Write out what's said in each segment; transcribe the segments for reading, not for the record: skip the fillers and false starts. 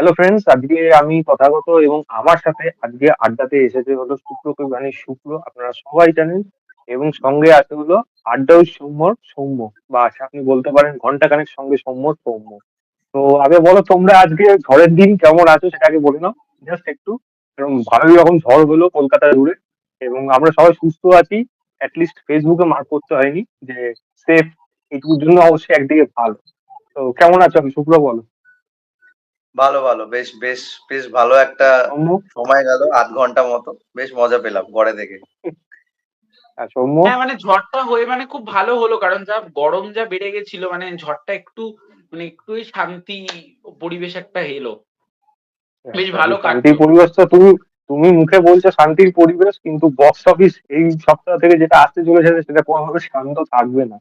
Hello friends, আজকে আমি তথাগত এবং আমার সাথে আজকে আড্ডাতে এসেছে হলো শুক্রকে মানে শুক্র, আপনারা সবাই জানেন। এবং সঙ্গে আছে হলো আড্ডা ওই সৌম্যর সৌম্য, বা আপনি বলতে পারেন ঘন্টাখানেক সঙ্গে সৌম্যর সৌম্য। তো আগে বলো, তোমরা আজকে ঝড়ের দিন কেমন আছো সেটা আগে বলে নাও, জাস্ট একটু। এবং ভালোই রকম ঝড় হলো কলকাতা জুড়ে, এবং আমরা সবাই সুস্থ আছি। অ্যাটলিস্ট ফেসবুকে মার্ক করতে হয়নি যে সেফ, এইটুকুর জন্য অবশ্যই একদিকে ভালো। তো কেমন আছো আমি শুক্র, বলো। ভালো ভালো, বেশ বেশ বেশ ভালো একটা সৌম্য। সময় গেল, 8 ঘন্টা মতো। বেশ মজা পেলাম ঘরে থেকে। হ্যাঁ, সৌম্য। হ্যাঁ, মানে ঝড়টা হয়ে মানে খুব ভালো হলো, কারণ যা গরম যা বেড়ে গেছিল, মানে ঝড়টা একটু মানে একটুই শান্তি পরিবেশ একটা এলো। বেশ এই ভালো শান্তির কাটলো। পরিবেশটা তুমি তুমি মুখে বলছো শান্তির পরিবেশ, কিন্তু বক্স অফিস এই সপ্তাহ থেকে যেটা আসতে চলেছে সেটা কোনোভাবে শান্ত থাকবে না।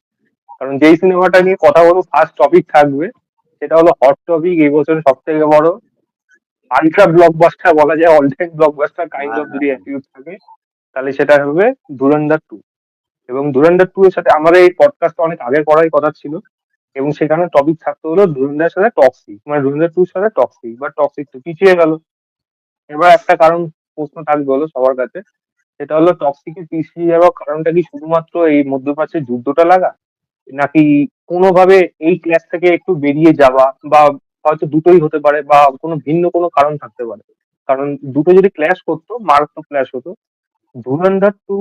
কারণ যেই সিনেমাটা নিয়ে কথা বলবো, ফার্স্ট টপিক থাকবে, সেটা হলো হট টপিক, এই বছরের সব থেকে বড় আলট্রা ব্লকবাস্টার বলা যায়, অল টাইম ব্লকবাস্টার কাইন্ড হ্যাঁ অফ হ্যাঁ যদি হ্যাঁ। অ্যাটিটিউড থাকে, তাহলে সেটা হবে ধুরন্ধর 2। এবং ধুরন্ধর 2 এর সাথে আমাদের এই পডকাস্টটা অনেক আগে করারই কথা ছিল, এবং সেখানে টপিক থাকতে হলো ধুরন্ধরের সাথে টক্সিক, মানে ধুরন্ধর 2 এর সাথে টক্সিক, বা টক্সিক তো পিছিয়ে গেল। এবার একটা কারণ প্রশ্ন থাকবে হলো সবার কাছে, সেটা হলো টক্সিকের পিছিয়ে যাওয়ার কারণটা কি শুধুমাত্র এই মধ্যপ্রাচ্যের যুদ্ধটা লাগা, নাকি কোনোভাবে এই ক্লাস থেকে একটু বেরিয়ে যাওয়া, বা হয়তো দুটোই হতে পারে, বা কোনো ভিন্ন কোনো কারণ থাকতে পারে। কারণ দুটো যদি ক্ল্যাশ করতো, মারাত্মক ক্ল্যাশ হতো। ধুরন্ধর 2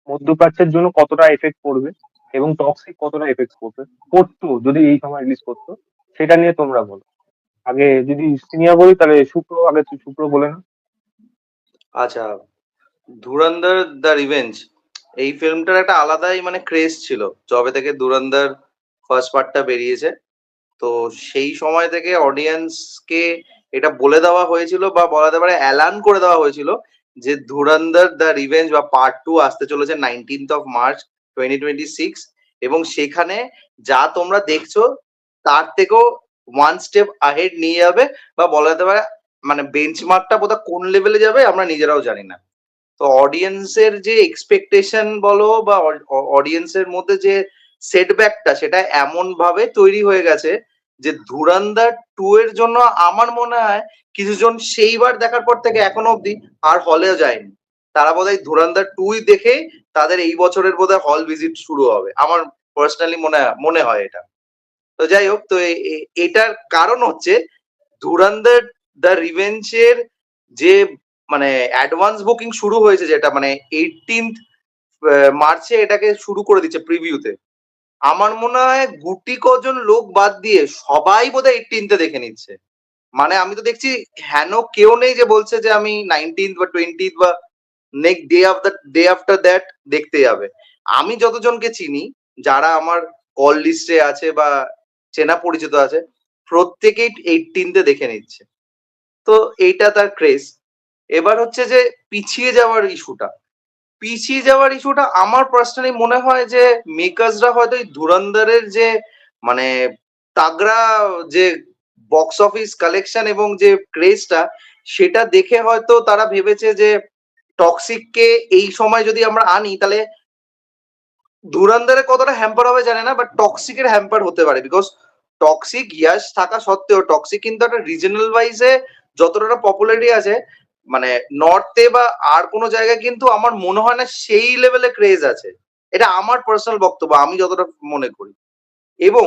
মধ্যপ্রাচ্যের জন্য কতটা এফেক্ট পড়বে, এবং টক্সিক কতটা এফেক্ট পড়বে, করতো যদি এই সময় রিলিজ করতো, সেটা নিয়ে তোমরা বলো। আগে যদি সিনিয়র বলি, তাহলে শুক্র, আগে তুই শুক্র বলে না। আচ্ছা, ধুরন্ধর দ্য রিভেঞ্জ, এই ফিল্মটার একটা আলাদাই মানে ক্রেজ ছিল যবে থেকে ধুরন্ধর ফার্স্ট পার্টটা বেরিয়েছে। তো সেই সময় থেকে অডিয়েন্সকে এটা বলে দেওয়া হয়েছিল, বা বলা যেতে পারে অ্যালান করে দেওয়া হয়েছিল, যে ধুরন্ধর দ্য রিভেঞ্জ বা পার্ট 2 আসতে চলেছে 19th of March 2026। এবং সেখানে যা তোমরা দেখছো তার থেকেও ওয়ান স্টেপ আহেড নিয়ে যাবে, বা বলা যেতে পারে মানে বেঞ্চমার্কটা বোধহয় কোন লেভেলে যাবে আমরা নিজেরাও জানি না। তো অডিয়েন্সের যে এক্সপেকটেশন বলো, বা অডিয়েন্সের মধ্যে যে সেটব্যাকটা, সেটা এমন ভাবে তৈরি হয়ে গেছে যে ধুরন্ধর 2 এর জন্য আমার মনে হয় কিছুজন সেইবার দেখার পর থেকে এখনো অবধি আর হলেও যায়নি। তারা বোধহয় ধুরন্ধর 2 দেখে তাদের এই বছরের বোধহয় হল ভিজিট শুরু হবে, আমার পার্সোনালি মনে হয় এটা। তো যাই হোক, তো এটার কারণ হচ্ছে ধুরন্ধর দ্য রিভেঞ্জের যে মানে অ্যাডভান্স বুকিং শুরু হয়েছে, যেটা মানে 18th মার্চে এটাকে শুরু করে দিচ্ছে প্রিভিউতে। আমার মনে হয় গুটি কজন লোক বাদ দিয়ে সবাই বোধহয় 18th দেখে নিচ্ছে। মানে আমি তো দেখছি হেন কেউ নেই যে বলছে যে আমি 19th বা 20th বা নেক্সট ডে আফটার দ্যাট দেখতে যাবে। আমি যতজনকে চিনি, যারা আমার কল লিস্টে আছে বা চেনা পরিচিত আছে, প্রত্যেকেই 18th দেখে নিচ্ছে। তো এইটা তার ক্রেজ। এবার হচ্ছে যে পিছিয়ে যাওয়ার ইস্যুটা, আমার পার্সোনালি মনে হয় যে মেকার্সরা হয়তো এই ধুরন্ধরের যে মানে তাগড়া যে বক্স অফিস কালেকশন এবং যে ক্রেজটা, সেটা দেখে হয়তো তারা ভেবেছে যে টক্সিককে এই সময় যদি আমরা আনি, তাহলে ধুরন্ধরের কতটা হ্যাম্পার হবে জানে না, বাট টক্সিকের হ্যাম্পার হতে পারে। বিকজ টক্সিক ইয়াশ থাকা সত্ত্বেও টক্সিক কিন্তু একটা রিজনাল ওয়াইজে যতটা পপুলারিটি আছে, মানে নর্থে বা আর কোনো জায়গায় কিন্তু আমার মনে হয় না সেই লেভেলে ক্রেজ আছে। এটা আমার পার্সোনাল বক্তব্য, আমি যতটা মনে করি। এবং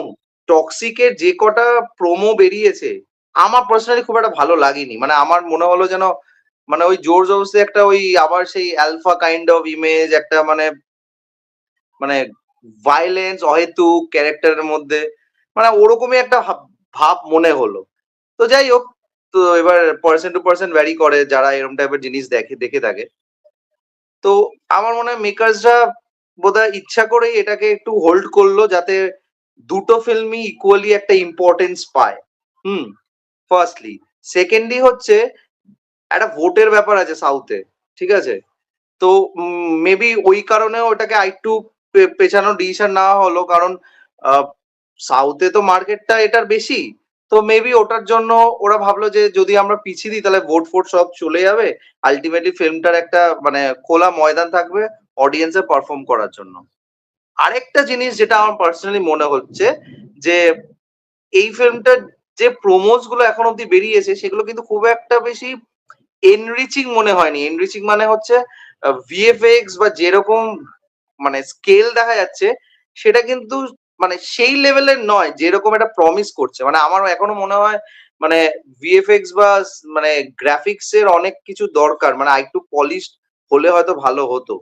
টক্সিকের যে কটা প্রোমো বেরিয়েছে, আমার পার্সোনালি খুব একটা ভালো লাগেনি। মানে আমার মনে হলো যেন মানে ওই জোর জবরদস্তি একটা ওই আবার সেই অ্যালফা কাইন্ড অফ ইমেজ একটা মানে মানে ভায়োলেন্স অহেতুক ক্যারেক্টারের মধ্যে, মানে ওরকমই একটা ভাব মনে হলো। তো যাই হোক, তো এবার পার্সন টু পার্সন ভ্যারি করে যারা এরকম টাইপের জিনিস দেখে থাকে। তো আমার মনে হয় মেকার্সরা বোধহয় ইচ্ছা করেই এটাকে একটু হোল্ড করলো, যাতে দুটো ফিল্মই ইকুয়ালি একটা ইম্পর্টেন্স পায়। হুম। ফার্স্টলি। সেকেন্ডলি হচ্ছে একটা ভোটের ব্যাপার আছে সাউথে, ঠিক আছে? তো মেবি ওই কারণেও ওটাকে আরেকটু পেছানোর ডিসিশন নেওয়া হলো, কারণ সাউথে তো মার্কেটটা এটার বেশি। তো মেবি ওটার জন্য ওরা ভাবলো যে যদি আমরা পিছিয়ে দিই তাহলে ভোট ফোট সব চলে যাবে। আলটিমেটলি ফিল্মটার একটা মানে খোলা ময়দান থাকবে অডিয়েন্সে পারফর্ম করার জন্য। আরেকটা জিনিস যেটা আমার পার্সোনালি মনে হচ্ছে, যে এই ফিল্মটা যে প্রোমোস গুলো এখন অব্দি বেরিয়েছে সেগুলো কিন্তু খুব একটা বেশি এনরিচিং মনে হয়নি। এনরিচিং মানে হচ্ছে ভিএফএক্স বা যেরকম মানে স্কেল দেখা যাচ্ছে সেটা কিন্তু মানে সেই লেভেলের নয় যেরকম একটা প্রমিস করছে। মানে আমার এখনো মনে হয় মানে ভিএফএক্স বা মানে গ্রাফিক্স এর অনেক কিছু দরকার। মানে আরেকটু পলিশড হলে হয়তো ভালো হতো।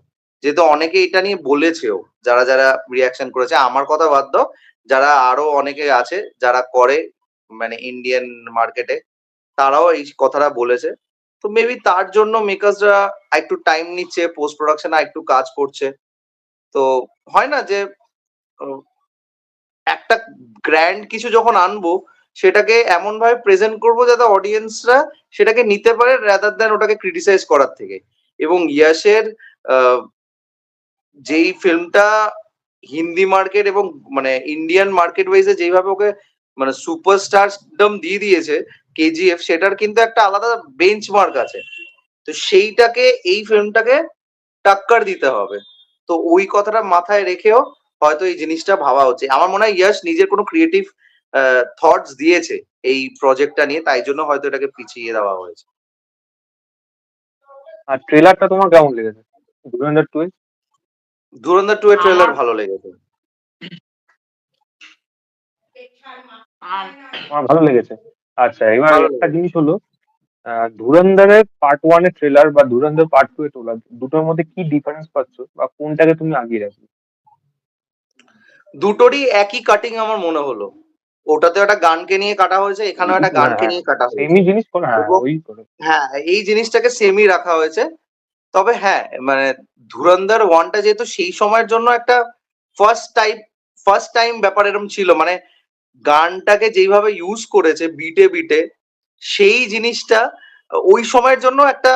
যেহেতু অনেকে এটা নিয়ে বলেছেও। যারা রিঅ্যাকশন করেছে। আমার কথা বাদ দাও। যারা আরো অনেকে আছে যারা করে মানে ইন্ডিয়ান মার্কেটে তারাও এই কথাটা বলেছে। তো মেবি তার জন্য মেকার্সরা একটু টাইম নিচ্ছে, পোস্ট প্রোডাকশন একটু কাজ করছে। তো হয় না যে আহ, একটা গ্র্যান্ড কিছু যখন আনবো সেটাকে এমন ভাবে প্রেজেন্ট করবো যাতে অডিয়েন্সরা সেটাকে নিতে পারে রাদার দ্যান ওটাকে ক্রিটিসাইজ করার থেকে। এবং ইয়াশের আহ, যেই ফিল্মটা হিন্দি মার্কেট এবং মানে ইন্ডিয়ান মার্কেট ওয়াইজে যেইভাবে ওকে মানে সুপারস্টারডম দিয়ে দিয়েছে কেজিএফ, সেটার কিন্তু একটা আলাদা বেঞ্চমার্ক আছে। তো সেইটাকে এই ফিল্মটাকে টাক্কার দিতে হবে। তো ওই কথাটা মাথায় রেখেও হয়তো এই জিনিসটা ভাবা হচ্ছে। আমার মনে হয় ইয়াশ নিজের কোনো ক্রিয়েটিভ থটস দিয়েছে এই প্রজেক্টটা নিয়ে, তাই জন্য হয়তো এটাকে পিছিয়ে দেওয়া হয়েছে। আর ট্রেলারটা তোমার কেমন লেগেছে ধুরন্ধর 2 এর? ধুরন্ধর 2 এর ট্রেলার আমার ভালো লেগেছে। আম- আমার ভালো লেগেছে। আচ্ছা, এবার ভালো একটা লেগেছে। জিনিস হলো, ধুরন্ধরের পার্ট 1 এর ট্রেলার বা ধুরন্ধর পার্ট 2 এর ট্রেলার, দুটোর মধ্যে কি ডিফারেন্স পাচ্ছ বা কোনটাকে তুমি আগিয়ে রাখবে? দুটোরই একই কাটিং আমার মনে হলো। ওটাতে একটা গানকে নিয়ে কাটা হয়েছে, এখানেও একটা হ্যাঁ, গানকে হ্যাঁ, নিয়ে কাটা হয়েছে। সেমই জিনিস করে, হ্যাঁ এবং ওই করে। হ্যাঁ, এই জিনিসটাকে সেমই রাখা হয়েছে। তবে হ্যাঁ, মানে ধুরন্ধর 1 টা যেহেতু সেই সময়ের জন্য একটা ফার্স্ট টাইপ ফার্স্ট টাইম ব্যাপার এরকম ছিল। মানে গানটাকে যেইভাবে ইউজ করেছে বিটে বিটে, সেই জিনিসটা ওই সময়ের জন্য একটা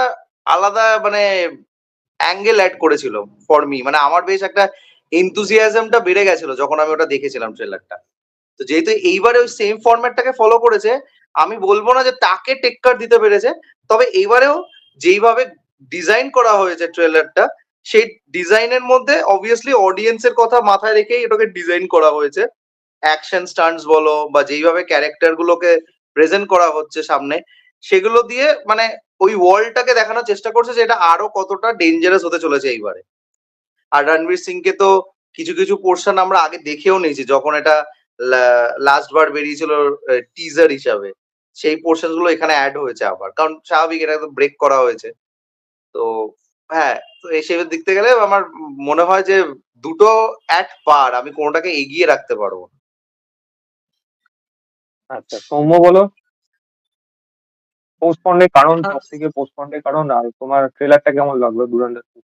আলাদা মানে অ্যাঙ্গেল অ্যাড করেছিল ফর মি। মানে আমার বেশ একটা এনথুজিয়াজমটা বেড়ে গেছিল যখন আমি ওটা দেখেছিলাম ট্রেলারটা। তো যেহেতু এইবারে ওই সেম ফরম্যাটটাকে ফলো করেছে, আমি বলবো না যে তাকে টেক্কার দিতে পেরেছে। তবে এইবারেও যেইভাবে ডিজাইন করা হয়েছে ট্রেলারটা, সেই ডিজাইনের মধ্যে অবভিয়াসলি অডিয়েন্সের কথা মাথায় রেখেই এটাকে ডিজাইন করা হয়েছে। অ্যাকশন স্টান্টস বলো বা যেইভাবে ক্যারেক্টার গুলোকে প্রেজেন্ট করা হচ্ছে সামনে, সেগুলো দিয়ে মানে ওই ওয়ার্ল্ডটাকে দেখানোর চেষ্টা করছে যে এটা আরো কতটা ডেঞ্জারাস হতে চলেছে এইবারে। আর রণবীর সিং কে তো কিছু কিছু পোর্শন আমরা আগে দেখেও নিয়েছি যখন এটা লাস্ট বার বেরিয়েছিল টিজার হিসাবে। সেই পোর্শন গুলো এখানে অ্যাড হয়েছে আবার, কারণ স্বাভাবিক এটা তো ব্রেক করা হয়েছে। তো হ্যাঁ, তো এসবের দিক থেকে গেলে আমার মনে হয় যে দুটো অ্যাট পার, আমি কোনোটাকে এগিয়ে রাখতে পারবো না। আচ্ছা, সৌম্য বলো, পোস্টপন্ডের কারণ, টক্সিকের পোস্টপন্ডের কারণ, আর তোমার ট্রেলারটা কেমন লাগলো ধুরন্ধর 2?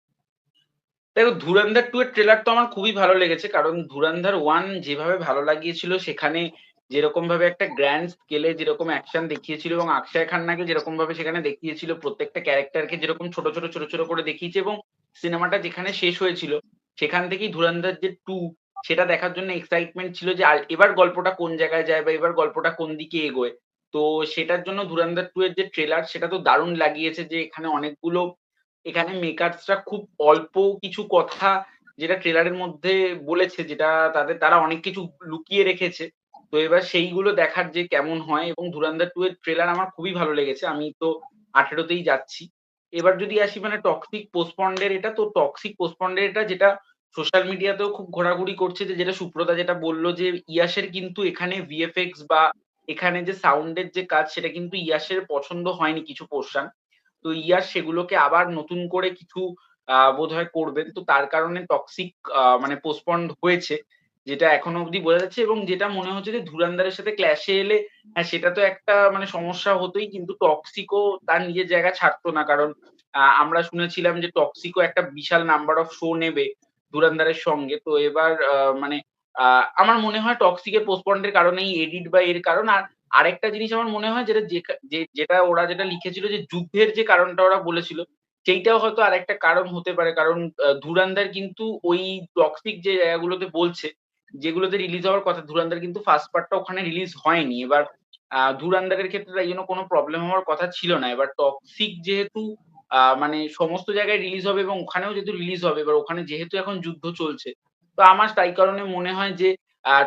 দেখো, ধুরন্ধর 2 এর ট্রেলার তো আমার খুবই ভালো লেগেছে, কারণ ধুরন্ধর 1 যেভাবে ভালো লাগিয়েছিল, সেখানে যেরকম ভাবে একটা গ্র্যান্ড স্কেলে যেরকম অ্যাকশন দেখিয়েছিল এবং অক্ষয় খান্নাকে যেরকম ভাবে সেখানে দেখিয়েছিল, প্রত্যেকটা ক্যারেক্টারকে যেরকম ছোট ছোট ছোট ছোট করে দেখিয়েছে, এবং সিনেমাটা যেখানে শেষ হয়েছিল সেখান থেকেই ধুরন্ধর যে 2 সেটা দেখার জন্য এক্সাইটমেন্ট ছিল যে এবার গল্পটা কোন জায়গায় যায় বা এবার গল্পটা কোন দিকে এগোয়। তো সেটার জন্য ধুরন্ধর 2 এর যে ট্রেলার সেটা তো দারুণ লাগিয়েছে, যে এখানে অনেকগুলো, এখানে মেকার্সরা খুব অল্প কিছু কথা যেটা ট্রেলারের মধ্যে বলেছে, যেটা তারা অনেক কিছু লুকিয়ে রেখেছে। তো এবার সেইগুলো দেখার যে কেমন হয়, এবং ধুরন্ধর 2 এর ট্রেলার আমার খুবই ভালো লেগেছে। আমি তো 18 তেই যাচ্ছি। এবার যদি আসি মানে টক্সিক পোস্টপন্ডের এটা, তো টক্সিক পোস্টপন্ডের এটা যেটা সোশ্যাল মিডিয়াতেও খুব ঘোরাঘুরি করছে, যে যেটা সুপ্রদা যেটা বলল যে ইয়াসের কিন্তু এখানে ভিএফএক্স বা এখানে যে সাউন্ডের যে কাজ সেটা কিন্তু ইয়াসের পছন্দ হয়নি কিছু পোরশন। তো ইয়াস সেগুলোকে আবার নতুন করে কিছু বোধহয় করবেন। তো তার কারণে টক্সিক মানে পোস্টপন্ড হয়েছে। যেটা এখনো অব্দি বোঝা যাচ্ছে, এবং যেটা মনে হচ্ছে যে ধুরন্ধরের সাথে ক্ল্যাশে এলে হ্যাঁ, সেটা তো একটা মানে সমস্যা হতোই, কিন্তু টক্সিকও তার নিজের জায়গা ছাড়তো না। কারণ আমরা শুনেছিলাম যে টক্সিকও একটা বিশাল নাম্বার অফ শো নেবে ধুরন্ধরের সঙ্গে। তো এবার মানে আমার মনে হয় টক্সিকের পোস্টপন্ড এর কারণেই এডিট বা এর কারণ। আর আরেকটা জিনিস আমার মনে হয় যেটা যেটা ওরা যেটা লিখেছিল যে যুদ্ধের যে কারণটা ওরা বলেছিল, সেইটাও হয়তো আরেকটা কারণ হতে পারে। কারণ ধুরন্ধর কিন্তু ওই টক্সিক যে জায়গাগুলোতে বলছে, যেগুলোতে রিলিজ হওয়ার কথা, ধুরন্ধর কিন্তু ফার্স্ট পার্টটা ওখানে রিলিজ হয়নি। এবার ধুরন্ধরের ক্ষেত্রে তাই জন্য কোনো প্রবলেম হওয়ার কথা ছিল না। এবার টক্সিক যেহেতু মানে সমস্ত জায়গায় রিলিজ হবে এবং ওখানেও যেহেতু রিলিজ হবে, এবার ওখানে যেহেতু এখন যুদ্ধ চলছে, তো আমার তাই কারণে মনে হয় যে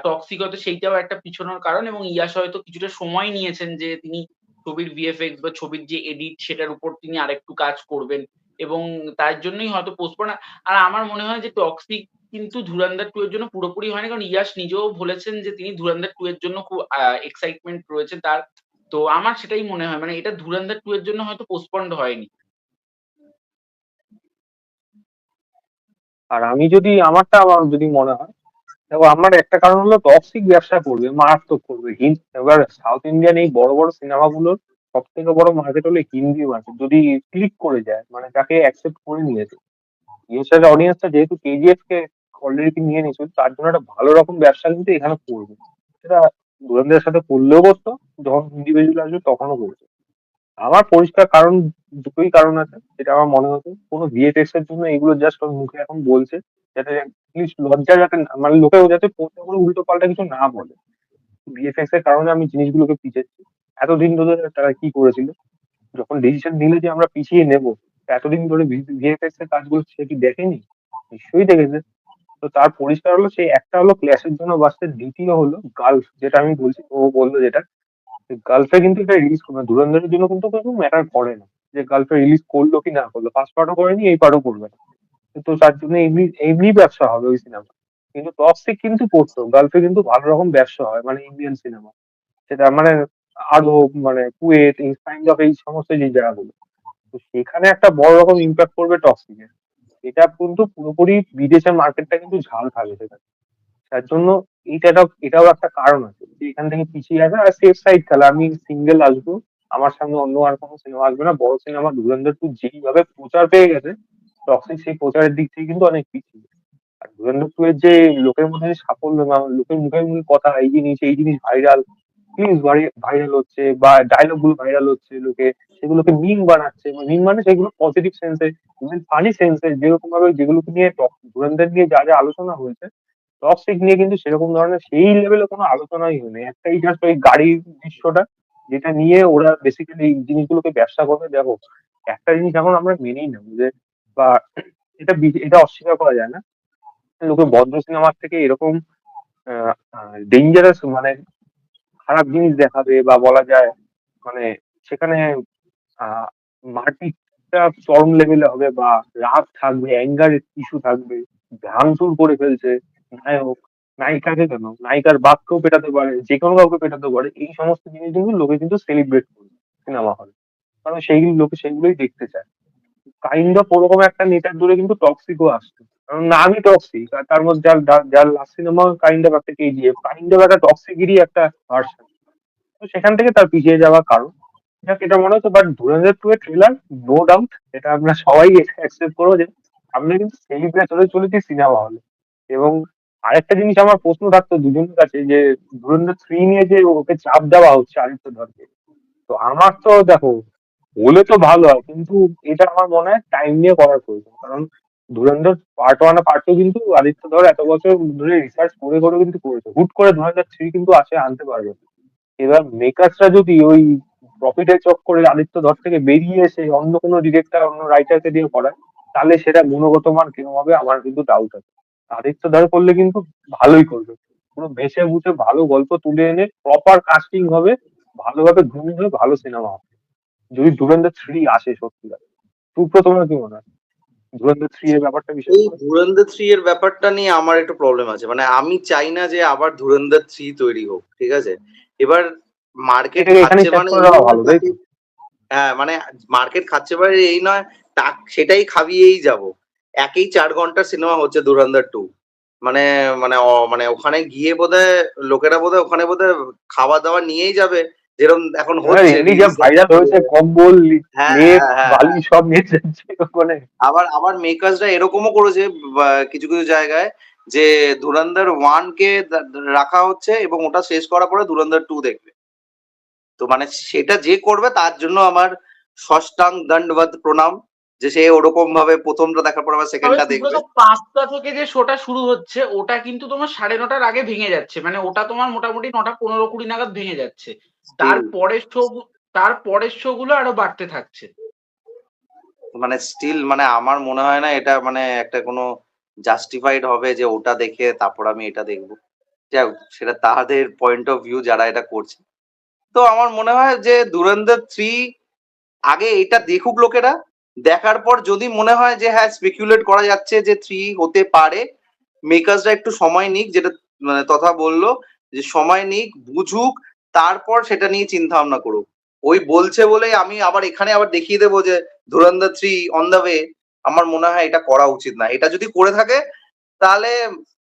টক্সিক হয়তো সেইটাও একটা পিছনের কারণ এবং ইয়াশ হয়তো কিছুটা সময় নিয়েছেন যে তিনি ছবির ভিএফএক্স বা ছবির যে এডিট সেটার উপর তিনি আরেকটু কাজ করবেন এবং তার জন্যই হয়তো পোস্টপোন। আর আমার মনে হয় যে টক্সিক কিন্তু ধুরন্ধর 2 এর জন্য পুরোপুরি হয়নি। কারণ ইয়াশ নিজেও বলেছেন যে তিনি ধুরন্ধর 2 এর জন্য খুব এক্সাইটমেন্ট রয়েছে তার। তো আমার সেটাই মনে হয়। মানে এটা ধুরন্ধর 2 এর জন্য হয়তো পোস্টপন্ড হয়নি। আর আমি যদি আমার যদি মনে হয়, দেখো আমার একটা কারণ হলো টক্সিক ব্যবসা করবে, মারাত্মক করবে। এবার সাউথ ইন্ডিয়ান এই বড় বড় সিনেমাগুলোর সব থেকে বড় মার্কেট হলো হিন্দি মার্কেট। যদি ক্লিক করে যায়, মানে তাকে অ্যাকসেপ্ট করে নিয়েছে, ইউএসএর অডিয়েন্সটা যেহেতু কেজিএফ কে অলরেডি নিয়ে নিয়েছিল, তার জন্য একটা ভালো রকম ব্যবসা কিন্তু এখানে করবে। সেটা ধুরন্ধরের সাথে করলেও করতো, যখন হিন্দি বেজুল আসবে তখনও করবে। আমার পরিষ্কার কারণ, দুটোই কারণ আছে যেটা আমার মনে হতো। কোনো ভিএফএক্স এর জন্য এগুলো জাস্ট ওর মুখে এখন বলছে, যাতে লিস্ট লজ্জা যাতে মানে লোকেও যাতে পড়তে করে উল্টো পাল্টা কিছু না বলে। ভিএফএক্স এর কারণে আমি জিনিসগুলোকে পিছাচ্ছি। এতদিন ধরে তারা কি করেছিল, যখন ডিসিশন নিলে যে আমরা পিছিয়ে নেব, এতদিন ধরে ভিএফএক্স এর কাজগুলো সে কি দেখেনি? নিশ্চয়ই দেখেছে। তো তার পরিষ্কার হলো, সেই একটা হলো ক্ল্যাশের জন্য বাঁচতে, দ্বিতীয় হলো গার্লস, যেটা আমি বলছি, ও বললো যেটা গার্লফ্রে কিন্তু এটা রিলিজ করবে না। ধুরন্ধরের জন্য কিন্তু কিছু ম্যাটার করে না যে গার্লফ্রে রিলিজ করলো কি না করলো, ফার্স্ট পার্টও করেনি, এই পার্টও করবে না। কিন্তু তার জন্য এমনি এমনি ব্যবসা হবে ওই সিনেমা। কিন্তু টক্সিক কিন্তু করতো, গার্লফ্রে কিন্তু ভালো রকম ব্যবসা হয়, মানে ইন্ডিয়ান সিনেমা, সেটা মানে আরো মানে কুয়েত, এই কাইন্ড অফ এই সমস্ত যে জায়গাগুলো। তো সেখানে একটা বড় রকম ইম্প্যাক্ট করবে টক্সিকের। এটা কিন্তু পুরোপুরি বিদেশের মার্কেটটা কিন্তু ঝাল খাবে সেটা। তার জন্য এটাও একটা কারণ আছে যে এখান থেকে পিছিয়ে আসা আর সেফ সাইড খেলা। আমি সিঙ্গেল আসবো, আমার সামনে অন্য আর কোনো সিনেমা আসবে না। বড় সিনেমা ধুরন্ধর 2 যেইভাবে প্রচার পেয়ে গেছে, টক্সিক সেই প্রচারের দিক থেকে কিন্তু অনেক পিছিয়ে। আর ধুরন্ধর 2 এর যে লোকের মধ্যে যে সাফল্য, না লোকের মুখে মুখে কথা, এই জিনিস ভাইরাল, প্লিজ ভাইরাল হচ্ছে, বা ডায়লগ গুলো ভাইরাল হচ্ছে, লোকে সেগুলোকে মিম বানাচ্ছে। মিম মানে সেগুলো পজিটিভ সেন্সে, ইভেন ফানি সেন্সে, যেরকম ভাবে যেগুলোকে নিয়ে ধুরন্ধর নিয়ে যা যা আলোচনা হয়েছে, টক্সিক নিয়ে কিন্তু সেরকম ধরনের সেই লেভেলে কোনো আলোচনাই হয়নি। একটাই জাস্ট ওই গাড়ির দৃশ্যটা, যেটা নিয়ে ওরা বেসিক্যালি এই জিনিসগুলোকে ব্যবসা করবে। দেখো, একটা জিনিস এখন আমরা মেনেই নেবো যে, বা এটা অস্বীকার করা যায় না, লোকে ভদ্র সিনেমার থেকে এরকম ডেঞ্জারাস মানে খারাপ জিনিস দেখাবে, বা বলা যায় মানে সেখানে আহ মারপিটটা চরম লেভেলে হবে, বা রাগ থাকবে, অ্যাঙ্গার ইস্যু থাকবে, ভাঙচুর করে ফেলছে নায়ক, নায়িকাকে কেন, নায়িকার বাপকেও পেটাতে পারে, যে কোনো কাউকে পেটাতে পারে। এই সমস্ত জিনিস কিন্তু লোকে কিন্তু সেলিব্রেট করবে সিনেমা হলে, কারণ সেইগুলো লোকে সেগুলোই দেখতে চায়। কাইন্ড অফ ওরকম একটা নেটার ধরে কিন্তু টক্সিকও আসছে। কারণ না, আমি টক্সিক, আর তার মধ্যে যার লাস্ট সিনেমা কাইন্ড অফ একটা কেজিএফ, কাইন্ড অফ একটা টক্সিকেরই একটা ভার্সন। তো সেখান থেকে তার পিছিয়ে যাওয়ার কারণ, যাক এটা মনে হচ্ছে। বাট ধুরন্ধর 2 এর ট্রেলার, নো ডাউট, এটা আমরা সবাই অ্যাকসেপ্ট করবো যে আমরা কিন্তু সেলিব্রেট হতে চলেছি সিনেমা হলে। এবং আরেকটা জিনিস আমার প্রশ্ন থাকতো দুজনের কাছে, যে ধুরন্ধর 3 নিয়ে যে ওকে চাপ দেওয়া হচ্ছে আদিত্য ধরকে, তো আমার তো দেখো, হলে তো ভালো হয়, কিন্তু এটা আমার মনে হয় টাইম নিয়ে করার প্রয়োজন। কারণ ধুরন্ধর পার্ট 1 আর পার্ট 2 কিন্তু আদিত্য ধর এত বছর ধরে রিসার্চ করে করে কিন্তু করেছে, হুট করে ধুরন্ধর 3 কিন্তু আসে আনতে পারবে না। এবার মেকার্সরা যদি ওই প্রফিটের চক্করে আদিত্য ধর থেকে বেরিয়ে এসে অন্য কোনো ডিরেক্টর, অন্য রাইটারকে দিয়ে করায়, তাহলে সেটা গুণগত মান কিরকম হবে আমার কিন্তু ডাউট আছে। আদিত্য ধর করলে কিন্তু ভালোই করবে, পুরো বেছে বুঝে ভালো গল্প তুলে এনে প্রপার কাস্টিং হবে, ভালোভাবে ঘুম হবে, ভালো সিনেমা হবে। যদি ধুরন্ধর 3 আসে সত্যিকার, সুপ্র তোমার কি মনে হয় ধুরন্ধর 3 এর ব্যাপারটা বিশেষ এই করে? ধুরন্ধর 3 এর ব্যাপারটা নিয়ে আমার একটু প্রবলেম আছে। মানে আমি চাই না যে আবার ধুরন্ধর 3 তৈরি হোক। ঠিক আছে? এবার মার্কেট এটাকে এখানেই খাচ্ছে শেষ মানে করে এই দেওয়া নয় ভালো, তাই তাকে, তো? হ্যাঁ, মানে মার্কেট খাচ্ছে মানে এই নয় সেটাই খাবিয়েই যাব। একই ৪ ঘন্টার সিনেমা হচ্ছে 'ধুরন্ধর 2'। মানে মানে মানে ওখানে গিয়ে বোধহয় লোকেরা বোধহয় ওখানে বোধহয় খাওয়া-দাওয়া নিয়েই যাবে। যেরকম এখন এবার হচ্ছে এমনি যা রিলস ভাইরাল হয়েছে, কম্বল, হ্যাঁ, লেপ, হ্যাঁ, হ্যাঁ। বালি সব নিয়ে যাচ্ছে ওখানে। আবার আবার মেকার্সরা এরকমও করেছে কিছু কিছু জায়গায় যে ধুরন্ধর 1 কে রাখা হচ্ছে এবং ওটা শেষ করার পরে ধুরন্ধর 2 দেখবে। তো মানে সেটা যে করবে তার জন্য আমার সাষ্টাং দণ্ডবত প্রণাম, যে সে ওরকম ভাবে ১ম টা দেখার পর আবার 2nd তবে টা সুব্রত দেখবে। ৫টা থেকে যে শোটা শুরু হচ্ছে ওটা কিন্তু তোমার ৯:৩০ আগে ভেঙে যাচ্ছে। মানে ওটা তোমার মোটামুটি ৯:১৫-২০ নাগাদ ভেঙে যাচ্ছে। স্টিল তার পরের শো গুলো আরো বাড়তে থাকছে। মানে স্টিল মানে আমার মনে হয় না এটা মানে একটা কোনো জাস্টিফাইড হবে যে ওটা দেখে তারপর আমি এটা দেখব। যাই হোক, সেটা তাদের পয়েন্ট অফ ভিউ যারা এটা করছে। তো আমার মনে হয় যে ধুরন্ধর 3 আগে এটা দেখুক লোকেরা। দেখার পর যদি মনে হয় যে হ্যাঁ স্পেকুলেট করা যাচ্ছে যে 3 হতে পারে, মেকার্সরা একটু সময় নিক, যেটা মানে তথা বললো যে সময় নিক, বুঝুক, তারপর সেটা নিয়ে চিন্তা ভাবনা করুক। ওই বলছে বলেই আমি আবার এখানে আবার দেখিয়ে দেবো যে ধুরন্ধর 3 অন দ্য ওয়ে। আমার মনে হয় এটা করা উচিত না। এটা যদি করে থাকে তাহলে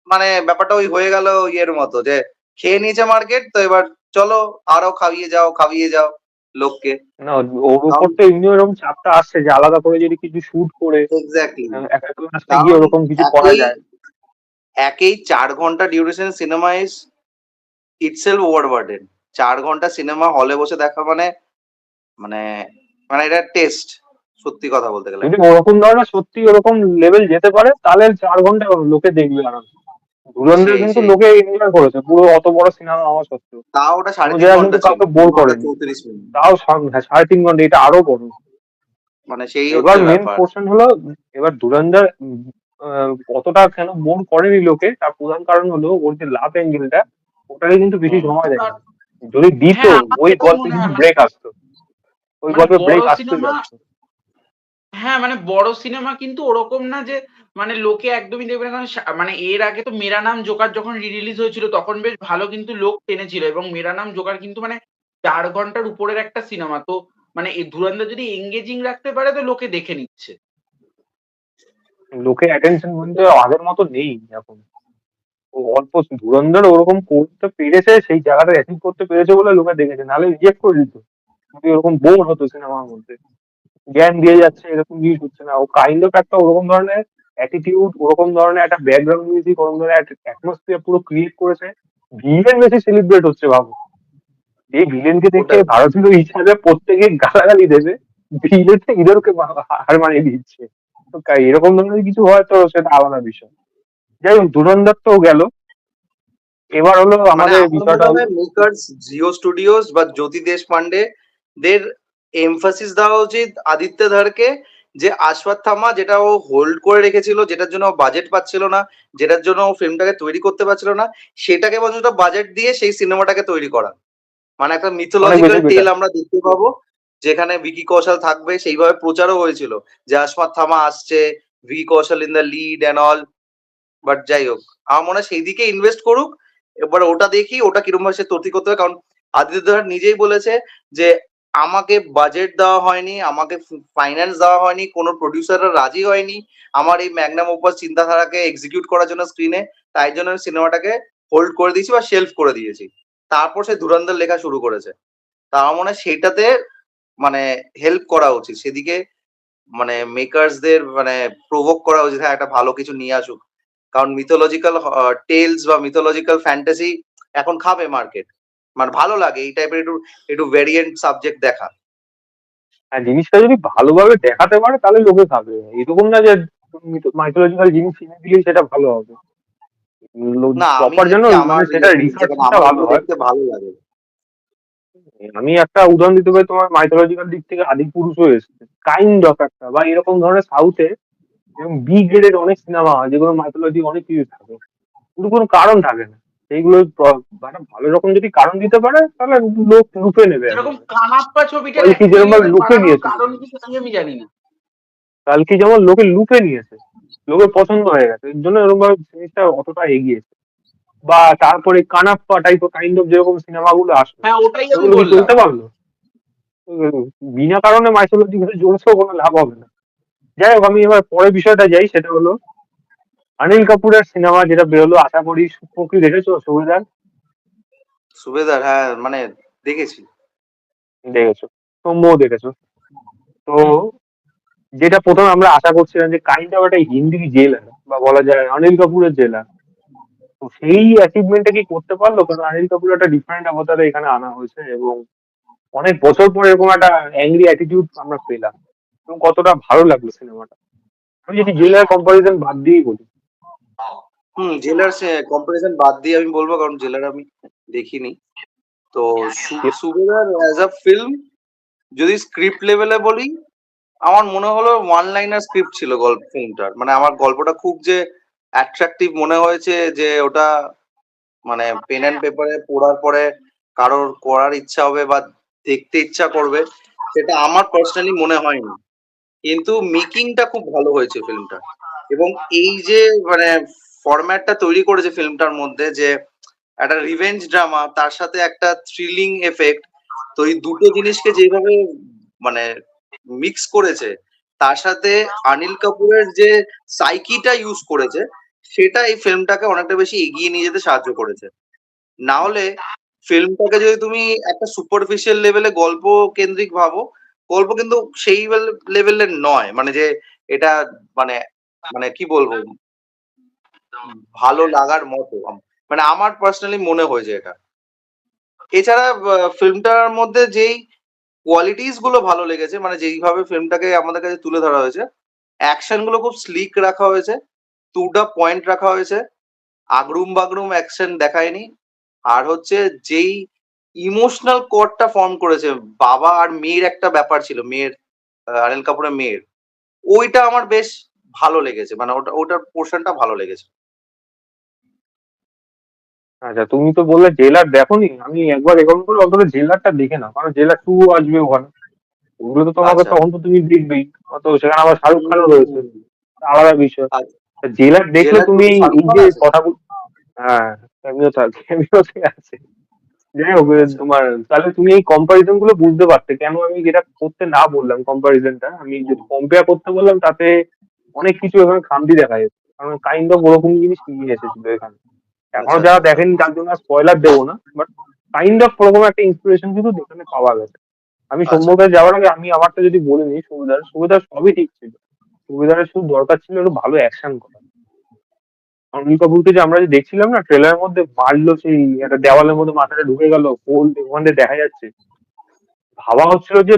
মানে ব্যাপারটা ওই হয়ে গেল ইয়ের মতো যে খেয়ে নিয়েছে মার্কেট, তো এবার চলো আরো খাইয়ে যাও লোককে। না, ওর উপর কারণ তো এমনি ওরকম চাপটা আসছে যে আলাদা করে যদি কিছু শুট করে এক্স্যাক্টলি, একটা ক্লাসে গিয়ে কারণ ওরকম কিছু করা একেই যায়। একেই 4 ঘন্টা duration cinema is itself overburden. 4 ঘন্টা সিনেমা হলে বসে দেখা মানে মানে মানে এটা টেস্ট, সত্যি কথা বলতে গেলে যদি এটা। ওরকম ধরনের সত্যি ওরকম লেভেল যেতে পারে তাহলে 4 ঘন্টা লোকে দেখবে আরাম। ধুরন্ধর সেই কিন্তু সেই লোকে এনজয় করেছে পুরো অত বড় সিনেমা হওয়া সত্ত্বেও। তাও ওটা কোনো 3.5 জায়গায় ঘন্টা কিন্তু ছিল, কাউকে বোর 3 ঘন্টা করেনি। 34 মিনিট। তাও 3.5 ঘন্টা, এটা আরো বড়। মানে সেই এবার হচ্ছে মেন ব্যাপার। পোর্শন হলো, এবার ধুরন্ধর কতটা কেন বোর করেনি লোকে তার প্রধান কারণ হলো ওর যে লাভ অ্যাঙ্গেলটা, ওটাকে কিন্তু বেশি হুম। সময় দেয়নি। যদি দিত হ্যাঁ, আমার ওই সেটাই গল্পে মনে কিন্তু হয়। ব্রেক আসতো, ওই মানে গল্পে বড় ব্রেক আসতোই সিনেমা, আসতো। হ্যাঁ মানে বড় সিনেমা কিন্তু ওরকম না যে মানে লোকে একদমই দেখবে না, কারণ মানে এর আগে তো মেরা নাম জোকার যখন রিলিজ হয়েছিল তখন বেশ ভালো কিন্তু লোক টেনেছিল, এবং মেরা নাম জোকার কিন্তু মানে 4 ঘন্টার উপরের একটা সিনেমা। তো মানে এই ধুরন্ধর যদি এঙ্গেজিং রাখতে পারে তো লোকে দেখে নিচ্ছে। লোকের অ্যাটেনশন কিন্তু আগের মতো নেই এখন। ও অল্প ধুরন্ধর ওরকম করতে পেরেছে, সেই জায়গাটা অ্যাচিভ করতে পেরেছে বলে লোকে দেখেছে, নাহলে রিজেক্ট করে দিত যদি ওরকম বোর হতো সিনেমার মধ্যে। জ্ঞান দিয়ে যাচ্ছে এরকম জিনিস হচ্ছে না। ও কাইন্ড অফ একটা ওরকম ধরনের অ্যাটিটিউড, ওরকম ধরনের একটা ব্যাকগ্রাউন্ড মিউজিক, ওরকম ধরনের অ্যাটমসফিয়ার পুরো ক্রিয়েট করেছে। ভিলেন বেশি সেলিব্রেট হচ্ছে ভাবো। এই ভিলেনকে দেখে ওটাই। ভারতীয় হিসাবে প্রত্যেকে গালাগালি দেবে, ভিলেন হিরোকে হার মানিয়ে দিচ্ছে। তো এরকম ধরনের কিছু হয় তো সেটা আলাদা বিষয়। যাই হোক, ধুরন্ধর তো গেল, এবার হলো মানে আমাদের আমার বিষয়টা মনে হলো। হয় মেকার্স জিও স্টুডিওস বা জ্যোতি দেশপান্ডে দের এমফাসিস দেওয়া উচিত আদিত্য ধারকে, যে আশ্বত্থামা যেটা ও হোল্ড করে রেখেছিল, যেটার জন্য বাজেট পাচ্ছিল না, যেটার জন্য ও ফিল্মটাকে তৈরি করতে পারছিল না, সেটাকে বরঞ্চ বাজেট দিয়ে সেই সিনেমাটাকে তৈরি করা। মানে একটা অনেক মিথোলজিক্যাল বেশি টেল বেটার। আমরা দেখতে পাবো, যেখানে ভিকি কৌশল থাকবে। সেইভাবে প্রচারও হয়েছিল যে আশ্বত্থামা আসছে, ভিকি কৌশল in the lead and all. But যাই হোক, আমার মনে হয় সেই দিকে ইনভেস্ট করুক। এবার ওটা দেখি ওটা কিরকম ভাবে সে তৈরি করতে হবে। কারণ আদিত্য ধর নিজেই বলেছে যে আমাকে বাজেট দেওয়া হয়নি, আমাকে ফাইন্যান্স দেওয়া হয়নি, কোনো প্রডিউসাররা রাজি হয়নি আমার এই ম্যাগনাম ওপাস চিন্তাধারাকে এক্সিকিউট করার জন্য স্ক্রিনে। তাই জন্য আমি সিনেমাটাকে হোল্ড করে দিয়েছি বা শেলফ করে দিয়েছি। তারপর সে ধুরন্ধর লেখা শুরু করেছে। তা আমার মনে হয় সেইটাতে মানে হেল্প করা উচিত সেদিকে। মানে মেকার্সদের মানে প্রভোক করা উচিত, হ্যাঁ একটা ভালো কিছু নিয়ে আসুক। কারণ মিথোলজিক্যাল টেলস বা মিথোলজিক্যাল ফ্যান্টাসি এখন খাবে মার্কেট। মানে ভালো লাগে এই টাইপের একটু একটু ভেরিয়েন্ট সাবজেক্ট দেখা। আর জিনিসটা যদি ভালোভাবে দেখাতে পারে তাহলে লোকে খাবে, এরকম না যে মাইথোলজিক্যাল জিনিস এনে দিলেই সেটা ভালো হবে। না আমি প্রপার যেন দেখি মানে আমার সেটা যেখানে রিসার্চটা আমার ভালো ওগুলো হয়। দেখতে ভালো লাগে। আমি একটা উদাহরণ দিতে পারি তোমার, মাইথোলজিক্যাল দিক থেকে আদিপুরুষও এসেছে কাইন্ড অফ একটা, বা এরকম ধরনের সাউথে এবং বি গ্রেডের অনেক সিনেমা হয় যেগুলো মাইথোলজি অনেক কিছু থাকে, কিন্তু কোনো কারণ থাকে না। সেইগুলো মানে ভালো রকম যদি কারণ দিতে পারে তাহলে লোক লুপে নেবে যেরকম একেবারে। কানাপ্পা ছবিটার কালকি এত যেরকম ভাবে লেভেল লুপে বাড়ানোর নিয়েছিল, কারণ কি সেটা আমি জানি না। কালকি যেমন লোকে লুপে নিয়েছে, লোকের পছন্দ হয়ে গেছে, এর জন্য এরকম ভাবে জিনিসটা অতটা এগিয়েছে। বা তারপরে কানাপ্পা টাইপ কাইন্ড অফ যেরকম সিনেমাগুলো আসলো, হ্যাঁ, ওটাই আমি সেগুলো কি বললাম। চলতে পারলো? বিনা কারণে মাইথোলজি জোরসেও কোনো লাভ হবে না। যাই হোক, আমি এবার পরের বিষয়টা যাই, সেটা হলো অনিল কাপুরের সিনেমা যেটা বেরোলো, আশা করি সূক্ষ্ম কি দেখেছো, সুবিধার? সুবেদার, হ্যাঁ মানে দেখেছি। দেখেছো, সৌম্যও দেখেছো। তো যেটা প্রথমে আমরা আশা করছিলাম যে কাইন্ড অফ একটা হিন্দি জেলার, বা বলা যায় অনিল কাপুরের জেলার, তো সেই অ্যাচিভমেন্টটা কি করতে পারলো? কারণ অনিল কাপুর একটা ডিফারেন্ট অবতারে এখানে আনা হয়েছে, এবং অনেক বছর পরে এরকম একটা অ্যাংরি অ্যাটিটিউড আমরা পেলাম, এবং কতটা ভালো লাগলো সিনেমাটা। আমি যদি জেলার কম্পারিজন বাদ দিয়েই বলি। জেলার কম্পারিজন বাদ দিয়ে আমি বলবো, কারণ জেলার আমি দেখিনি। তো সুবেদার অ্যাজ আ ফিল্ম যদি স্ক্রিপ্ট লেভেলে বলি, আমার মনে হলো ওয়ান লাইনার স্ক্রিপ্ট ছিল গল্প ফিল্মটার। মানে আমার গল্পটা খুব যে অ্যাট্রাকটিভ মনে হয়েছে যে ওটা মানে পেন অ্যান্ড পেপারে পড়ার পরে কারোর করার ইচ্ছা হবে বা দেখতে ইচ্ছা করবে, সেটা আমার পার্সোনালি মনে হয়নি। কিন্তু মেকিংটা খুব ভালো হয়েছে ফিল্মটা। এবং এই যে মানে ফরম্যাটটা তৈরি করেছে ফিল্মটার মধ্যে, যে একটা রিভেঞ্জ ড্রামা তার সাথে একটা থ্রিলিং এফেক্ট, তো এই দুটো জিনিসকে যেভাবে মানে মিক্স করেছে, তার সাথে অনিল কাপুরের যে সাইকিটা ইউজ করেছে, সেটা এই ফিল্মটাকে অনেকটা বেশি এগিয়ে নিয়ে যেতে সাহায্য করেছে। না হলে ফিল্মটাকে যদি তুমি একটা সুপারফিশিয়াল লেভেলে গল্প কেন্দ্রিক ভাবো, গল্প কিন্তু সেই লেভেলের নয়, মানে যে এটা মানে মানে কি বলবো, ভালো লাগার মতো মানে আমার পার্সোনালি মনে হয়েছে এটা। এছাড়া ফিল্মটার মধ্যে যেই কোয়ালিটিস গুলো ভালো লেগেছে, মানে যেইভাবে ফিল্মটাকে আমাদের কাছে তুলে ধরা হয়েছে, অ্যাকশন গুলো খুব স্লিক রাখা হয়েছে, টু দা পয়েন্ট রাখা হয়েছে, আগরুম বাগরুম অ্যাকশন দেখায়নি। আর হচ্ছে যেই ইমোশনাল কোরটা ফর্ম করেছে, বাবা আর মেয়ের একটা ব্যাপার ছিল, মেয়ের অনিল কাপুরের মেয়ের, ওইটা আমার বেশ ভালো লেগেছে, মানে ওটার পোর্শনটা ভালো লেগেছে। আচ্ছা, তুমি তো বললে জেলার দেখোনি, আমি একবার রেকর্ড করে অন্তত জেলারটা দেখে নাও, কারণ জেলার 2 আসবে ওখানে। ওগুলো তো তোমাকে আচ্ছা। তখন তো তুমি দেখবেই। তো সেখানে আবার শাহরুখ খানও রয়েছে, হুম। আলাদা বিষয়। আচ্ছা, তা জেলার দেখলে জেলার তুমি টুতে শাহরুখ এই খান যে আছে? কথাগুলো, হ্যাঁ, ক্যামিওতে আছে। যাই হোক, আচ্ছা। তোমার তাহলে তুমি এই কম্পারিজন গুলো বুঝতে পারতে কেন আমি যেটা করতে না বললাম। কম্পারিজনটা আমি যদি কম্পেয়ার করতে বললাম, তাতে অনেক কিছু এখানে খামতি দেখা যাচ্ছে, কারণ কাইন্ড অফ ওরকম জিনিস নিয়ে এসেছিল এখানে। এখনো আচ্ছা, যারা আচ্ছা। দেখেনি তার জন্য স্পয়লার দেবো না, বাট কাইন্ড অফ ওরকম একটা ইন্সপিরেশন কিন্তু এখানে পাওয়া গেছে। আমি আচ্ছা। সৌম্যকে যাওয়ার আগে আমি আমারটা যদি বলে নিই, সুবিধার সবই ঠিক ছিল। সুবিধার শুধু দরকার ছিল একটু ভালো অ্যাকশন করা। অনিল কাপুরকে যে আমরা যে দেখছিলাম না ট্রেলারের মধ্যে, মারলো সেই একটা দেওয়ালের মধ্যে মাথাটা ঢুকে গেল, পোল ওখানে দেখা যাচ্ছে, ভাবা হচ্ছিল যে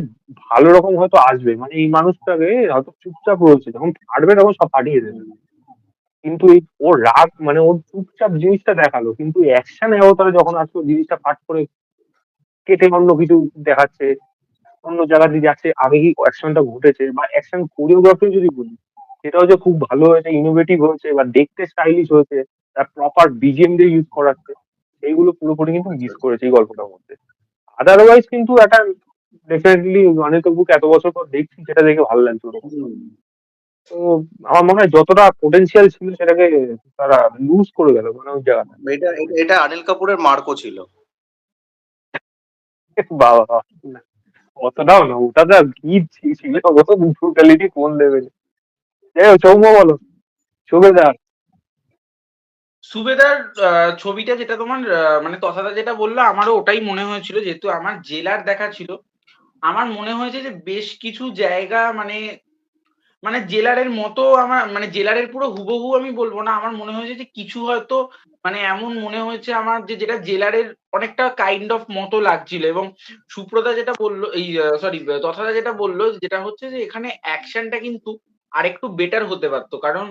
ভালো রকম হয়তো আসবে, মানে এই মানুষটাকে হয়তো চুপচাপ রয়েছে, যখন ফাটবে তখন সব ফাটিয়ে দেবে। কিন্তু এই ওর রাগ, মানে ওর চুপচাপ জিনিসটা দেখালো, কিন্তু অ্যাকশন অবতারে যখন আসলো জিনিসটা ফাট করে কেটে অন্য কিছু দেখাচ্ছে, অন্য জায়গা দিয়ে যাচ্ছে, আগে কি অ্যাকশনটা ঘটেছে, বা অ্যাকশন কোরিওগ্রাফি যদি বলি, সেটাও যে খুব ভালো হয়েছে, ইনোভেটিভ হয়েছে, বা দেখতে স্টাইলিশ হয়েছে, তার প্রপার বিজিএম দিয়ে ইউজ করাচ্ছে, এইগুলো পুরোপুরি কিন্তু মিস করেছে এই গল্পটার মধ্যে। আদারওয়াইজ কিন্তু একটা ডেফিনেটলি অনিল কাপুরকে এত বছর পর দেখছি, সেটা দেখে ভালো লাগছে ওরকম। হুম। তো আমার মনে হয় যতটা পোটেনশিয়াল ছিল সেটাকে তারা লুজ করে গেল, মানে ওই জায়গাটা। এটা অনিল কাপুরের মার্কও ছিল। বাবা, না, অতটাও না, ওটা যা কি ছিল, কত ব্রুটালিটি কোন লেভেলে। যাই হোক, সৌম্য বলো, সুবেদার। সুবেদার ছবিটা যেটা তোমার মানে তথাদা যেটা বললো, আমারও ওটাই মনে হয়েছিল, যেহেতু আমার জেলার দেখা ছিল। আমার মনে হয়েছে যে বেশ কিছু জায়গা মানে মানে জেলারের মতো, আমার মানে জেলারের পুরো হুবহু আমি বলবো না, আমার মনে হয়েছে যে কিছু হয়তো মানে এমন মনে হয়েছে আমার যে যেটা জেলারের অনেকটা কাইন্ড অফ মতো লাগছিল। এবং সুপ্রদা যেটা বললো, এই সরি তথাদা যেটা বললো, যেটা হচ্ছে যে এখানে অ্যাকশনটা কিন্তু আরেকটু বেটার হতে পারতো। কারণ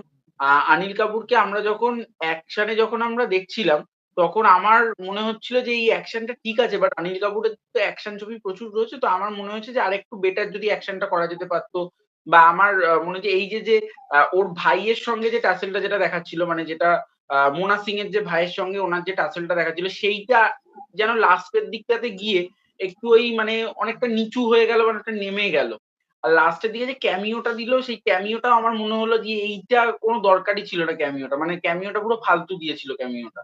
অনিল কাপুরকে আমরা যখন অ্যাকশনে যখন আমরা দেখছিলাম, তখন আমার মনে হচ্ছিল যে এই অ্যাকশনটা ঠিক আছে, বাট অনিল কাপুরের তো অ্যাকশন ছবি প্রচুর রয়েছে, তো আমার মনে হয়েছে যে আরেকটু বেটার যদি অ্যাকশনটা করা যেতে পারতো। বা আমার মনে হচ্ছে এই যে ওর ভাইয়ের সঙ্গে যে টাসেলটা যেটা দেখাচ্ছিল, মানে যেটা মোনা সিং এর যে ভাইয়ের সঙ্গে ওনার যে টাসেলটা দেখাচ্ছিল, সেইটা যেন লাস্টের দিকটাতে গিয়ে একটু ওই মানে অনেকটা নিচু হয়ে গেল, মানে একটা নেমে গেল। আর লাস্টের দিকে যে ক্যামিওটা দিল, সেই ক্যামিওটা আমার মনে হলো যে এইটা কোনো দরকারই ছিল না ক্যামিওটা। মানে ক্যামিওটা পুরো ফালতু দিয়েছিল ক্যামিওটা।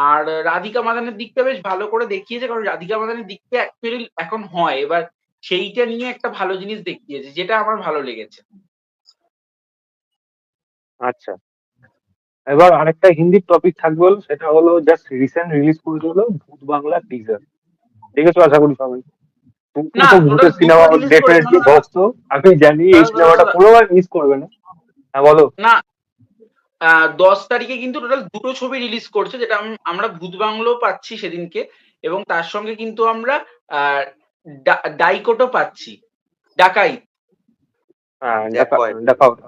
আর রাধিকা মাদানের দিকটা বেশ ভালো করে দেখিয়েছে, কারণ রাধিকা মাদানের দিকটা অ্যাকচুয়ালি এখন হয়। এবার সেইটা নিয়ে একটা ভালো জিনিস দেখিয়েছে, যেটা আমার ভালো লেগেছে। আচ্ছা, এবার আরেকটা হিন্দি টপিক থাকবে হলো, সেটা হলো জাস্ট রিসেন্ট রিলিজ করেছে হলো ভূত বাংলা টিজার। দেখেছো আশা করি সবাই। তুমি না, তো টোটাল ভূতের দুটো সিনেমা রিলিজ করেছে। না, ডেফিনেটলি না, দাদা, ভক্ত, আমি জানি এই দাদা, দাদা, সিনেমাটা দাদা। পুরোবার মিস করবে না। হ্যাঁ, বলো। না, ১০ তারিখে কিন্তু টোটাল দুটো ছবি রিলিজ করছে, যেটা আমরা ভূত বাংলাও পাচ্ছি সেদিনকে, এবং তার সঙ্গে কিন্তু আমরা আ ডাইকোটও পাচ্ছি। ডাকাইত। হ্যাঁ, দেখা, জ্যাকপয়েন্ট। দেখা হবে।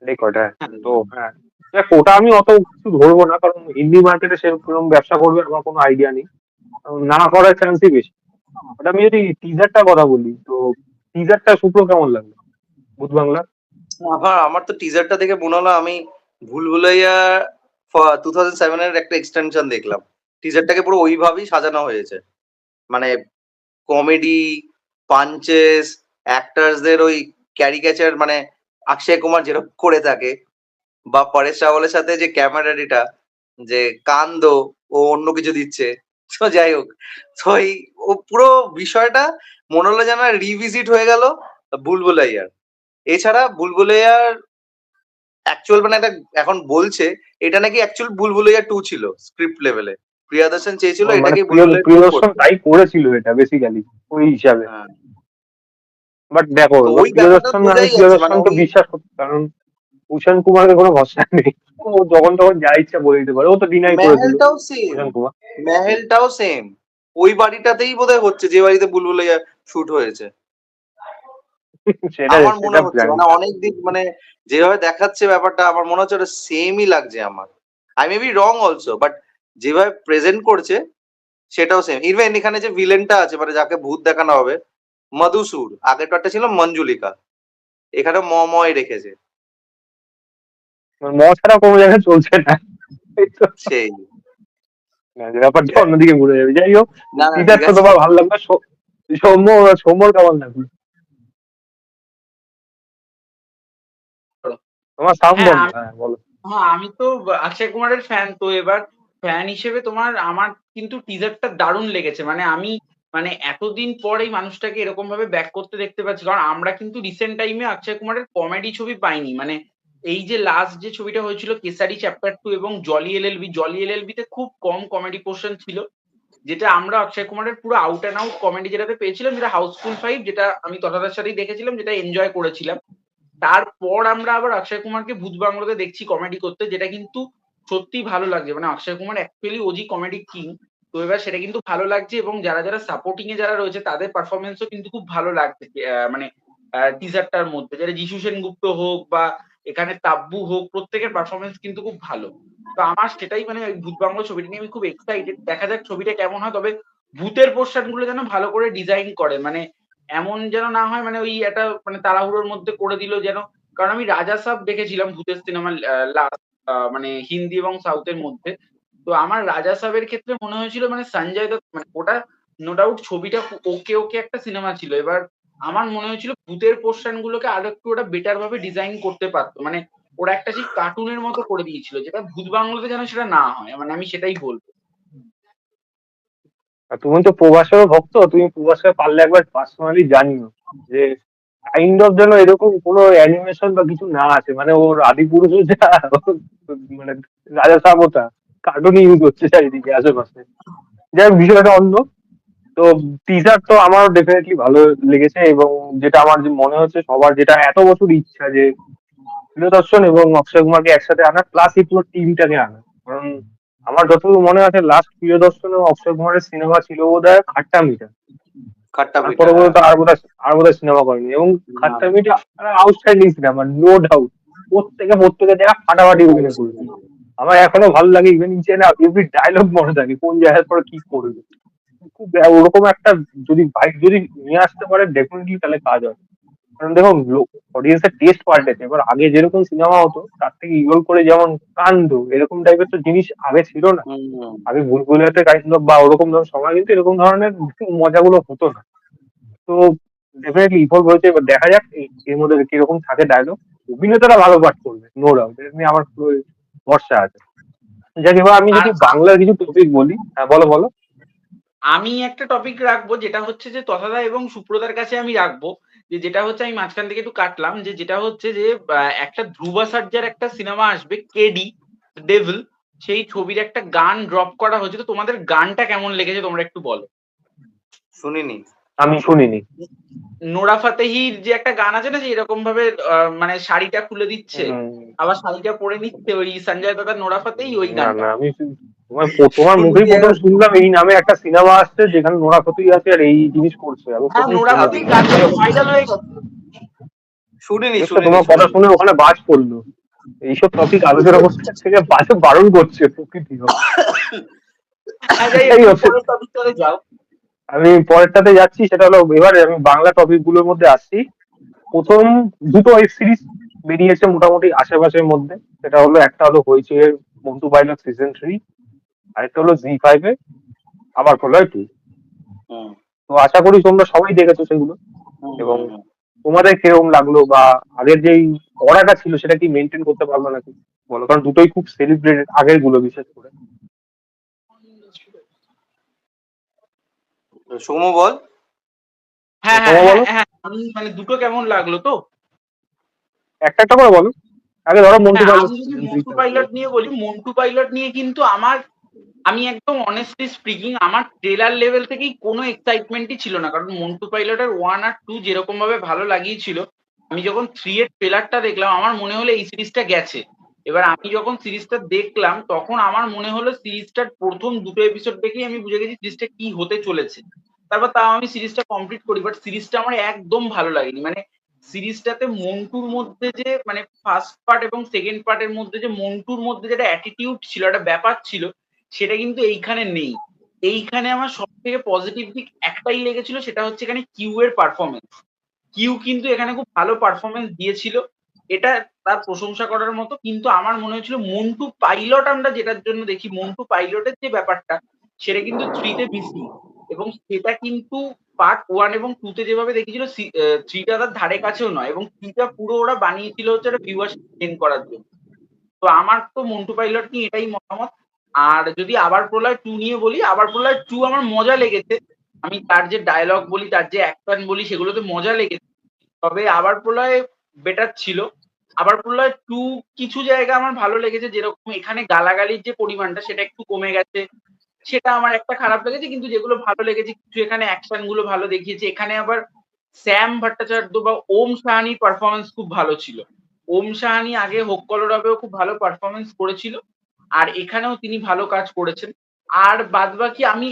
রেকর্ড, হ্যাঁ। হ্যাঁ। তো হ্যাঁ, দেখ ওটা আমি অত কিছু ধরবো না, কারণ হিন্দি মার্কেটে সেরকম ব্যবসা করবে আমার কোনো আইডিয়া নেই। না করার চান্সই বেশি। ওটা আমি যদি টিজারটার কথা বলি, তো টিজারটা শুক্র কেমন লাগলো ভূত বাংলা? আমার আমার তো টিজারটা দেখে মনে হলো আমি ভুলভুলাইয়া 2007 এর একটা এক্সটেনশন দেখলাম। টিজারটাকে পুরো ওইভাবেই সাজানো হয়েছে। মানে কমেডি, পাঞ্চেস, অ্যাক্টরসদের ওই ক্যারিকেচার, মানে অক্ষয় কুমার যেরকম করে থাকে, বা পরেশ রাওয়ালের সাথে যে ক্যামেরারিটা, যে কান্দো, ও অন্য কিছু দিচ্ছে। তো যাই হোক, তো এই ও পুরো বিষয়টা মনে হলো যেন রিভিজিট হয়ে গেল বুলবুলাইয়ার। এছাড়া বুলবুলাইয়ার অ্যাকচুয়াল মানে একটা এখন বলছে এটা নাকি অ্যাকচুয়াল বুলবুলাইয়া 2 ছিল স্ক্রিপ্ট লেভেলে। প্রিয়াদর্শন চেয়েছিল মানে এটাকে বুলবুলাইয়া 2 প্রিয়দর্শন করতে। তাই করেছিল এটা বেসিক্যালি ওই হিসাবে। হ্যাঁ, বাট দেখো, তো এবার ওই ব্যাপারটা আমি বোঝাই যাচ্ছে, মানে প্রিয়দর্শনকে ওই বিশ্বাস করতে, কারণ ভূষণ কুমারের কোনো ভরসা নেই। ও যখন তখন যা ইচ্ছা বলে দিতে পারে, ও তো ডিনাই করেছিল মেহেলটাও সেম, ভূষণ কুমার। মেহেলটাও সেম ওই বাড়িটাতেই বোধহয় হচ্ছে যে বাড়িতে বুলবুলাইয়া শুট হয়েছে। সেটা আমার মনে সেটা হচ্ছে, জানি মানে না। অনেক দিন, মানে যেভাবে দেখাচ্ছে ব্যাপারটা আমার মনে হচ্ছে ওটা সেমই লাগছে আমার। I may be wrong also, but যেভাবে প্রেজেন্ট করছে সেটাও সেম। ইভেন এখানে যে ভিলেনটা আছে, মানে যাকে ভূত দেখানো হবে, মধুসূর, আগের পার্টটা ছিল মঞ্জুলিকা, এখানে মময় রেখেছে। ম ছাড়া কোনো জায়গায় চলছে না। এই তো, সেই না, যে ব্যাপারটা অন্যদিকে ঘুরে যাবে। যাই হোক, না না ঠিক টিজারটা আছে। তোমার ভালো লাগবে। সৌম্য সৌম্যর কেমন লাগবে? তোমার সাউন্ড হ্যাঁ বন্ধ, হ্যাঁ বলো। হ্যাঁ, আমি তো অক্ষয় কুমারের ফ্যান। তো এবার ফ্যান হিসেবে আমার কিন্তু টিজারটা দারুণ লেগেছে। মানে আমি মানে এতদিন পর এই মানুষটাকে এরকম ভাবে ব্যাক করতে দেখতে পাচ্ছি। কারণ আমরা কিন্তু রিসেন্ট টাইমে অক্ষয় কুমারের কমেডি ছবি পাইনি। মানে এই যে লাস্ট যে ছবিটা হয়েছিল কেসারি চ্যাপ্টার 2 এবং জলি এলএলবি, জলি এলএলবি তে খুব কম কমেডি পোরশন ছিল। যেটা আমরা অক্ষয় কুমারের পুরো আউট অ্যান্ড আউট কমেডি যেটাতে পেয়েছিলাম, যেটা হাউসফুল 5, যেটা আমি তথাদার সাথেই দেখেছিলাম, যেটা এনজয় করেছিলাম। তারপর আমরা আবার অক্ষয় কুমারকে ভূত বাংলোতে দেখছি কমেডি করতে, যেটা কিন্তু সত্যিই ভালো লাগছে। মানে Akshay Kumar actually OG comedy king. তো এবার সেটা কিন্তু ভালো লাগছে, এবং যারা সাপোর্টিং এ যারা রয়েছে তাদের পারফরম্যান্সও কিন্তু খুব ভালো লাগছে। মানে টিজারটার মধ্যে যারা যিশু সেনগুপ্ত হোক বা এখানে তাব্বু হোক, প্রত্যেকের পারফরম্যান্স কিন্তু খুব ভালো। তো আমার সেটাই, মানে ওই ভূত বাংলো ছবিটা নিয়ে আমি খুব এক্সাইটেড। দেখা যাক ছবিটা কেমন হয়। তবে ভূতের পোর্শন গুলো যেন ভালো করে ডিজাইন করে। মানে এমন যেন না হয় মানে ওই একটা মানে তাড়াহুড়োর মধ্যে করে দিল যেন। কারণ আমি রাজা সাব দেখেছিলাম ভূতের সিনেমা লাস্ট, মানে হিন্দি এবং সাউথের মধ্যে। তো আমার রাজা সাবের ক্ষেত্রে মনে হয়েছিল মানে সঞ্জয় দত্ত, মানে ওটা নো ডাউট ছবিটা ওকে ওকে একটা সিনেমা ছিল। এবার আমার মনে হয়েছিল ভূতের পোর্শন গুলোকে আরো একটু ওটা বেটার ভাবে ডিজাইন করতে পারতো। মানে ওরা একটা সেই কার্টুনের মতো করে দিয়েছিল, যেটা ভূত বাংলোতে যেন সেটা না হয়। মানে আমি সেটাই বলবো। আর তুমি তো প্রভাসেরও ভক্ত, তুমি প্রভাসকে পারলে একবার পার্সোনালি জানিও যে কাইন্ড অফ যেন এরকম কোনো অ্যানিমেশন বা কিছু না আছে, মানে ওর আদিপুরুষ যা মানে রাজা সাবতা কার্টুনই ইউজ হচ্ছে চারিদিকে আশেপাশে। যাই হোক, বিষয়টা অন্য। তো টিজার তো আমারও ডেফিনেটলি ভালো লেগেছে, এবং যেটা আমার যে মনে হচ্ছে সবার যেটা এত বছর ইচ্ছা যে প্রিয়দর্শন এবং অক্ষয় কুমারকে একসাথে আনা, প্লাস এই পুরো টিমটাকে আনা। কারণ আমার যতদূর মনে আছে লাস্ট প্রিয়দর্শন ও অক্ষয় কুমারের সিনেমা ছিল বোধহয় খাট্টা মিঠা। খাট্টা পিঠা, তারপরে হ্যাঁ। বলতো আর বোধহয় সিনেমা করেনি, এবং না, খাট্টা মিঠা আউটস্ট্যান্ডিং সিনেমা, নো ডাউট। প্রত্যেকের জায়গা ফাটাফাটি অভিনয় করেছে। আমার এখনো ভালো লাগে, even each and every dialogue মনে থাকে কোন জায়গার পরে কি করবে। খুব ওরকম একটা যদি ভাই যদি নিয়ে আসতে পারে ডেফিনেটলি তাহলে কাজ হয়। কারণ দেখো, অডিয়েন্সের টেস্ট পাল্টেছে। এবার আগে যেরকম সিনেমা হতো তার থেকে ইভলভ করে, যেমন কান্দ এরকম টাইপের তো জিনিস আগে ছিল না। হুম। আগে ভুলভুলাইয়াতে কাইন্ড অফ বা ওরকম ধরনের সময় কিন্তু এরকম ধরনের মজাগুলো হতো না। তো ডেফিনেটলি ইভলভ হয়েছে। এবার দেখা যাক এর মধ্যে কিরকম থাকে ডায়লগ। অভিনেতারা ভালো পাঠ করবে, নো ডাউট, এটা নিয়ে আমার পুরো ভরসা আছে। যাক, এবার আমি আর যদি বাংলার কিছু টপিক বলি। হ্যাঁ, বলো বলো। আমি একটা টপিক রাখবো, যেটা হচ্ছে যে তথাদা এবং সুপ্রদার কাছে আমি রাখবো। যে যেটা হচ্ছে, আমি মাঝখান থেকে একটু কাটলাম, যে যেটা হচ্ছে যে একটা ধ্রুবা সার্জার একটা সিনেমা আসবে, কেডি ডেভিল। সেই ছবির একটা গান ড্রপ করা হয়েছে। তো তোমাদের গানটা কেমন লেগেছে তোমরা একটু বলো। শুনিনি। আমি শুনিনি। নোরা ফাতেহির যে একটা গান আছে না, যে এরকম ভাবে মানে শাড়িটা খুলে দিচ্ছে, আবার শাড়িটা পরে নিচ্ছে, ওই সঞ্জয় দাদা নোরা ফাতেহি, ওই না গানটা। না, আমি তোমার মুখেই শুনিনি প্রথম শুনলাম এই নামে একটা সিনেমা আসছে যেখানে নোরা ফতেহি আছে আর এই জিনিস করছে, আমি হ্যাঁ, প্রথম নোরা শুনলাম। ফাতেহি গানটা তো ভাইরাল হয়ে গেছে। শুনিনি দেখছো, শুনিনি তোমার কথা শুনিনি। শুনে ওখানে বাজ পড়লো। এইসব টপিক আলোচনা করতে থেকে বাজে বারণ করছে প্রকৃতি। হ্যাঁ, যাই হোক, যাই তুমি হোক, পরের টপিকটাতে যাও। আমি পরেরটাতে যাচ্ছি। সেটা হলো, এবারে আমি বাংলা টপিক গুলোর মধ্যে আসছি। প্রথম দুটো ওয়েব সিরিজ বেরিয়েছে মোটামুটি আশেপাশের মধ্যে। সেটা হলো, একটা হলো হইচই এর মন্টু পাইলট সিজন 3, আরেকটা হলো জি5 এ আবার প্রলয় 2। হুম, তো আশা করি তোমরা সবাই দেখেছো সেগুলো, হুম, এবং হুম, হুম। তোমাদের কিরকম লাগলো, বা আগের যেই পড়াটা ছিল সেটা কি মেনটেন করতে পারলো নাকি বলো, কারণ দুটোই খুব সেলিব্রেটেড আগের গুলো বিশেষ করে। সৌম্য বল। হ্যাঁ হ্যাঁ তোমরা হ্যাঁ বলো, হ্যাঁ, আমি মানে দুটো কেমন লাগলো তো। একটা একটা করে বলো। আগে ধরো মন্টু হ্যাঁ, পাইলট আমি যদি সিজন 3 মন্টু কেমন পাইলট লাগলো। নিয়ে বলি, মন্টু পাইলট নিয়ে কিন্তু আমি একদম অনেস্টলি স্পিকিং আমার ট্রেলার লেভেল থেকেই কোনো এক্সাইটমেন্টই ছিল না, কারণ মন্টু পাইলটের 1 আর 2 যেরকম ভাবে ভালো লাগিয়েছিল, আমি যখন 3 এর ট্রেলারটা দেখলাম আমার মনে হলো এই সিরিজটা গেছে। এবার আমি যখন সিরিজটা দেখলাম তখন আমার মনে হলো সিরিজটার প্রথম দুটো এপিসোড দেখেই আমি বুঝে গেছি সিরিজটা কি হতে চলেছে। তারপর তাও আমি সিরিজটা কমপ্লিট করি, বাট সিরিজটা আমার একদম ভালো লাগেনি। মানে সিরিজটাতে মন্টুর মধ্যে যে মানে ফার্স্ট পার্ট এবং সেকেন্ড পার্টের মধ্যে যে মন্টুর মধ্যে যেটা অ্যাটিটিউড ছিল, একটা ব্যাপার ছিল, সেটা কিন্তু এইখানে নেই। এইখানে আমার সব থেকে পজিটিভ দিক একটাই লেগেছিল, সেটা হচ্ছে এখানে কিউ এর পারফরমেন্স। কিউ কিন্তু এখানে খুব ভালো পারফরমেন্স দিয়েছিল, এটা তার প্রশংসা করার মতো। কিন্তু আমার মনে হয়েছিল মন্টু পাইলট আমরা যেটার জন্য দেখি, মন্টু পাইলটের যে ব্যাপারটা সেটা কিন্তু থ্রিতে মিসিং, এবং সেটা কিন্তু পার্ট 1 এবং 2 তে যেভাবে দেখিয়েছিল থ্রিটা তার ধারে কাছেও নয়, এবং থ্রিটা পুরো ওরা বানিয়েছিল হচ্ছে একটা ভিউয়ারশিপ গেইন করার জন্য। তো আমার তো মন্টু পাইলট নিয়ে এটাই মতামত। আর যদি আবার প্রলয় 2 নিয়ে বলি, আবার প্রলয় 2 আমার মজা লেগেছে। আমি তার যে ডায়ালগ বলি, তার যে অ্যাকশন বলি, সেগুলোতে মজা লেগেছে। তবে আবার প্রলয় বেটার ছিল। আবার প্রলয় 2 কিছু জায়গা আমার ভালো লেগেছে, যেরকম এখানে গালাগালির যে পরিমাণটা সেটা একটু কমে গেছে। সেটা আমার একটা খারাপ লেগেছে, কিন্তু যেগুলো ভালো লেগেছে কিছু এখানে অ্যাকশন গুলো ভালো দেখিয়েছে। এখানে আবার শ্যাম ভট্টাচার্য বা ওম সাহানির পারফরমেন্স খুব ভালো ছিল। ওম সাহানি আগে হোক কলরবেও খুব ভালো পারফরমেন্স করেছিল, আর এখানেও তিনি ভালো কাজ করেছেন। আর বাদবাকি আমি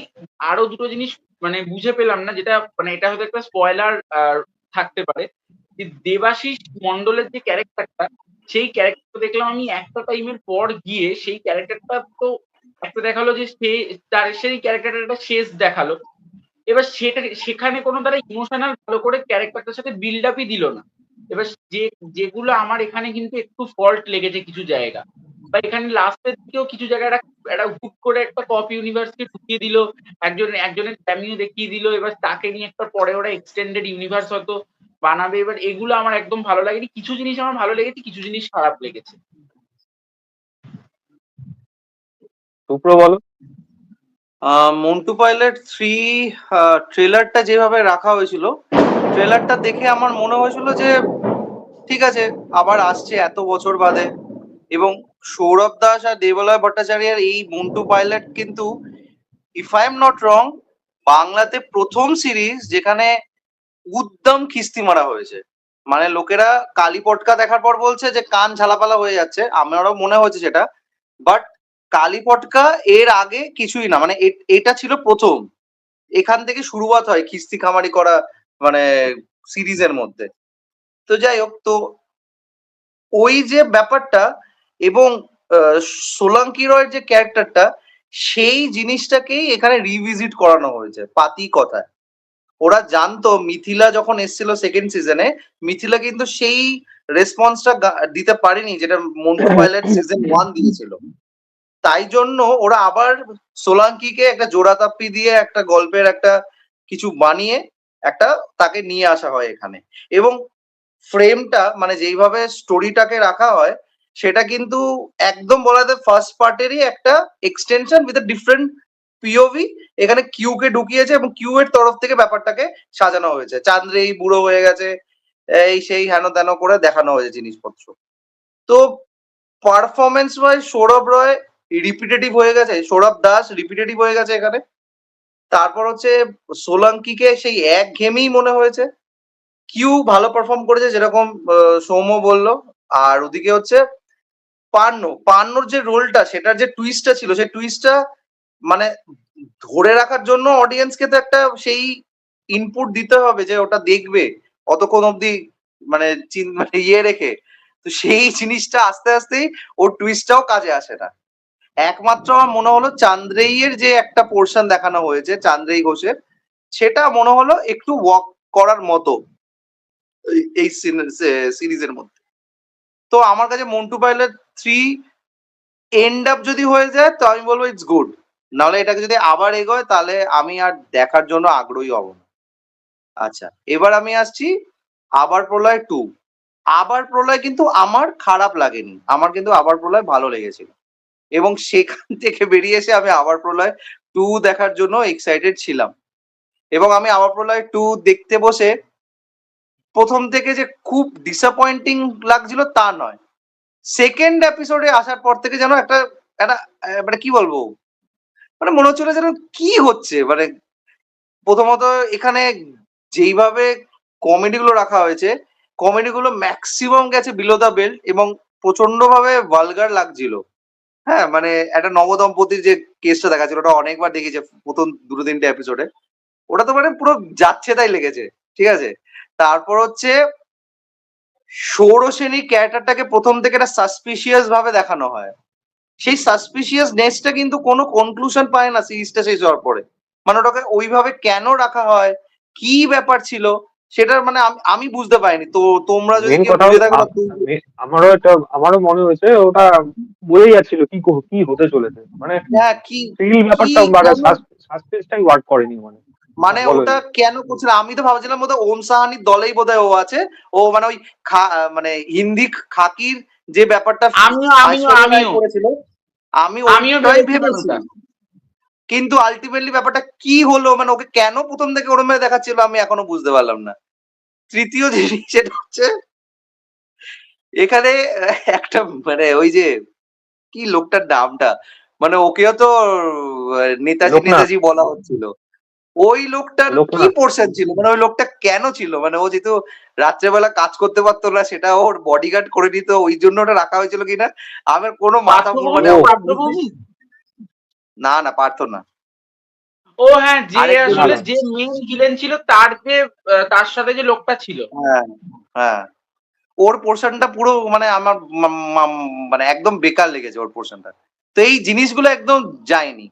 আরো দুটো জিনিস মানে বুঝে পেলাম না, যেটা মানে এটা হয়তো একটা স্পয়লার থাকতে পারে, যে দেবাশিস মন্ডলের যে ক্যারেক্টারটা, সেই ক্যারেক্টারটা দেখলাম আমি একটা টাইমের পর গিয়ে সেই ক্যারেক্টারটা তো একটা দেখালো যে সে তার সেই ক্যারেক্টারটার একটা শেষ দেখালো। এবার সেখানে কোনো তারা ইমোশনাল ভালো করে ক্যারেক্টারটার সাথে বিল্ড আপই দিল না। এবার যেগুলো আমার এখানে কিন্তু একটু ফল্ট লেগেছে কিছু জায়গা। বা এখানে লাস্টের দিকেও কিছু জায়গায় একটা হুট করে একটা কপ ইউনিভার্সকে ঢুকিয়ে দিল। একজনের ক্যামিও দেখিয়ে দিল। এবার তাকে নিয়ে একটা পরে ওরা এক্সটেন্ডেড ইউনিভার্স হয়তো বানাবে। এবার এগুলো আমার একদম ভালো লাগেনি। কিছু জিনিস আমার ভালো লেগেছে, কিছু জিনিস খারাপ লেগেছে। সুপ্র বলো। মন্টু পাইলট 3 ট্রেলারটা যেভাবে রাখা হয়েছিল, ট্রেলারটা দেখে আমার মনে হয়েছিল যে ঠিক আছে, আবার আসছে এত বছর বাদে। এবং সৌরভ দাস আর দেবালয় ভট্টাচার্যের এই মন্টু পাইলট কিন্তু, if I am not wrong, বাংলাতে প্রথম সিরিজ যেখানে উদ্দাম খিস্তি মারা হয়েছে। মানে লোকেরা কালী পটকা দেখার পর বলছে যে কান ঝালাপালা হয়ে যাচ্ছে, আমারও মনে হয়েছে সেটা। বাট কালী পটকা এর আগে কিছুই না, মানে এটা ছিল প্রথম। এখান থেকে শুরুয়াত হয় খিস্তি খামারি করা, মানে সিরিজের মধ্যে। তো যাই হোক, তো ওই যে ব্যাপারটা, এবং সোলাঙ্কি রয়ের যে ক্যারেক্টারটা, সেই জিনিসটাকেই এখানে রিভিজিট করানো হয়েছে পাতি কথায়। ওরা জানতো মিথিলা যখন এসেছিল সেকেন্ড সিজনে, মিথিলা কিন্তু সেই রেসপন্সটা দিতে পারেনি যেটা মন্টু পাইলট সিজন 1 দিয়েছিল। তাই জন্য ওরা আবার সোলাঙ্কিকে একটা জোড়াতাপ্পি দিয়ে একটা গল্পের একটা কিছু বানিয়ে একটা তাকে নিয়ে আসা হয় এখানে। এবং ফ্রেমটা মানে যেইভাবে স্টোরিটাকে রাখা হয়, সেটা কিন্তু একদম বলা যায় ফার্স্ট পার্টেরই একটা এক্সটেনশন উইথ ডিফারেন্ট পিওভি। এখানে কিউ কে ঢুকিয়েছে এবং কিউ এর তরফ থেকে ব্যাপারটাকে সাজানো হয়েছে। চান্দ্রেই বুড়ো হয়ে গেছে, এই সেই হেন তেন করে দেখানো হয়েছে জিনিসপত্র। তো পারফরমেন্স ওয়াইজ সৌরভ রয় রিপিটেটিভ হয়ে গেছে, সৌরভ দাস রিপিটেটিভ হয়ে গেছে এখানে। তারপর হচ্ছে সোলাঙ্কিকে সেই একঘেয়েমি মনে হয়েছে। কিউ ভালো পারফর্ম করেছে যেরকম সৌম্য বলল। আর ওদিকে হচ্ছে পান্নর যে রোলটা, সেটার যে টুইস্টটা ছিল, সেই টুইস্টটা মানে ধরে রাখার জন্য অডিয়েন্সকে তো একটা সেই ইনপুট দিতে হবে যে ওটা দেখবে অতক্ষণ অব্দি, মানে মানে ইয়ে রেখে। তো সেই জিনিসটা আস্তে আস্তেই ওর টুইস্টটাও কাজে আসে না। একমাত্র আমার মনে হলো চান্দ্রেইয়ের যে একটা পোর্শন দেখানো হয়েছে চান্দ্রেই ঘোষের, সেটা মনে হলো একটু ওয়াক করার মতো এই সিরিজের মধ্যে। তো আমার কাছে মন্টু পাইলট 3 এন্ড আপ যদি হয়ে যায় তো আমি বলবো ইটস গুড, নাহলে এটাকে যদি আবার এগোয় তাহলে আমি আর দেখার জন্য আগ্রহী হব না। আচ্ছা, এবার আমি আসছি আবার প্রলয় 2। আবার প্রলয় কিন্তু আমার খারাপ লাগেনি, আমার কিন্তু আবার প্রলয় ভালো লেগেছিল এবং সেখান থেকে বেরিয়ে এসে আমি আবার প্রলয় 2 দেখার জন্য এক্সাইটেড ছিলাম এবং আমি আবার প্রলয় 2 দেখতে বসে প্রথম থেকে যে খুব ডিসঅ্যাপয়েন্টিং লাগছিল তা নয়, সেকেন্ড এপিসোডে আসার পর থেকে যেন একটা একটা মানে কি বলবো, মানে মনে হচ্ছিল যেন কি হচ্ছে, মানে প্রথমত এখানে যেইভাবে কমেডি গুলো রাখা হয়েছে, কমেডি গুলো ম্যাক্সিমাম গেছে বিলো দ্য বেল্ট এবং প্রচন্ড ভাবে ভালগার লাগছিল। হ্যাঁ, মানে একটা নবদম্পতির যে কেসটা দেখাচ্ছিল ওটা অনেকবার দেখেছি প্রথম দুটো তিনটে এপিসোডে, ওটা তো মানে পুরো যাচ্ছে তাই লেগেছে, ঠিক আছে। তারপর হচ্ছে সৌরসেনীর ক্যারেক্টারটাকে প্রথম থেকে একটা সাসপিশিয়াস ভাবে দেখানো হয়, সেই সাসপিশিয়াস নেসটা কিন্তু কোনো কনক্লুশন পায় না সিরিজটা শেষ হওয়ার পরে, মানে ওটাকে ওইভাবে কেন রাখা হয়, কি ব্যাপার ছিল সেটার মানে আমি বুঝতে পারিনি। তো তোমরা যদি মেন কেউ কথা হলো বুঝে থাকো না আমারও মনে হয়েছে ওটা বোঝাই যাচ্ছিল কি হতে চলেছে, মানে হ্যাঁ কি থ্রিল কি ব্যাপারটা মানে কেন, সাসপেন্সটাই ওয়ার্ক করেনি মানে। মানে হ্যাঁ বলো ওটা এবার। কেন করছিল আমি তো ভাবছিলাম বোধহয় ওম সাহানির দলেই বোধহয় ও আছে, ও মানে ওই মানে হিন্দি খাকির যে ব্যাপারটা আমিও আমিও ঐশ্বর্যা রায় আমিও করেছিল, আমি আমিও ওইটাই ভেবেছিলাম ভেবেছি। ওটা। কিন্তু আলটিমেটলি ব্যাপারটা কি হলো, মানে ওকে কেন প্রথম থেকে ওরম ভাবে দেখাচ্ছিল আমি এখনো বুঝতে পারলাম না। তৃতীয় জিনিস সেটা হচ্ছে এখানে একটা মানে ওই যে কি লোকটার নামটা, মানে ওকেও তো নেতাজি লোকনাথ নেতাজি বলা হচ্ছিল, ওই লোকটার কি লোকনাথ পোর্শন ছিল, মানে ওই লোকটা কেন ছিল, মানে ও যেহেতু রাত্রেবেলা কাজ করতে পারতো না সেটা ওর বডিগার্ড করে নিত, ওই জন্য ওটা রাখা হয়েছিল কিনা আমার কোনো মাথা মানে পার্থভৌমিক, ও ওটা বুঝতেই, পার্থভৌমিক। না না পারতো না, ও হ্যাঁ, যে আরেকজন না আসলে না আছে। যে মেন ভিলেন ছিল তার যে তার সাথে যে লোকটা ছিল। হ্যাঁ, হ্যাঁ, ওর পোর্শনটা পুরো মানে আমার মানে একদম বেকার লেগেছে ওর পোর্শনটা। তো এই জিনিসগুলো একদম যায়নি।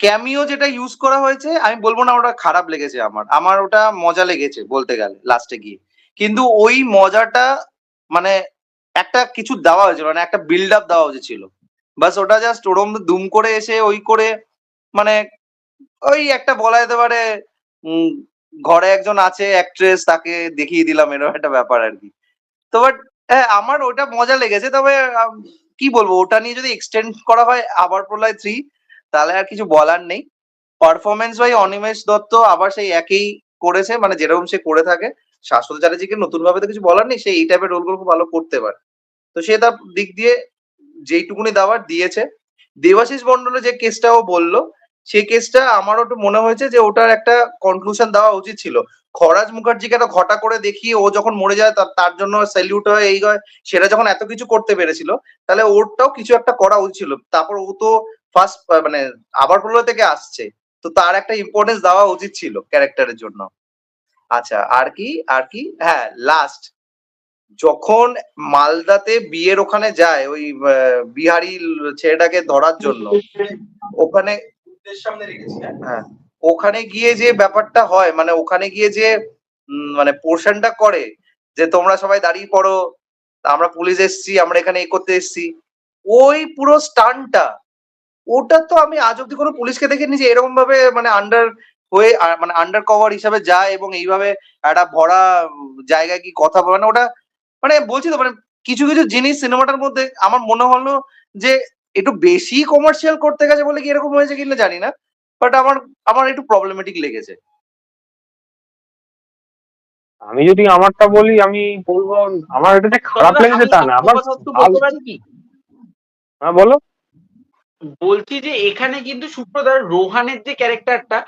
ক্যামিও যেটা ইউজ করা হয়েছে আমি বলবো না ওটা খারাপ লেগেছে, আমার আমার ওটা মজা লেগেছে বলতে গেলে লাস্টে গিয়ে, কিন্তু ওই মজাটা মানে একটা কিছু দেওয়া হয়েছিল, মানে একটা বিল্ড আপ দেওয়া উচিত ছিল, বাস ওটা জাস্ট ওরম দুম করে এসে ওই করে মানে ওই একটা বলা যেতে পারে উম ঘরে একজন আছে অ্যাক্ট্রেস তাকে দেখিয়ে দিলাম এরকম একটা ব্যাপার আর কি। তো বাট হ্যাঁ আমার ওটা মজা লেগেছে, তবে কি বলবো ওটা নিয়ে যদি এক্সটেন্ড করা হয় আবার প্রলয় 3 তাহলে আর কিছু বলার নেই। পারফরমেন্স বাই অনিমেষ দত্ত আবার সেই একই করেছে, মানে যেরকম সে করে থাকে। শাশ্বত চ্যাটার্জিকে নতুন ভাবে তো কিছু বলার নেই, সে এই টাইপের রোলগুলো খুব ভালো করতে পারে। তো সে তার দিক দিয়ে যেইটুকুনি দেওয়ার দিয়েছে। দেবাশিস মন্ডলের যে কেসটা ও বললো সেই কেসটা আমারও একটু মনে হয়েছে যে ওটার একটা কনক্লুশন দেওয়া উচিত ছিল। খরাজ মুখার্জিকে একটা ঘটা করে দেখিয়ে ও যখন মরে যায় তার জন্য স্যালিউট হয় এই হয়, সেটা যখন এত কিছু করতে পেরেছিল তাহলে ওরটাও কিছু একটা করা উচিত ছিল। তারপর ও তো ফার্স্ট মানে আবার প্রলয় থেকে আসছে, তো তার একটা ইম্পর্টেন্স দেওয়া উচিত ছিল ক্যারেক্টারের জন্য। আচ্ছা আর কি হ্যাঁ লাস্ট যখন মালদাতে বিয়ের ওখানে যায় ওই বিহারি ছেলেটাকে ধরার জন্য, ওখানে সামনে রেখেছি, হ্যাঁ ওখানে গিয়ে যে ব্যাপারটা হয় মানে ওখানে গিয়ে যে মানে পোর্শনটা করে যে তোমরা সবাই দাঁড়িয়ে পড়ো, আমরা পুলিশ এসছি, আমরা এখানে এই করতে এসছি, ওই পুরো স্টানটা ওটা তো আমি আজ অব্দি কোনো পুলিশকে দেখিনি যে এরকম ভাবে মানে আন্ডার হয়ে মানে আন্ডার কভার হিসাবে যায় এবং এইভাবে একটা ভরা জায়গায় কি কথা বলে, মানে ওটা মানে বলছি তো মানে কিছু কিছু জিনিস সিনেমাটার মধ্যে আমার মনে হলো যে একটু বেশি কমার্শিয়াল করতে গেছে বলে কি এরকম হয়েছে কিনা জানি না, বাট আমার আমার একটু প্রবলেমেটিক লেগেছে। আমি যদি আমারটা বলি আমি বলবো আমার এটা যে খারাপ তবে লেগেছে আমি তা না, একটা আমার কথা একটু ভালো। বলতে পারি কি? হ্যাঁ বলো। বলছি যে এখানে কিন্তু সুপ্রদার রোহানের যে ক্যারেক্টারটা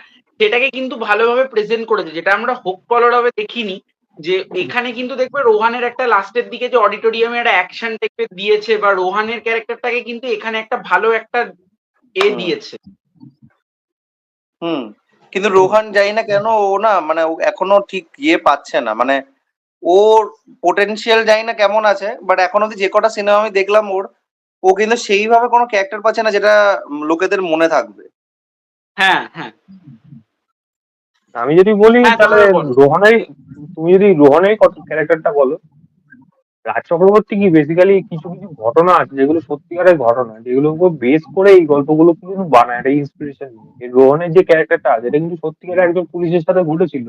সেটাকে কিন্তু ভালোভাবে প্রেজেন্ট করেছে, যেটা আমরা হোপ কলরবে দেখিনি। যে এখানে কিন্তু দেখবে রোহানের একটা লাস্টের দিকে যে অডিটোরিয়ামে একটা অ্যাকশন টাইপের দিয়েছে, বা রোহানের ক্যারেক্টারটাকে কিন্তু এখানে একটা ভালো একটা হুম দিয়েছে। হুম কিন্তু রোহান জানি না কেন ও না মানে ও এখনো ঠিক ইয়ে পাচ্ছে না, মানে ওর পোটেনশিয়াল জানি না কেমন আছে, বাট এখন অব্দি যে কটা সিনেমা আমি দেখলাম ওর, ও কিন্তু সেইভাবে কোনো ক্যারেক্টার পাচ্ছে না যেটা লোকেদের মনে থাকবে। হ্যাঁ হ্যাঁ আমি যদি বলি হ্যাঁ, তাহলে তোমরা বলো। রোহনের, তুমি যদি রোহনের ক্যারেক্টারটা বলো, রাজ চক্রবর্তী কি বেসিক্যালি কিছু কিছু ঘটনা আছে যেগুলো সত্যিকারের ঘটনা, যেগুলোর উপর বেস করে এই গল্পগুলো কিন্তু বানায়, একটা ইন্সপিরেশন নিয়ে। এই রোহনের যে ক্যারেক্টারটা আছে এটা কিন্তু সত্যিকারের একজন পুলিশের সাথে ঘটেছিল।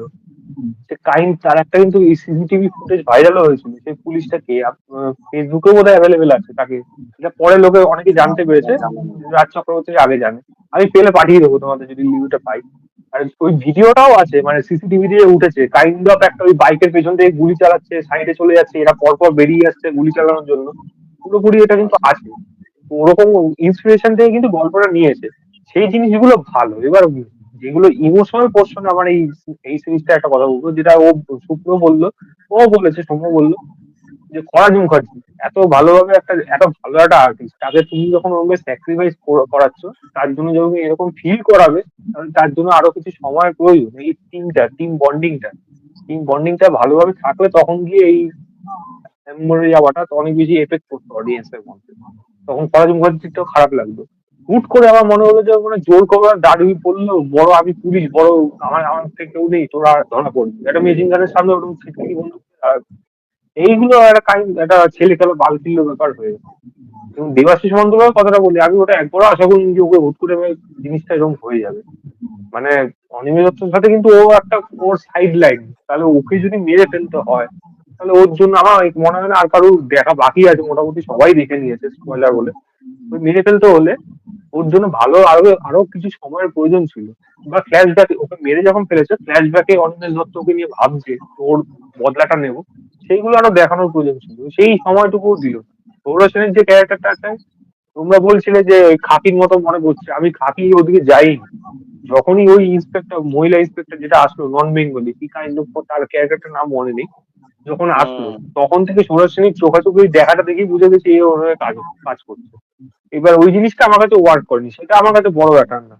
সে তার একটা কিন্তু সিসিটিভি ফুটেজ ভাইরালও হয়েছিল, সেই পুলিশটা কে ফেসবুকে বোধহয় অ্যাভেলেবেল আছে তাকে। এটা পরে লোকে অনেকে জানতে পেরেছে, কিন্তু রাজ চক্রবর্তী আগে জানে। আমি পেলে পাঠিয়ে দেবো তোমাদের যদি লিঙ্কটা পাই। আর ওই ভিডিওটাও আছে, মানে সিসিটিভি দিয়ে উঠেছে, কাইন্ড অফ একটা ওই বাইকের পেছন থেকে গুলি চালাচ্ছে, সাইডে চলে যাচ্ছে, এরা পরপর বেরিয়ে আসছে গুলি চালানোর জন্য। পুরোপুরি এটা কিন্তু আছে। তো ওরকম ইন্সপিরেশন থেকে কিন্তু গল্পটা নিয়েছে। সেই জিনিসগুলো ভালো। এবার যেগুলো ইমোশনাল পোর্শন, আমার এই সিরিজটা একটা কথা বলবো, যেটা ও শুক্র বললো, ও বলেছে, সৌম্য বললো, যে ফরাজ মুখার্জি এত ভালোভাবে এত ভালো একটা আর্টিস্ট, তাকে তুমি যখন ওরকম স্যাক্রিফাইস করাচ্ছ, তার জন্য যখন এরকম ফিল করাবে, তাহলে তার জন্য আরো কিছু সময়ের প্রয়োজন। এই টিম বন্ডিংটা ভালোভাবে থাকলে তখন গিয়ে এই মরে যাওয়াটা তো অনেক বেশি এফেক্ট করতো অডিয়েন্সের মধ্যে। তখন ফরাজ মুখার্জিটাও খারাপ লাগতো। হুট করে আমার মনে হলো যে মানে জোর করে দাঁড়ি পড়লো, বড় আমি পুলিশ, বড় আমার থেকে কেউ নেই, তোরা ধরা পড়বি, একটা মেশিন গানের সামনে ওরকম ছিটকিনি বন্ধ করে এইগুলো একটা ছেলে খেলা বাল ফিল্ড ব্যাপার হয়ে গেছে। এবং দেবাশিস বন্দ্যোপাধ্যায়ের কথাটা বলি, আমি ওটা একবারও আশা করিনি যে ওকে হুট করে জিনিসটা এরকম হয়ে যাবে। মানে অনিমেষ দত্তের সাথে কিন্তু ও একটা ওর সাইড লাইন, তাহলে ওকে যদি মেরে ফেলতে হয়, তাহলে ওর জন্য আমার মনে হয় না আর কারো দেখা বাকি আছে, মোটামুটি সবাই দেখে নিয়েছে স্পয়লার বলে। ওই মেরে ফেলতে হলে ওর জন্য ভালো আরো আরো কিছু সময়ের প্রয়োজন ছিল। বা ফ্ল্যাশব্যাকে ওকে মেরে যখন ফেলেছে, ফ্ল্যাশব্যাকে অনিমেষ দত্ত ওকে নিয়ে ভাবছে ওর বদলাটা নেব, সেইগুলো আরো দেখানোর প্রয়োজন ছিল, সেই সময়টুকুও দিল না। সৌরভ সেনের যে ক্যারেক্টারটা আছে, তোমরা বলছিলে যে ওই খাকির মতো মনে করছে, আমি খাকি ওদিকে যাইনি। যখনই ওই ইন্সপেক্টর, মহিলা ইন্সপেক্টর যেটা আসলো, নন বেঙ্গলি, কি কাইন্ড অফ, তার ক্যারেক্টারটার নাম মনে নেই, যখন আসলো তখন থেকে সৌরভ সেনের চোখাচোখি ওই দেখাটা দেখেই বুঝে গেছে এ ওর হয়ে কাজ কাজ করছে। এবার ওই জিনিসটা আমার কাছে ওয়ার্ক করেনি, সেটা আমার কাছে বড় ব্যাপার না।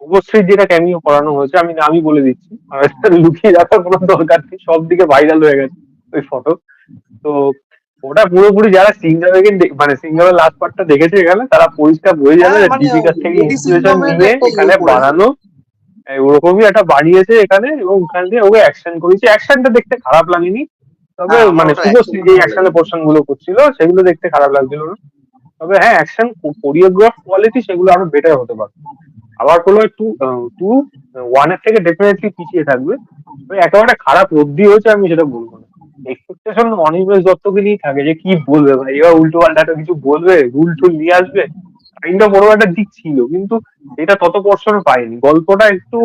অবশ্যই যেটা ক্যামিও করানো হয়েছে, আমি বলে দিচ্ছি, আর এটা লুকিয়ে রাখার কোনো দরকার নেই, সব দিকে ভাইরাল হয়ে গেছে ওই ফটো। তো ওটা পুরোপুরি যারা সিঙ্গারকে মানে সিঙ্গারের লাস্ট পার্টটা দেখেছে এখানে, তারা পরিষ্কার বোঝা যাবে হ্যাঁ যে মানে দীপিকার থেকে লেডি ইন্সপিরেশন সিংডমের নিয়ে একটা এখানে করেছে। বানানো। ওরকমই একটা বানিয়েছে এখানে, এবং ওখান দিয়ে ওকে অ্যাকশন করেছে। অ্যাকশনটা দেখতে খারাপ লাগেনি, তবে হ্যাঁ আমার মানে ওটা শুভশ্রী অ্যাকশনটা যে ভালো লাগে। অ্যাকশনের পোর্শন গুলো করছিল সেগুলো দেখতে খারাপ লাগছিল না। তবে হ্যাঁ, অ্যাকশন কোরিওগ্রাফ কোয়ালিটি সেগুলো আরো বেটার হতে পারে। আবার হলো টু টু ওয়ানের থেকে ডেফিনেটলি পিছিয়ে থাকবে। তবে একেবারে খারাপ অব্দি হয়েছে আমি সেটা বলবো না। এক্সপেকটেশন অনিমেষ দত্তকে নিয়েই থাকে, যে কি বলবে ভাই, এবার উল্টো পাল্টা একটা কিছু বলবে, রুল টুল নিয়ে আসবে, কাইন্ড বড় একটা দিক ছিল, কিন্তু এটা তত পর্ষণে পায়নি। গল্পটা একটু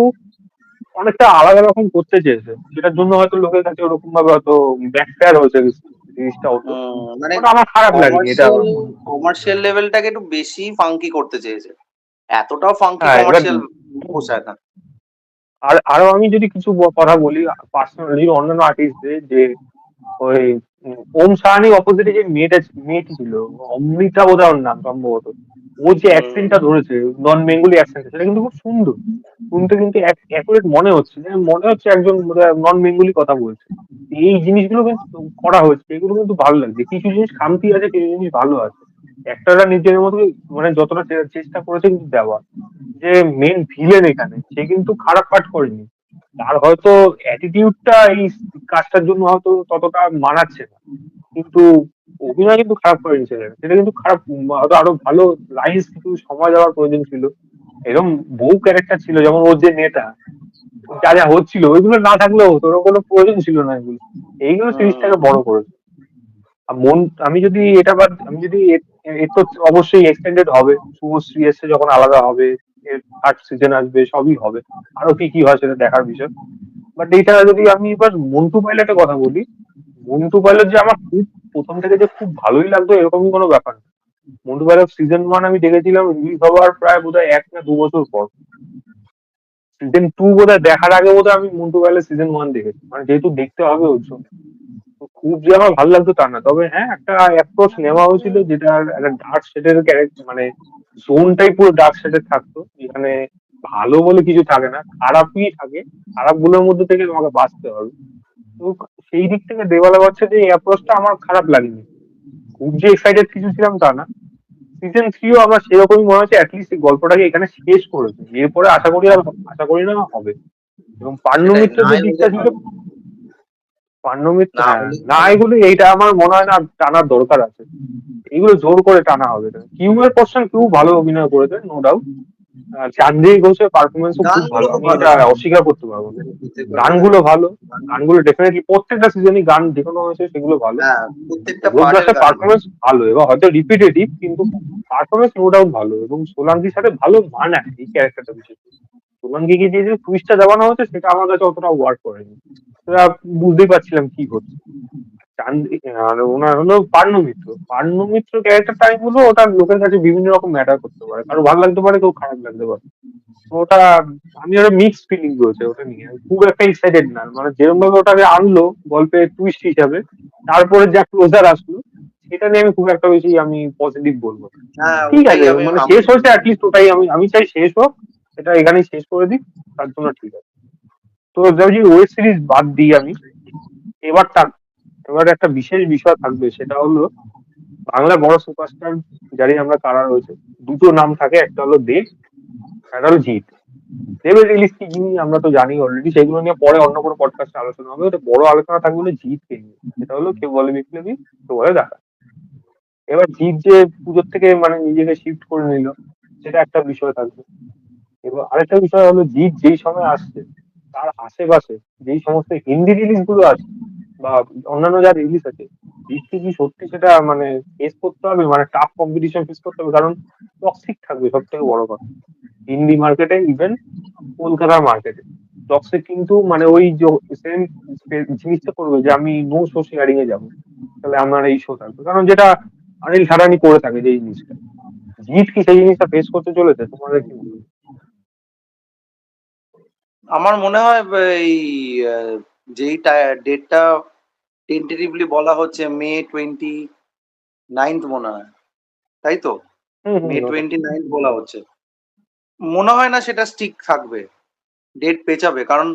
অনেকটা আলাদা রকম করতে চেয়েছে, যেটার জন্য হয়তো লোকের কাছে ওরকম ভাবে হয়তো ব্যাকফায়ার হয়েছে জিনিসটা হতো। মানে ওটা আমার খারাপ লাগেনি, এটা কমার্শিয়াল আমার মনে হয়। কমার্শিয়াল লেভেলটাকে একটু বেশি ফাঙ্কি করতে চেয়েছে, এতটাও ফাঙ্কি হ্যাঁ, এবার কমার্শিয়াল পোষায় না। আরো আমি যদি কিছু কথা বলি পার্সোনালি অন্যান্য আর্টিস্টদের, যে ওই ওম সাহানির অপোজিটে যে মেয়েটি ছিল, অমৃতা বোধহয় ওর নাম সম্ভবত, ও যে অ্যাকসেন্টটা ধরেছে, নন বেঙ্গলি অ্যাকসেন্ট, সেটা কিন্তু খুব সুন্দর। শুনতে কিন্তু অ্যাকুরেট মনে হচ্ছে, যে মনে হচ্ছে একজন নন বেঙ্গলি কথা বলছে। এই জিনিসগুলো কিন্তু করা হয়েছে, এগুলো কিন্তু ভালো লাগছে। কিছু জিনিস খামতি আছে, কিছু জিনিস ভালো আছে। একটারা নিজের মতো মানে যতটা চেষ্টা করেছে কিন্তু দেওয়া। যে মেন ভিলেন এখানে, সে কিন্তু খারাপ কাজ করেনি। তার হয়তো অ্যাটিটিউডটা এই কাজটার জন্য হয়তো ততটা মানাচ্ছে না, কিন্তু অভিনয় কিন্তু খারাপ করেনি ছেলেটা। সেটা কিন্তু খারাপ, হয়তো আরো ভালো লাইন্স কিছু সময় দেওয়ার প্রয়োজন ছিল। এরকম বহু ক্যারেক্টার ছিল, যেমন ওর যে নেতা, যা যা হচ্ছিল ওইগুলো না থাকলেও হতো, ওর কোনো প্রয়োজন ছিল না এগুলো। এইগুলো সিরিজটাকে বড় করেছে। আর আমি যদি আমি যদি এর তো অবশ্যই এক্সটেন্ডেড হবে, শুভশ্রী এসে যখন আলাদা হবে, এর থার্ড সিজন আসবে, সবই হবে, আরো কি কি হয় সেটা দেখার বিষয়। বাট এইটা যদি আমি এবার মন্টু পাইলটের কথা বলি, মন্টু পাইলট যে আমার খুব প্রথম থেকে যে খুব ভালোই লাগতো এরকমই কোনো ব্যাপার না। মন্টু পাইলট সিজন 1 আমি দেখেছিলাম রিলিজ হওয়ার প্রায় বোধহয় 1 না 2 বছর পর। সিজন 2 বোধহয় দেখার আগে বোধহয় আমি মন্টু পাইলট সিজন 1 দেখেছি, মানে যেহেতু দেখতে হবে ওর জন্য। তো খুব যে আমার ভালো লাগতো তা না, তবে হ্যাঁ একটা অ্যাপ্রোচ নেওয়া হয়েছিল, যেটা একটা ডার্ক শেডের ক্যারেক্টার, মানে জোনটাই পুরো ডার্ক শেডের থাকতো, যেখানে ভালো বলে কিছু থাকে না, খারাপই থাকে। খারাপ গুলোর মধ্যে থেকে তোমাকে বাঁচতে হবে। তো সেই দিক থেকে দেওয়ালে বাচ্চা যে অ্যাপ্রোচটা আমার খারাপ লাগেনি। খুব যে এক্সাইটেড কিছু ছিলাম তা না। সিজন 3ও আমার সেরকমই মনে হচ্ছে, অ্যাটলিস্ট এই গল্পটাকে এখানে শেষ করেছে, এরপরে আশা করি না হবে। এবং পাণ্ডু সেটাই মিত্রের না যে হলে দিকটা ছিল, ভালো। পাণ্ডমিত্র, না হ্যাঁ হলে না, এগুলো এইটা আমার মনে হয় না টানার দরকার আছে, এগুলো জোর করে টানা হবে না। কিউ এর পোর্শন কিউ ভালো অভিনয় করেছে, নো ডাউট। চান্দ্রিক ঘোষের পারফরমেন্সও খুব গানগুলো ভালো, খুব আমি ভালো, এটা অস্বীকার করতে পারবো না। প্রত্যেকবার গানগুলো ভালো, গানগুলো ডেফিনেটলি প্রত্যেকটা সিজনই গান যেকোনো হয়েছে সেগুলো ভালো। হ্যাঁ প্রত্যেকটা অলোক পার্টের দাসের গান ভালো। পারফরমেন্স ভালো, এবার হয়তো রিপিটেটিভ, কিন্তু পারফরমেন্স নো ডাউট ভালো, এবং সোলাঙ্কির সাথে ভালো মানায় এই ক্যারেক্টারটা বিশেষ করে। সোলাঙ্কিকে যে টুইস্টটা দেওয়ানো হচ্ছে সেটা আমার কাছে অতটা ওয়ার্ক করেনি, সেটা বুঝতেই পারছিলাম কি হচ্ছে। আর ওনার হলো পার্ণমিত্র, পার্ণমিত্র ক্যারেক্টারটা আমি বলবো ওটা লোকের কাছে বিভিন্ন রকম ম্যাটার করতে পারে, কারো ভালো লাগতে পারে, কেউ খারাপ লাগতে পারে। তো ওটা আমি ওটা মিক্স ফিলিং রয়েছে ওটা নিয়ে, আমি খুব একটা এক্সাইটেড না, মানে যেরকম ভাবে ওটাকে আনলো গল্পের টুইস্ট হিসাবে, তারপরে যা ক্লোজার আসলো, সেটা নিয়ে আমি খুব একটা বেশি আমি পজিটিভ বলবো না। হ্যাঁ ঠিক ওটাই আছে, আমি মানে আমি শেষ হয়েছে, অ্যাটলিস্ট ওটাই আমি আমি চাই শেষ হোক, এটা এখানেই শেষ করে দিক, তার জন্য ঠিক আছে। তো যদি ওয়েব সিরিজ বাদ দিই আমি, এবার এবার একটা বিশেষ বিষয় থাকবে, সেটা হলো বাংলা বড় সুপারস্টার জানি আমরা কারা রয়েছে। দুটো নাম থাকে, একটা হলো দেব, একটা হলো জিৎ। দেবের রিলিজ কি জিনিস আমরা তো জানি অলরেডি, সেগুলো নিয়ে পরে অন্য কোনো পডকাস্টে আলোচনা হবে। ওটা বড় আলোচনা থাকবে হলো জিৎকে নিয়ে, সেটা হলো কেউ বলে বিপ্লবী, কেউ বলে দেখা। এবার জিৎ যে পুজোর থেকে মানে নিজেকে শিফট করে নিল, সেটা একটা বিষয় থাকবে। এবার আরেকটা বিষয় হলো জিৎ যেই সময় আসছে, তার আশেপাশে যেই সমস্ত হিন্দি রিলিজ গুলো আছে বা অন্যান্য যা রিলিজ আছে, জিতকে কি সত্যি সেটা মানে ফেস করতে হবে, মানে টাফ কম্পিটিশন ফেস করতে হবে, কারণ টক্সিক থাকবে সব থেকে বড় কথা। হিন্দি মার্কেটে, ইভেন কলকাতার মার্কেটে টক্সিক, কিন্তু মানে ওই যে সেম জিনিসটা করবে যে আমি নো শো শেয়ারিং এ যাবো, তাহলে আমার এই শো থাকবে, কারণ যেটা অনিল সারানি করে থাকে যে জিনিসটা। জিৎ কি সেই জিনিসটা ফেস করতে চলেছে, তোমাদের কি মনে হয়? আমার মনে হয় এই আহ, যেই ডেটটা টেন্টেটিভলি বলা হচ্ছে মে 29 মনে হয়, তাই তো? হুম হুম, ওটা মে 29 বলা হচ্ছে। মনে হয় না সেটা স্টিক থাকবে, ডেট পেঁচাবে, কারণ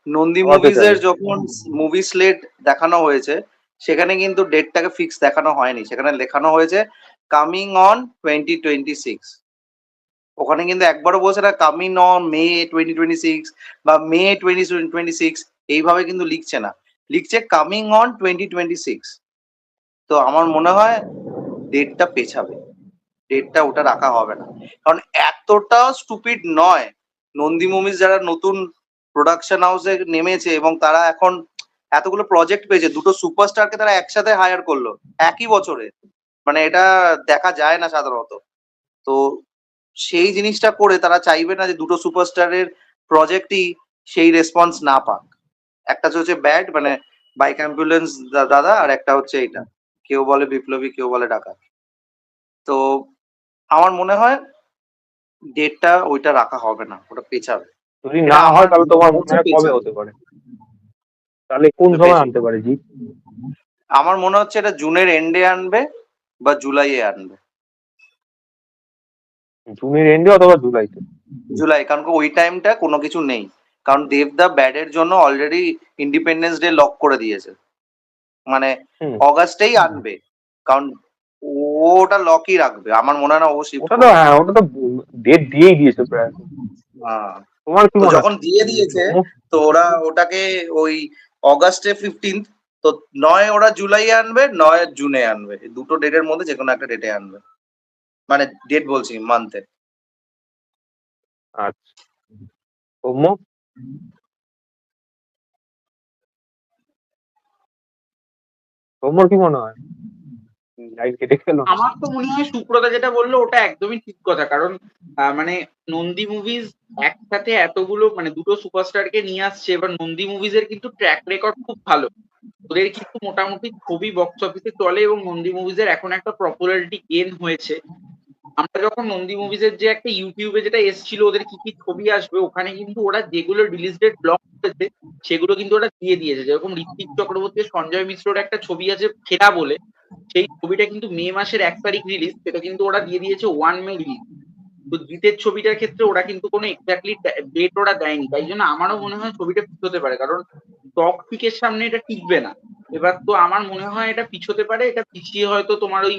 নন্দী আবার মুভিজ পেছাবে। এর যখন মুভি স্লেট দেখানো হয়েছে সেখানে কিন্তু ডেটটাকে ফিক্স দেখানো হয়নি, সেখানে লেখানো হয়েছে কামিং অন 2026। ওখানে কিন্তু একবারও বলছে না কামিং অন মে 2026 বা মে 2026, এইভাবে কিন্তু লিখছে না, লিখছে কামিং অন 2026। তো আমার মনে হয় ডেটটা পেছাবে, ডেটটা ওটা রাখা হবে না, কারণ এতটা স্টুপিড নয় নন্দী মুভিজ যারা নতুন প্রোডাকশন হাউসে নেমেছে এবং তারা এখন এতগুলো প্রজেক্ট পেয়েছে, দুটো সুপারস্টারকে তারা একসাথে হায়ার করলো একই বছরে, মানে এটা দেখা যায় না সাধারণত। তো সেই জিনিসটা করে তারা চাইবে না যে দুটো সুপারস্টারের প্রজেক্টই সেই রেসপন্স না পাক। একটা হচ্ছে ব্যাড মানে বাইক অ্যাম্বুলেন্স দাদা, আর একটা হচ্ছে এইটা কেউ বলে বিপ্লবী কেউ বলে ডাকাত। তো আমার মনে হয় ডেটটা ওইটা রাখা হবে না, ওটা পেছাবে। যদি এটা না আমার হয় তাহলে মনে তোমার মনে হচ্ছে হয় কবে পেছাবে, হতে পারে, তাহলে কোন একটু সময় বেশি। আনতে পারে জিৎ? আমার মনে হচ্ছে এটা জুনের এন্ডে আনবে বা জুলাইয়ে আনবে। জুনের এন্ডে অথবা জুলাইতে? জুলাই, কারণ কি ওই টাইমটা কোনো কিছু নেই, কারণ দেবদা ব্যাডের জন্য অলরেডি ইন্ডিপেন্ডেন্স ডে লক করে দিয়েছে, মানে হুম, অগাস্টেই আনবে, কারণ ও ওটা লকই রাখবে, আমার মনে হয় না ও শিফট ওটা তো করবে। হ্যাঁ, ওটা তো ডেট দিয়েই দিয়েছে প্রায়। হ্যাঁ, তোমার কি তো মনে হয়? যখন দিয়ে দিয়েছে তোমার- তো ওরা ওটাকে ওই অগাস্টে 15, তো নয় ওরা জুলাই আনবে নয় জুনে আনবে, এই দুটো ডেটের মধ্যে যে কোনো একটা ডেটে আনবে, মানে ডেট বলছি মান্থে। আচ্ছা, সৌম্য, সৌম্যর কি মনে হয়? লাইট কেটে গেল। আমার তো মনে হয় সুপ্রদা যেটা বললো ওটা একদমই ঠিক কথা, কারণ মানে নন্দী মুভিজ একসাথে এতগুলো মানে দুটো সুপারস্টারকে নিয়ে আসছে। এবার নন্দী মুভিজ এর কিন্তু ট্র্যাক রেকর্ড খুব ভালো, ওদের কিন্তু মোটামুটি ছবি বক্স অফিসে চলে এবং নন্দী মুভিজ এর এখন একটা পপুলারিটি গেইন হয়েছে। আমরা যখন নন্দী মুভিজের যে একটা ইউটিউবে যেটা এসেছিল ওদের কি কি ছবি আসবে, ওখানে কিন্তু ওরা যেগুলো রিলিজ ডেট ব্লক করেছে সেগুলো কিন্তু ওরা দিয়ে দিয়েছে। যেরকম ঋত্বিক চক্রবর্তী সঞ্জয় মিশ্রর একটা ছবি আছে ফেরা বলে, সেই ছবিটা কিন্তু মে মাসের 1 তারিখ রিলিজ, সেটা কিন্তু ওরা দিয়ে দিয়েছে 1 মে রিলিজ। তো জিতের ছবিটার ক্ষেত্রে ওরা কিন্তু কোনো এক্স্যাক্টলি ডেট ওরা দেয়নি, তাই জন্য আমারও মনে হয় ছবিটা পিছোতে পারে, কারণ টক্সিকের সামনে এটা টিকবে না। এবার তো আমার মনে হয় এটা পিছোতে পারে, এটা পিছিয়ে হয়তো তোমার ওই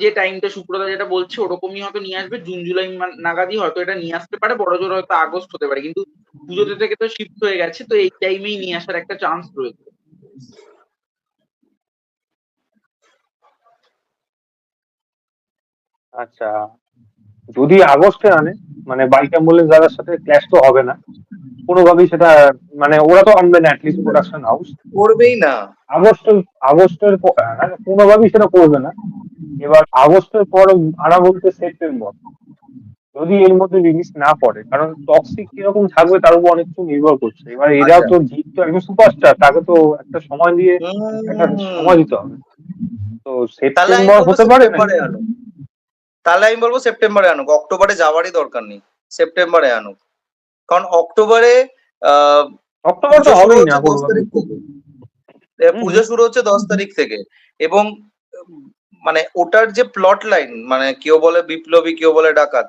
যে টাইমটা সুপ্রদা যেটা বলছে ওরকমই হয়তো নিয়ে আসবে, জুন জুলাই নাগাদই হয়তো এটা নিয়ে আসতে পারে, বড় জোর হয়তো আগস্ট হতে পারে, কিন্তু পুজোতে থেকে তো শিফট হয়ে গেছে, তো এই টাইমেই নিয়ে আসার একটা চান্স রয়েছে। আচ্ছা, যদি আগস্টে আনে মানে বাইক অ্যাম্বুলেন্স দাদার সাথে ক্ল্যাশ তো হবে না কোনোভাবেই সেটা, মানে ওরা তো আনবে না অ্যাটলিস্ট প্রোডাকশন হাউস। করবেই না। আগস্টের আগস্টের কোনোভাবেই সেটা করবে না। এবার আগস্টের পর আনা বলতে সেপ্টেম্বর, যদি এর মধ্যে রিলিজ না করে, কারণ টক্সিক কিরকম থাকবে তার উপর অনেক কিছু নির্ভর করছে। এবার এরাও আচ্ছা। তো, জিৎ তো একজন সুপারস্টার, তাকে তো একটা সময় দিয়ে একটা হুম। সময় দিতে হবে। তো তাহলে আমি সেপ্টেম্বর বলবো হতে পারে না? সেপ্টেম্বরে আনুক। তাহলে আমি বলবো সেপ্টেম্বরে আনুক, অক্টোবরে যাওয়ারই দরকার নেই, সেপ্টেম্বরে আনুক। কারণ অক্টোবরে আহ অক্টোবর তো পুজো শুরু হবেই না হচ্ছে 10 কোনোভাবে। তারিখ থেকে। হুম পুজো হুম। শুরু হচ্ছে 10 তারিখ থেকে। এবং মানে ওটার যে প্লট লাইন, মানে কেউ বলে বিপ্লবী, কেউ বলে ডাকাত,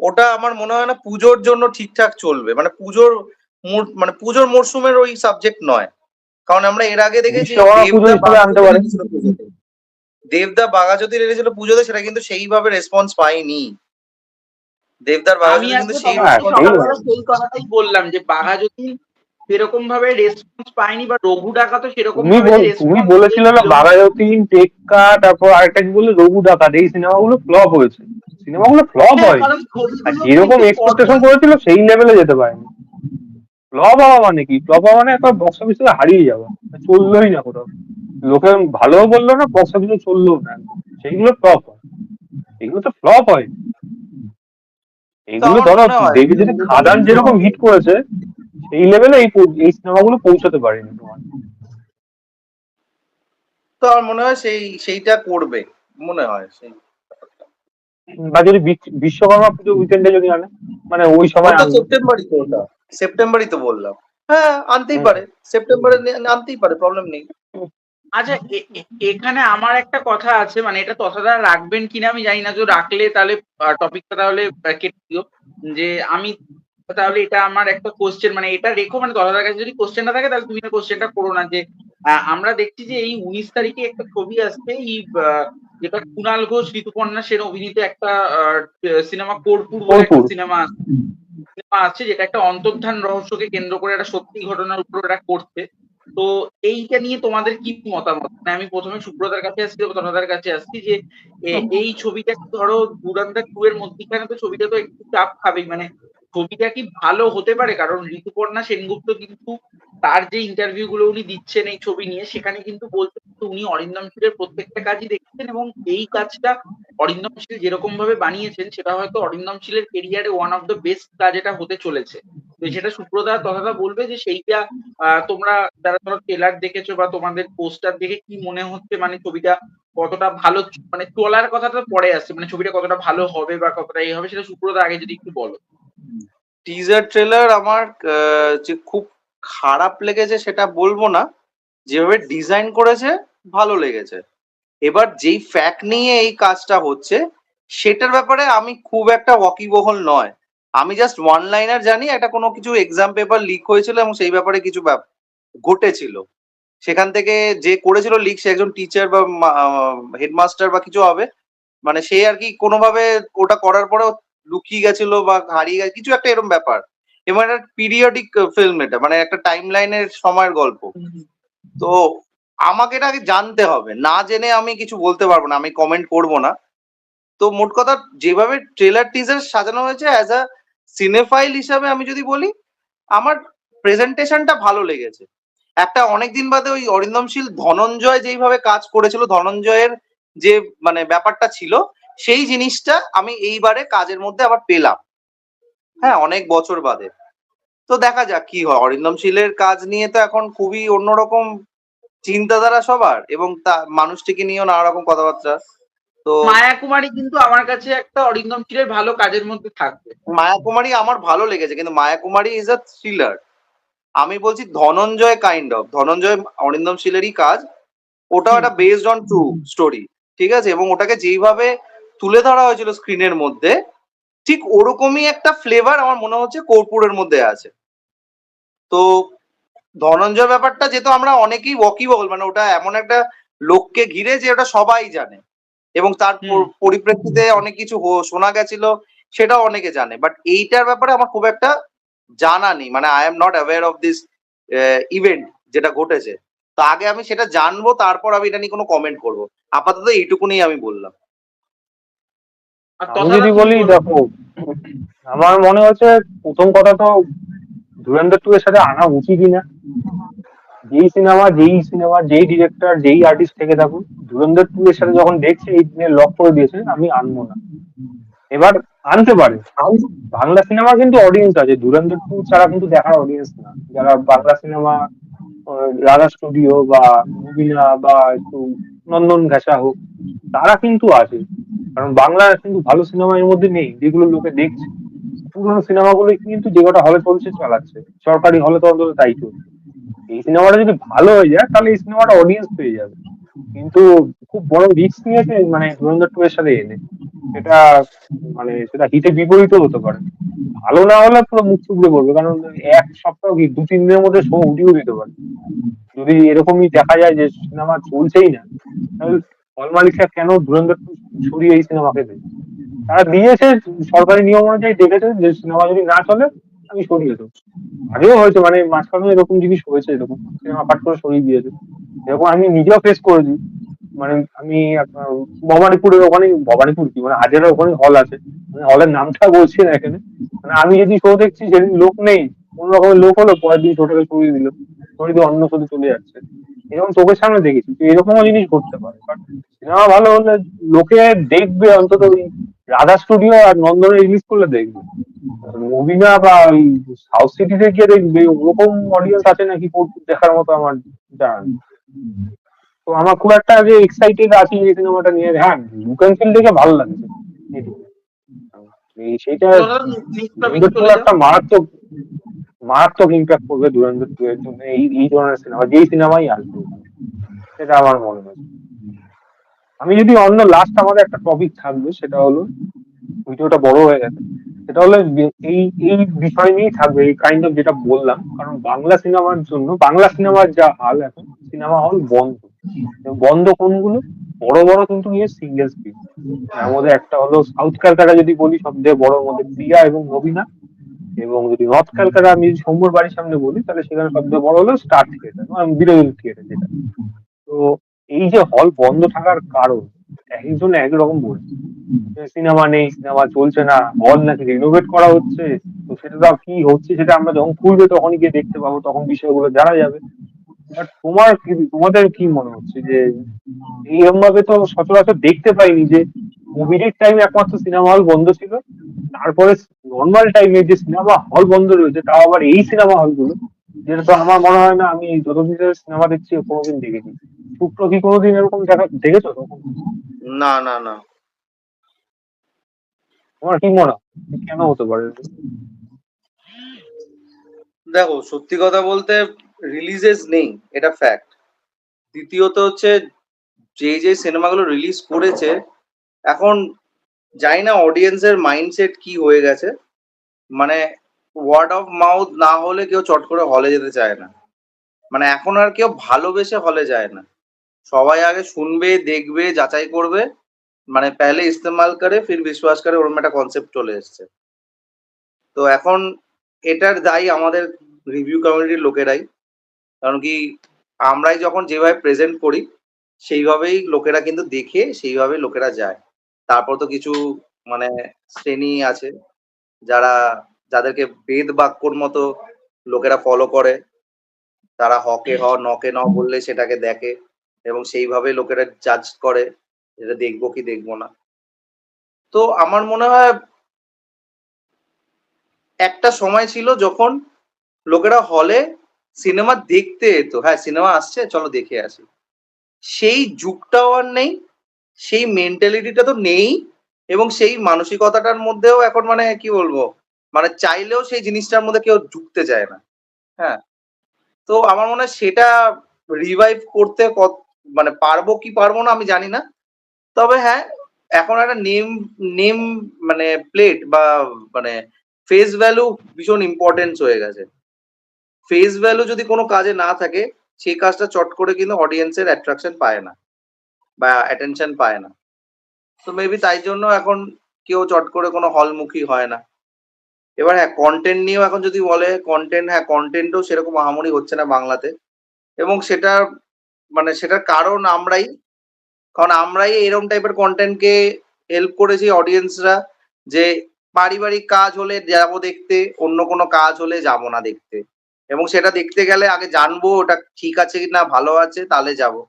ওটা আমার মনে হয় না পুজোর জন্য ঠিকঠাক চলবে। মানে মানে পুজোর মরশুমের ওই সাবজেক্ট নয়। কারণ আমরা এর আগে দেখেছি বিশ্বকর্মা পুজো দেবদা হিসাবে আনতে বাঘাযতীন পারে। এনেছিল পুজোতে। দেবদা বাঘাযতীন এনেছিল পুজোতে, সেটা কিন্তু সেইভাবে রেসপন্স পাইনি। দেবদার আমি বাঘাযতীন কিন্তু আজকে সেই হ্যাঁ, তোমাকে রেসপন্স সেই সকালবেলা পাইনি। সেই কথাটাই বললাম যে বাঘাযতীন সেরকম ভাবে রেসপন্স পায়নি, বা রঘু ডাকাতও সেরকম ভাবে যে তুমি রেসপন্স বলেছিলে না পেয়েছিল। বাঘাযতীন, টেক্কা, তারপর আরেকটা কি বললে, রঘু ডাকাত, এই সিনেমাগুলো ফ্লপ হয়েছে। সিনেমাগুলো ফ্লপ হ্যাঁ, হয়নি, কারণ আর ছবিগুলো যেরকম কিন্তু এক্সপেকটেশন পরপর করেছিল সেই লেভেলে যেতে পারেনি। ফ্লপ হওয়া মানে কি, ফ্লপ হওয়া মানে একটা বক্স অফিস থেকে হারিয়ে যাওয়া, চললোই না কোথাও। লোকে ভালোও বললো না, বক্স অফিসে চললো না একদম। সেইগুলো ফ্লপ হয়, এগুলো তো ফ্লপ হয়। তো এগুলো আমার ধরো মনে হয় দেবী যদি খাদান যেরকম হিট করেছে, সেই লেভেলে এই সিনেমাগুলো পৌঁছাতে পারেনি তোমার। তো আমার মনে হয় সেইটা করবে, মনে হয় সেই। বা যদি বিশ্বকর্মা পুজো উইকেন্ডে যদি আনে, মানে ওই সময় ওটা আনলো। সেপ্টেম্বরই তো, ওটা সেপ্টেম্বরই তো বললাম। হ্যাঁ, আনতেই হুম পারে, সেপ্টেম্বরে আনতেই পারে, প্রবলেম নেই। আচ্ছা, এখানে আমার একটা কথা আছে, মানে এটা তথাদা রাখবেন কিনা আমি জানি না, যদি রাখলে তাহলে টপিকটা তাহলে কেটে দিও। যে আমি তাহলে এটা আমার একটা কোশ্চেন, মানে এটা রেখো, মানে তথাদার কাছে যদি কোশ্চেনটা থাকে তাহলে তুমি কোশ্চেনটা করো না। যে আমরা দেখছি যে এই 19 তারিখে একটা ছবি আসছে, এই যেটা কুণাল ঘোষ, ঋতুপর্ণা সেন অভিনীত একটা সিনেমা, কর্পূর বলে একটা কর্পূর। সিনেমা আছে, যেটা একটা অন্তর্ধান রহস্যকে কেন্দ্র করে একটা সত্যি ঘটনার উপর এটা করছে। তো এইটা নিয়ে তোমাদের কি মতামত? মানে আমি প্রথমে সুব্রতার কাছে আসছি, তনদার কাছে আসছি, যে এই ছবিটা কি, ধরো ধুরন্ধর 2 এর মধ্যখানে তো ছবিটা তো একটু চাপ খাবেই, মানে ছবিটা কি ভালো হতে পারে? কারণ ঋতুপর্ণা সেনগুপ্ত কিন্তু তার যে ইন্টারভিউ গুলো উনি দিচ্ছেন এই ছবি নিয়ে, সেখানে কিন্তু বলছেন উনি অরিন্দম শীলের প্রত্যেকটা কাজই দেখছেন, এবং এই কাজটা অরিন্দম শীল যেরকম ভাবে বানিয়েছেন সেটা হয়তো অরিন্দম শীলের কেরিয়ারে ওয়ান অফ দ্য বেস্ট কাজ এটা হতে চলেছে। তো সেটা সুব্রতা তথাটা বলবে যে সেইটা তোমরা যারা ধরো ট্রেলার দেখেছো বা তোমাদের পোস্টার দেখে কি মনে হচ্ছে, মানে ছবিটা কতটা ভালো, মানে চলার কথাটা পরে আসছে, মানে ছবিটা কতটা ভালো হবে বা কতটা এই হবে, সেটা সুব্রতা আগে যদি একটু বলো। টিজার ট্রেলার আমার যে খুব খারাপ লেগেছে সেটা বলবো না, যেভাবে ডিজাইন করেছে ভালো লেগেছে। এবার যেই ফ্যাক্ট নিয়ে এই কাজটা হচ্ছে সেটার ব্যাপারে আমি খুব একটা ওয়াকিবহল নয়। আমি জাস্ট ওয়ান লাইনার জানি, একটা কোনো কিছু এক্সাম পেপার লিক হয়েছিল এবং সেই ব্যাপারে কিছু ঘটেছিল। সেখান থেকে যে করেছিল লিক সে একজন টিচার বা হেডমাস্টার বা কিছু হবে। মানে সে আর কি কোনোভাবে ওটা করার পরেও লুকিয়ে গেছিল বা হারিয়ে গেছে, কিছু একটা এরকম ব্যাপার। এবং একটা পিরিয়ডিক ফিল্ম, এটা মানে একটা টাইম লাইনের সময়ের গল্প। তো আমাকে এটা আগে জানতে হবে, না জেনে আমি কিছু বলতে পারবো না, আমি কমেন্ট করব না। তো মোট কথা যেভাবে ট্রেলার টিজার সাজানো হয়েছে, অ্যাজ আ সিনেফাইল হিসাবে আমি যদি বলি, আমার প্রেজেন্টেশনটা ভালো লেগেছে। একটা অনেকদিন বাদে ওই অরিন্দম শীল ধনঞ্জয় যেইভাবে কাজ করেছিল, ধনঞ্জয়ের যে মানে ব্যাপারটা ছিল, সেই জিনিসটা আমি এইবারে কাজের মধ্যে আবার পেলাম। হ্যাঁ, অনেক বছর বাদে। তো দেখা যাক কি হয়। অরিন্দম শীলের কাজ নিয়ে তো এখন খুবই অন্যরকম চিন্তাধারা সবার, এবং তা মানুষটিকে নিয়েও নানা রকম কথাবার্তা। তো মায়া কুমারী কিন্তু আমার কাছে একটা অরিন্দম শীলের ভালো কাজের মধ্যে থাকবে। মায়া কুমারী আমার ভালো লেগেছে, কিন্তু মায়া কুমারী ইজ আ থ্রিলার। আমি বলছি ধনঞ্জয় কাইন্ড অফ, ধনঞ্জয় অরিন্দম শীলেরই কাজ, ওটাও হুম একটা বেসড অন ট্রু স্টোরি, ঠিক আছে? এবং ওটাকে যেইভাবে তুলে ধরা হয়েছিল স্ক্রিনের মধ্যে, ঠিক ওরকমই একটা ফ্লেভার আমার মনে হচ্ছে কর্পূরের মধ্যে আছে। তো ধনঞ্জয় ব্যাপারটা যেহেতু আমরা অনেকেই ওয়াকিবহল, মানে ওটা এমন একটা লোককে ঘিরে যে ওটা সবাই জানে, এবং তার হুম পরিপ্রেক্ষিতে অনেক কিছু শোনা গেছিল, সেটাও অনেকে জানে। বাট এইটার ব্যাপারে আমার খুব একটা জানা নেই, মানে I am not aware of this event যেটা ঘটেছে। তো আগে আমি সেটা জানবো, তারপর আমি এটা নিয়ে কোনো কমেন্ট করবো। আপাতত এইটুকুনি আমি বললাম। আর আমি তথাদা যদি তুমি বলি, বলো। দেখো, আমার মনে হচ্ছে প্রথম কথা তো ধুরন্ধর 2 এর সাথে আনা উচিতই না। যেই সিনেমা যেই ডিরেক্টর যেই আর্টিস্ট থেকে থাকুক, ধুরন্ধর 2 এর সাথে যখন দেখছে এই দিনে লক করে দিয়েছে, আমি আনবো না। এবার আনতে পারে, বাংলা সিনেমার কিন্তু অডিয়েন্স আছে, ধুরন্ধর 2 ছাড়া কিন্তু দেখার অডিয়েন্স না। যারা বাংলা সিনেমা, রাধা স্টুডিও বা মুবিনা বা একটু নন্দন ঘেঁষা হোক, তারা কিন্তু আছে। কারণ বাংলা কিন্তু ভালো সিনেমা এর মধ্যে নেই যেগুলো লোকে দেখছে। পুরোনো সিনেমাগুলো কিন্তু যে কটা হলে চলছে চালাচ্ছে, সরকারি হলে তো অন্তত তাই চলছে। এই সিনেমাটা যদি ভালো হয়ে যায় তাহলে এই সিনেমাটা অডিয়েন্স পেয়ে যাবে। কিন্তু খুব বড় রিস্ক নিয়েছে মানে ধুরন্ধর 2 এর সাথে এনে, সেটা মানে সেটা হিতে বিপরীত হতে পারে। ভালো না হলে পুরো মুখ থুবড়ে পড়বে, কারণ এক সপ্তাহ কি 2-3 দিনের মধ্যে শো উঠিয়েও দিতে পারে। যদি এরকমই দেখা যায় যে সিনেমা চলছেই না, তাহলে হল মালিকরা কেন ধুরন্ধর 2 সরিয়ে এই সিনেমাকে দেয়? তারা দিয়েছে সরকারি নিয়ম অনুযায়ী, দেখেছে যে সিনেমা যদি না চলে আমি সরিয়ে দেবো। আগেও হয়েছে, মানে মাঝখানে এরকম জিনিস হয়েছে, এরকম সিনেমা পাট করে সরিয়ে দিয়েছে। এরকম আমি নিজেও ফেস করেছি। মানে আমি আপনার ভবানীপুরের ওখানে, ভবানীপুর কি মানে হাজারের ওখানে হল আছে, মানে হলের নামটা বলছি না এখানে। মানে আমি যদি শো দেখছি সেদিন লোক নেই, কোন রকমের লোক হলো, পরের দিন শোটাকে সরিয়ে দিল, সরিয়ে দিয়ে অন্য শোতে চলে যাচ্ছে। এরকম চোখের সামনে দেখেছি, তো এরকমও জিনিস ঘটতে পারে। বাট সিনেমা ভালো হলে লোকে দেখবে, অন্তত ওই রাধা স্টুডিও আর নন্দনে রিলিজ করলে দেখবে। মুভিনা বা ওই সাউথ সিটিতে গিয়ে দেখবে ওরকম অডিয়েন্স আছে নাকি দেখার মতো আমার জানা নেই। তো আমার খুব একটা যে এক্সাইটেড আছি এই সিনেমাটা নিয়ে, হ্যাঁ লুক অ্যান্ড ফিল দেখে ভালো লাগছে এইটুকু। সেইটা তথাদা নেক্সট টপিকে ধুরন্ধর টু চলে যাও। একটা মারাত্মক মারাত্মক ইম্প্যাক্ট করবে ধুরন্ধর 2 এর জন্য, এই এই ধরনের সিনেমা যেই সিনেমাই আসবে ওখানে। সেটা আমার মনে হয়। আমি যদি অন্য লাস্ট আমাদের একটা টপিক থাকবে, সেটা হলো, ভিডিওটা বড় হয়ে গেছে, সেটা হলো এই এই বিষয় নিয়েই থাকবে, এই কাইন্ড অফ যেটা বললাম। কারণ বাংলা সিনেমার জন্য, বাংলা সিনেমার যা হাল এখন, সিনেমা হল বন্ধ। এবং বন্ধ কোনগুলো? বড় বড় কিন্তু নিয়ে সিঙ্গেল স্ক্রিন। তার মধ্যে একটা হলো সাউথ ক্যালকাটা যদি বলি, সবচেয়ে বড় মধ্যে প্রিয়া এবং নবীনা। এবং যদি নর্থ ক্যালকাটা আমি যদি সৌম্যর বাড়ির সামনে বলি, তাহলে সেখানে সবচেয়ে বড় হলো স্টার থিয়েটার, বিনোদন থিয়েটার যেটা। তো এই যে হল বন্ধ থাকার কারণ, একজন একরকম বলছে, সিনেমা নেই, সিনেমা চলছে না, হল নাকি রিনোভেট করা হচ্ছে। তো সেটা তো কি হচ্ছে সেটা আমরা যখন খুলবে তখনই গিয়ে দেখতে পাবো, তখন বিষয়গুলো জানা যাবে। বাট তোমাদের কি মনে হচ্ছে যে এইরকম ভাবে তো সচরাচর দেখতে পাইনি যে কোভিড টাইমে একমাত্র সিনেমা হল বন্ধ ছিল, তারপরে নর্মাল টাইমে যে সিনেমা হল বন্ধ রয়েছে, তাও আবার এই সিনেমা হলগুলো, যেটা তো আমার মনে হয় না আমি যতদিন সিনেমা দেখছি কোনোদিন দেখেছি। শুক্র কি কোনোদিন এরকম দেখেছো তখন? না, না, না। তোমার কি মনে হয় কেন হতে পারে? দেখো, সত্যি কথা বলতে রিলিজেস নেই, এটা ফ্যাক্ট। দ্বিতীয়ত হচ্ছে, যে সিনেমাগুলো রিলিজ করেছে, এখন জানি না অডিয়েন্সের মাইন্ডসেট কি হয়ে গেছে। মানে ওয়ার্ড অফ মাউথ না হলে কেউ চট করে হলে যেতে চায় না। মানে এখন আর কেউ ভালোবেসে হলে যায় না। সবাই আগে শুনবে, দেখবে, যাচাই করবে। মানে পেহলে ইস্তেমাল করে ফির বিশ্বাস করে, ওরকম একটা কনসেপ্ট চলে এসছে। তো এখন এটার দায়ী আমাদের রিভিউ কমিউনিটির লোকেরাই। কারণ কি, আমরাই যখন যেভাবে প্রেজেন্ট করি, সেইভাবেই লোকেরা কিন্তু দেখে, সেইভাবেই লোকেরা যায়। তারপর তো কিছু মানে শ্রেণী আছে যারা, যাদেরকে বেদ বাক্যর মতো লোকেরা ফলো করে। তারা হকে হ, নকে ন বললে সেটাকে দেখে, এবং সেইভাবে লোকেরা জাজ করে এটা দেখবো কি দেখবো না। তো আমার মনে হয় একটা সময় ছিল যখন লোকেরা হলে সিনেমা দেখতে যেত, হ্যাঁ সিনেমা আসছে চলো দেখে আসি। সেই যুগটাও আর নেই, সেই মেন্টালিটিটা তো নেই, এবং সেই মানসিকতাটার মধ্যেও এখন মানে কি বলবো, মানে চাইলেও সেই জিনিসটার মধ্যে কেউ ঢুকতে চায় না। হ্যাঁ, তো আমার মনে হয় সেটা রিভাইভ করতে মানে পারবো কি পারবো না আমি জানি না। তবে হ্যাঁ, এখন একটা নেম নেম মানে প্লেট বা মানে ফেস ভ্যালু ভীষণ ইম্পর্টেন্স হয়ে গেছে। ফেস ভ্যালু যদি কোনো কাজে না থাকে, সেই কাজটা চট করে কিন্তু অডিয়েন্সের অ্যাট্রাকশন পায় না বা অ্যাটেনশন পায় না। তো মেবি তাই জন্য এখন কেউ চট করে কোনো হলমুখী হয় না। এবার হ্যাঁ, কন্টেন্ট নিয়েও এখন যদি বলে, কন্টেন্ট, হ্যাঁ কন্টেন্টও সেরকম আহামরি হচ্ছে না বাংলাতে, এবং সেটা মানে সেটার কারণ আমরাই। কারণ আমরাই এরকম টাইপের কনটেন্টকে হেল্প করেছি অডিয়েন্সরা, যে পারিবারিক কাজ হলে যাবো দেখতে, অন্য কোনো কাজ হলে যাবো না দেখতে। এবং সেটা দেখতে গেলে আগে জানবো ওটা ঠিক আছে কি না, ভালো আছে, তাহলে যাবো।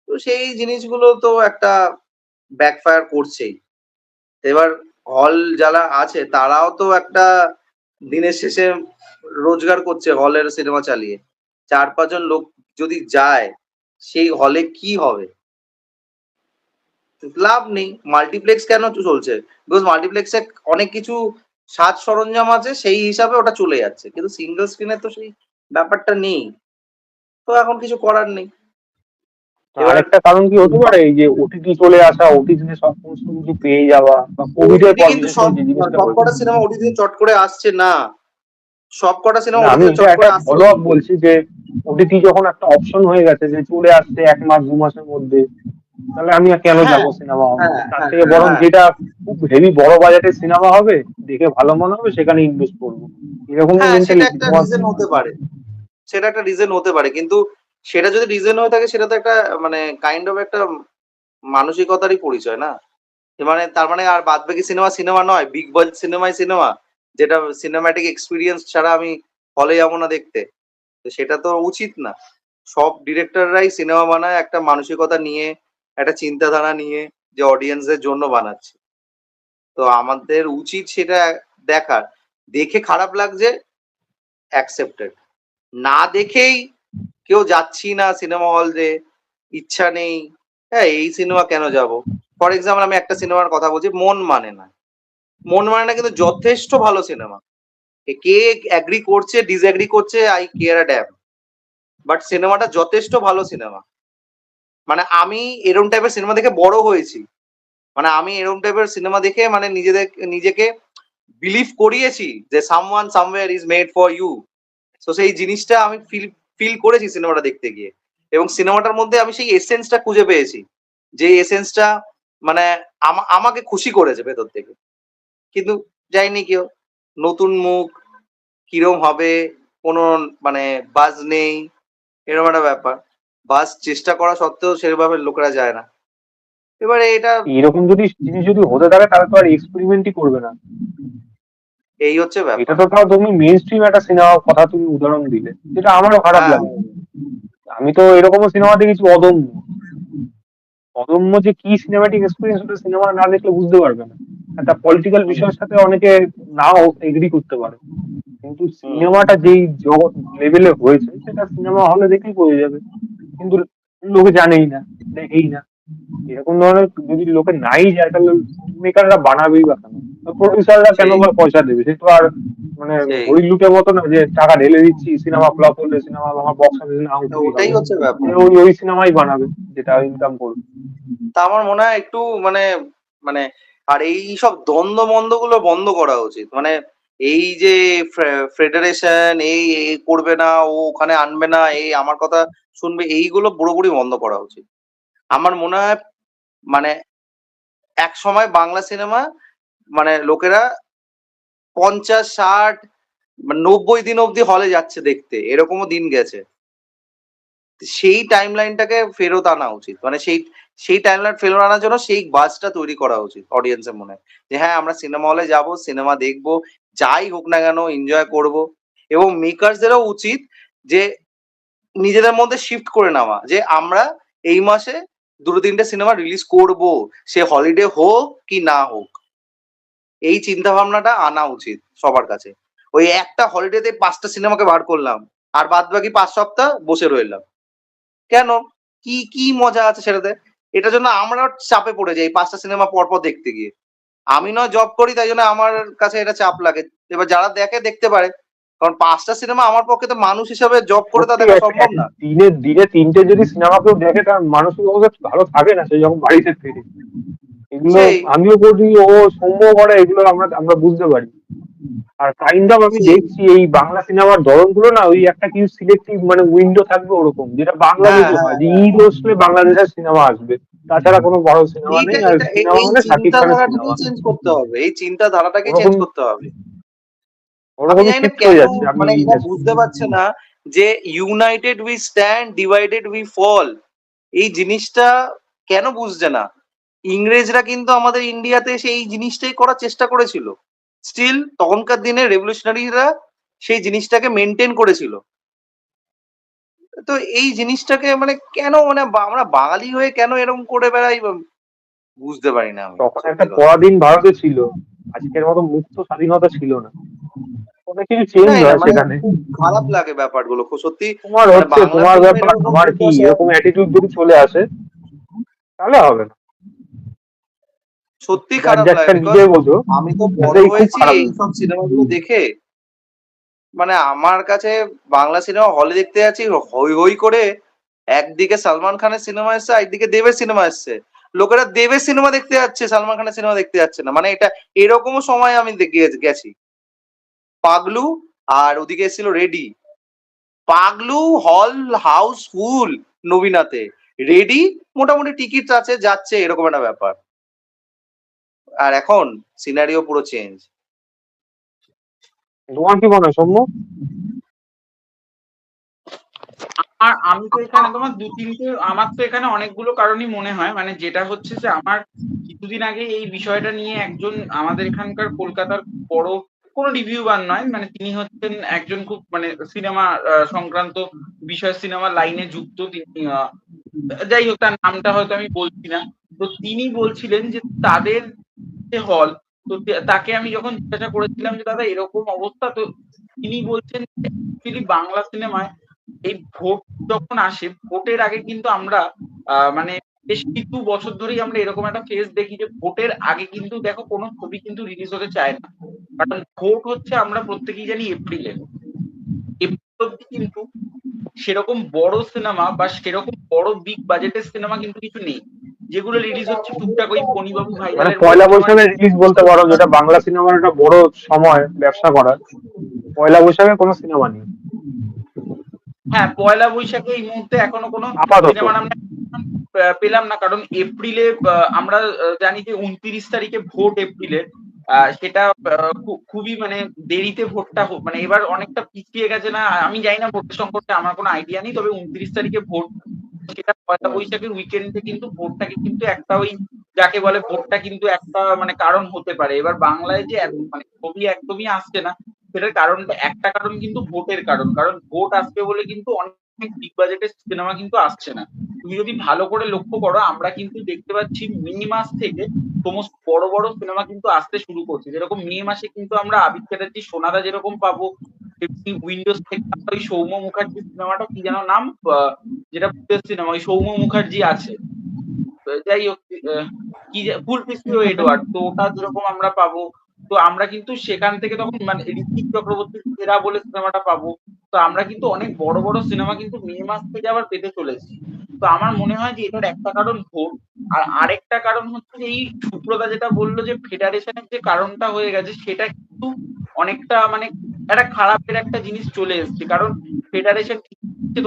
তো সেই জিনিসগুলো তো একটা ব্যাকফায়ার করছেই। এবার হল যারা আছে তারাও তো একটা দিনের শেষে রোজগার করছে হলের সিনেমা চালিয়ে। ৪-৫ জন লোক যদি যায়, সেই হলে কি হবে? লাভ নেই। মাল্টিপ্লেক্স কেন চলছে? বিকজ মাল্টিপ্লেক্সে অনেক কিছু সাজ সরঞ্জাম আছে, সেই হিসাবে ওটা চলে যাচ্ছে। কিন্তু সিঙ্গল স্ক্রিনে তো সেই ব্যাপারটা নেই। তো এখন কিছু করার নেই। এবার আরেকটা কারণ কি হতে পারে, এই যে ওটিটি চলে আসা, ওটিটিতে সব সমস্ত কিছু পেয়ে যাওয়া, বা কোভিড এর ওটিটি পর কিন্তু বিশেষ করে যে জিনিসটা হয়েছে। সবকটা সিনেমা ওটিটিতে চট করে আসছে না। সবকটা সিনেমা না, আমি ওটিটিতে এটা চট একটা করে আসছে ফলো না আপ কিন্তু। বলছি যে ওটিটি যখন একটা অপশন হয়ে গেছে যে চলে আসছে 1 মাস 2 মাসের মধ্যে, তাহলে আমি আর কেন হ্যাঁ, যাবো সিনেমা হলে? হ্যাঁ, তার হ্যাঁ, থেকে বরং হ্যাঁ, যেটা খুব হেভি বড় বাজেটের সিনেমা হবে, দেখে ভালো মনে হবে, সেখানে ইনভেস্ট করবো, এরকমই হ্যাঁ, সেটা মেন্টালিটি একটা তোমার কি রিজন মনে হতে হয়? পারে। সেটা একটা রিজন হতে পারে। কিন্তু সেটা যদি রিজন হয়ে থাকে, সেটা তো একটা মানে কাইন্ড অফ একটা মানসিকতারই পরিচয় না? মানে তার মানে আর বাদবাকি সিনেমা, সিনেমা নয়। বিগ বাজেট সিনেমাই সিনেমা। যেটা সিনেম্যাটিক এক্সপেরিয়েন্স ছাড়া আমি হলে যাবো না দেখতে। তো সেটা তো উচিত না। সব ডিরেক্টররাই সিনেমা বানায় একটা মানসিকতা নিয়ে, একটা চিন্তাধারা নিয়ে, যে অডিয়েন্সদের জন্য বানাচ্ছে। তো আমাদের উচিত সেটা দেখার। দেখে খারাপ লাগছে, অ্যাকসেপ্টেড। না দেখেই কেউ যাচ্ছি না সিনেমা হলে, ইচ্ছা নেই। হ্যাঁ, এই সিনেমা কেন যাবো? ফর এক্সাম্পল আমি একটা সিনেমার কথা বলছি, 'মন মানে না'। 'মন মানে না' কিন্তু যথেষ্ট ভালো সিনেমা। কে এগ্রি করছে, ডিসএগ্রি করছে, eye care a dam. But সিনেমাটা যথেষ্ট ভালো সিনেমা। মানে আমি এরকম টাইপের সিনেমা দেখে বড় হয়েছি। মানে আমি এরকম টাইপের সিনেমা দেখে মানে নিজেকে বিলিভ করিয়েছি যে someone somewhere is made for you. So সেই জিনিসটা আমি ফিল করেছি সিনেমাটা দেখতে গিয়ে। এবং সিনেমাটার মধ্যে আমি সেই এসেন্সটা খুঁজে পেয়েছি। যে এসেন্সটা মানে আমাকে খুশি করেছে ভেতর থেকে। কিন্তু যায়নি কেউ। নতুন মুখ, কিরম হবে, কোনো মানে বাজ নেই, এরকম একটা ব্যাপার। বাজ চেষ্টা করা সত্ত্বেও সেভাবে লোকেরা যায় না। এবারে এটা এরকম যদি জিনিস যদি হতে থাকে, তাহলে তো আর এক্সপেরিমেন্টই করবে না। এই হচ্ছে এটা ব্যাপার। তো তাও তুমি মেইন স্ট্রিম একটা সিনেমার কথা তুমি উদাহরণ দিলে, যেটা আমারও খারাপ হ্যাঁ, লাগে। আমি তো এরকমও সিনেমা দেখেছি, অদম্য। অদম্য যে কি সিনেমাটিক এক্সপিরিয়েন্স, ওটা সিনেমা না দেখলে বুঝতে পারবে না। একটা পলিটিক্যাল হুম, বিষয়ের সাথে অনেকে নাও এগ্রি করতে পারে, কিন্তু হুম। সিনেমাটা যেই জগৎ লেভেলে হয়েছে, সেটা সিনেমা হলে দেখলেই বোঝা যাবে। কিন্তু লোকে জানেই না, দেখেই না। এরকম ধরনের যদি লোকে নাই যায়, তাহলে মেকাররা বানাবেই বা কেন? প্রডিউসাররা কেন সেই, বা পয়সা দেবে? সে তো আর মানে সেই। হরিলুটের মতো না যে টাকা ঢেলে দিচ্ছি, সিনেমা ফ্লপ হলে সিনেমা আমার বক্স অফিসে না তো উঠলেই ওটাই হবে। হচ্ছে সে ব্যাপার। ওই ওই সিনেমাই বানাবে যেটা ইনকাম করবে। তা আমার মনে হয় একটু মানে মানে আর এইসব দ্বন্দ্ব-মন্দ গুলো বন্ধ করা উচিত। মানে এই যে ফেডারেশন এই করবে না, ও ওখানে আনবে না, এই আমার কথা শুনবে, এইগুলো পুরোপুরি বন্ধ করা উচিত। আমার মনে হয় মানে একসময় বাংলা সিনেমা মানে লোকেরা ৫০, ৬০ মানে ৯০ দিন অব্দি হলে যাচ্ছে দেখতে। এরকমও দিন গেছে। সেই টাইমলাইনটাকে ফেরত আনা উচিত। মানে সেই টাইমলাইন ফেরত আনার জন্য সেই বাজটা তৈরি করা উচিত অডিয়েন্স এর মনে। যে হ্যাঁ, আমরা সিনেমা হলে যাবো, সিনেমা দেখবো, যাই হোক না কেন এনজয় করব। এবং মেকার্স দেরও উচিত যে নিজেদের মধ্যে শিফট করে নেওয়া যে আমরা এই মাসে ২-৩ টে সিনেমা রিলিজ করব। সে হলিডে হোক কি না হোক। এই চিন্তা ভাবনাটা আনা উচিত সবার কাছে। ওই একটা হলিডেতে ৫ টা সিনেমাকে বার করলাম। আর বাদবাকি ৫ সপ্তাহ বসে রইলাম। কেন? কি মজা আছে সেটাতে? এটার জন্য আমরাও চাপে পড়ে যাই ৫ টা সিনেমা পরপর দেখতে গিয়ে। আমি নয় জব করি, তাই জন্য আমার কাছে এটা চাপ লাগে। এবার যারা দেখে দেখতে পারে। কারণ ৫ টা সিনেমা আমার পক্ষে তো মানুষ হিসাবে জব করে তো সত্যি দেখা এক সম্ভব এক না। দিনে দিনে ৩টে যদি সিনেমা কেউ দেখে, তার মানসিক অবস্থা ভালো থাকে না, সে যখন বাড়িতে ফেরে। এগুলো সেই, আমিও করি, ও সৌম্য করে, এগুলো আমরা আমরা বুঝতে পারি। আর কাইন্ড অফ আমি সেই। দেখছি এই বাংলা সিনেমার ধরন গুলো না, ওই একটা কিছু সিলেক্টিভ মানে উইন্ডো থাকবে ওরকম, যেটা হ্যাঁ, বাংলাদেশে হ্যাঁ, হয়, যে হ্যাঁ, ঈদ হ্যাঁ। আসলে বাংলাদেশের সিনেমা আসবে, তাছাড়া কোনো বড় সিনেমা এইটা নেই, আর এটা সিনেমা এই মানে শাকিব খানের সিনেমা। চিন্তাধারাটাকেই চেঞ্জ করতে হবে। এই চিন্তাধারাটাকেই চেঞ্জ ওরকম করতে হবে। আমি ওরকমই জানি না শিফট হয়ে কেন যাচ্ছে আমি মানে এই এরা দেশে। বুঝতে পারছে না যে united we stand, divided we fall, এই জিনিসটা কেন বুঝছে না? ইংরেজরা কিন্তু আমাদের ইন্ডিয়াতে সেই জিনিসটাই করার চেষ্টা করেছিল। স্টিল তখনকার দিনে রেভলিউশনারিরা সেই জিনিসটাকে মেনটেন করেছিল। তো এই জিনিসটাকে মানে কেন মানে আমরা বাঙালি হয়ে কেন এরকম করে বেড়াই বুঝতে পারি না আমি, তখন সত্যি একটা কথা। পরাধীন ভারতে ছিল, আজকের মতো মুক্ত স্বাধীনতা ছিল না, অনেক কিছু চেঞ্জ না হয় মানে সেখানে। খুব খারাপ লাগে ব্যাপারগুলো, খুব সত্যি। তোমার মানে হচ্ছে বাংলার তোমার জন্য ব্যাপার, এরকম আমার কি, দুর্দশা, এরকম অ্যাটিটিউড যদি চলে আসে তাহলে হবে না। সত্যি যার খারাপ যারটা লাগে। বিকজ নিজে বোঝো, আমি তো বড় তাতেই খুব হয়েছি খারাপ লাগে। এইসব সিনেমাগুলো দেখে। মানে আমার কাছে বাংলা সিনেমা হলে দেখতে যাচ্ছি হই হই করে, একদিকে সালমান খানের সিনেমা এসছে, একদিকে দেবের সিনেমা এসছে, লোকেরা দেবের সিনেমা দেখতে যাচ্ছে, সালমান খানের সিনেমা দেখতে যাচ্ছে না। মানে এটা এরকমও সময় আমি গেছি। পাগলু আর ওদিকে এসেছিল রেডি। পাগলু হল হাউস ফুল নবীনাতে, রেডি মোটামুটি টিকিট আছে, যাচ্ছে, এরকম একটা ব্যাপার। আর এখন সিনারিও পুরো চেঞ্জ। তোমার কি মনে হয় সৌম্য? আর আমি তো এখানে তোমার দু তিনটে, আমার তো এখানে অনেকগুলো কারণই মনে হয়। মানে যেটা হচ্ছে যে আমার কিছুদিন আগে এই বিষয়টা নিয়ে একজন আমাদের এখানকার কলকাতার বড় কোনো রিভিউয়ার নয়, মানে তিনি হচ্ছেন একজন খুব মানে সিনেমা সংক্রান্ত বিষয়, সিনেমা লাইনে যুক্ত তিনি, যাই হোক তার নামটা হয়তো আমি বলছি না। তো তিনি বলছিলেন যে তাদের যে হল, তো তাকে আমি যখন জিজ্ঞাসা করেছিলাম যে দাদা এরকম অবস্থা, তো তিনি বলছেন অ্যাকচুয়ালি বাংলা সিনেমায় এই ভোট যখন আসে, ভোটের আগে কিন্তু আমরা মানে বেশ কিছু বছর ধরেই আমরা এরকম একটা ফেজ দেখি যে ভোটের আগে কিন্তু দেখো কোনো ছবি কিন্তু রিলিজ হতে চায় না, কারণ ভোট হচ্ছে আমরা প্রত্যেকেই জানি এপ্রিলে। এপ্রিল অব্দি কিন্তু সেরকম বড় সিনেমা বা সেরকম বড় বিগ বাজেটের সিনেমা কিন্তু কিছু নেই, যেগুলো রিলিজ হচ্ছে টুকটাক ওই ফণিবাবু মানে ভাইরালের মতো পয়লা তোমার। বৈশাখের রিলিজ বলতে পারো, যেটা বাংলা সিনেমার একটা বড় সময় ব্যবসা করার। পয়লা বৈশাখে কোনো সিনেমা নেই হ্যাঁ, পয়লা বৈশাখে এই মুহূর্তে এখনো কোনো আপাতত। সিনেমার আমরা পেলাম না, কারণ এপ্রিলে আমরা জানি যে 29 তারিখে ভোট এপ্রিলের। সেটা খুবই মানে দেরিতে ভোটটা মানে এবার অনেকটা পিছিয়ে গেছে না, আমি জানি না ভোটের সম্পর্কে, আমার কোনো আইডিয়া নেই, তবে 29 তারিখে ভোট। সেটা পয়লা বৈশাখের উইকেন্ডে কিন্তু ভোটটাকে কিন্তু একটা ওই যাকে বলে ভোটটা কিন্তু একটা মানে কারণ হতে পারে। এবার বাংলায় যে মানে ছবি একদমই আসছে না, সেটার কারণটা একটা কারণ কিন্তু ভোটের কারণ, কারণ ভোট আসবে বলে কিন্তু অনেক বিগ বাজেটের সিনেমা কিন্তু আসছে না। তুমি যদি ভালো করে লক্ষ্য করো, আমরা কিন্তু দেখতে পাচ্ছি মে মাস থেকে সমস্ত বড় বড় সিনেমা কিন্তু আসতে শুরু করছে। যেরকম মে মাসে কিন্তু আমরা আবির চ্যাটার্জি সোনাদা যেরকম পাবো, উইন্ডোজ থেকে আমরা ওই সৌম্য মুখার্জির সিনেমাটা কি যেন নাম, যেটা ভূতের সিনেমা, ওই সৌম্য মুখার্জি আছে, যাই হোক, কি ফুল পিসিও এডওয়ার্ড, তো ওটা যেরকম আমরা পাবো। তো আমরা কিন্তু সেখান থেকে তখন মানে ঋত্বিক চক্রবর্তীর ফেরা বলে সিনেমাটা পাবো। তো আমরা কিন্তু অনেক বড় বড় সিনেমা কিন্তু মে মাস থেকে আবার পেতে চলেছি। তো আমার মনে হয় যে এটার একটা কারণ ভোট, আর আরেকটা কারণ হচ্ছে যে এই সুব্রতা যেটা বললো যে ফেডারেশনের যে কারণটা হয়ে গেছে, সেটা কিন্তু অনেকটা মানে একটা খারাপের একটা জিনিস চলে এসেছে, কারণ ফেডারেশন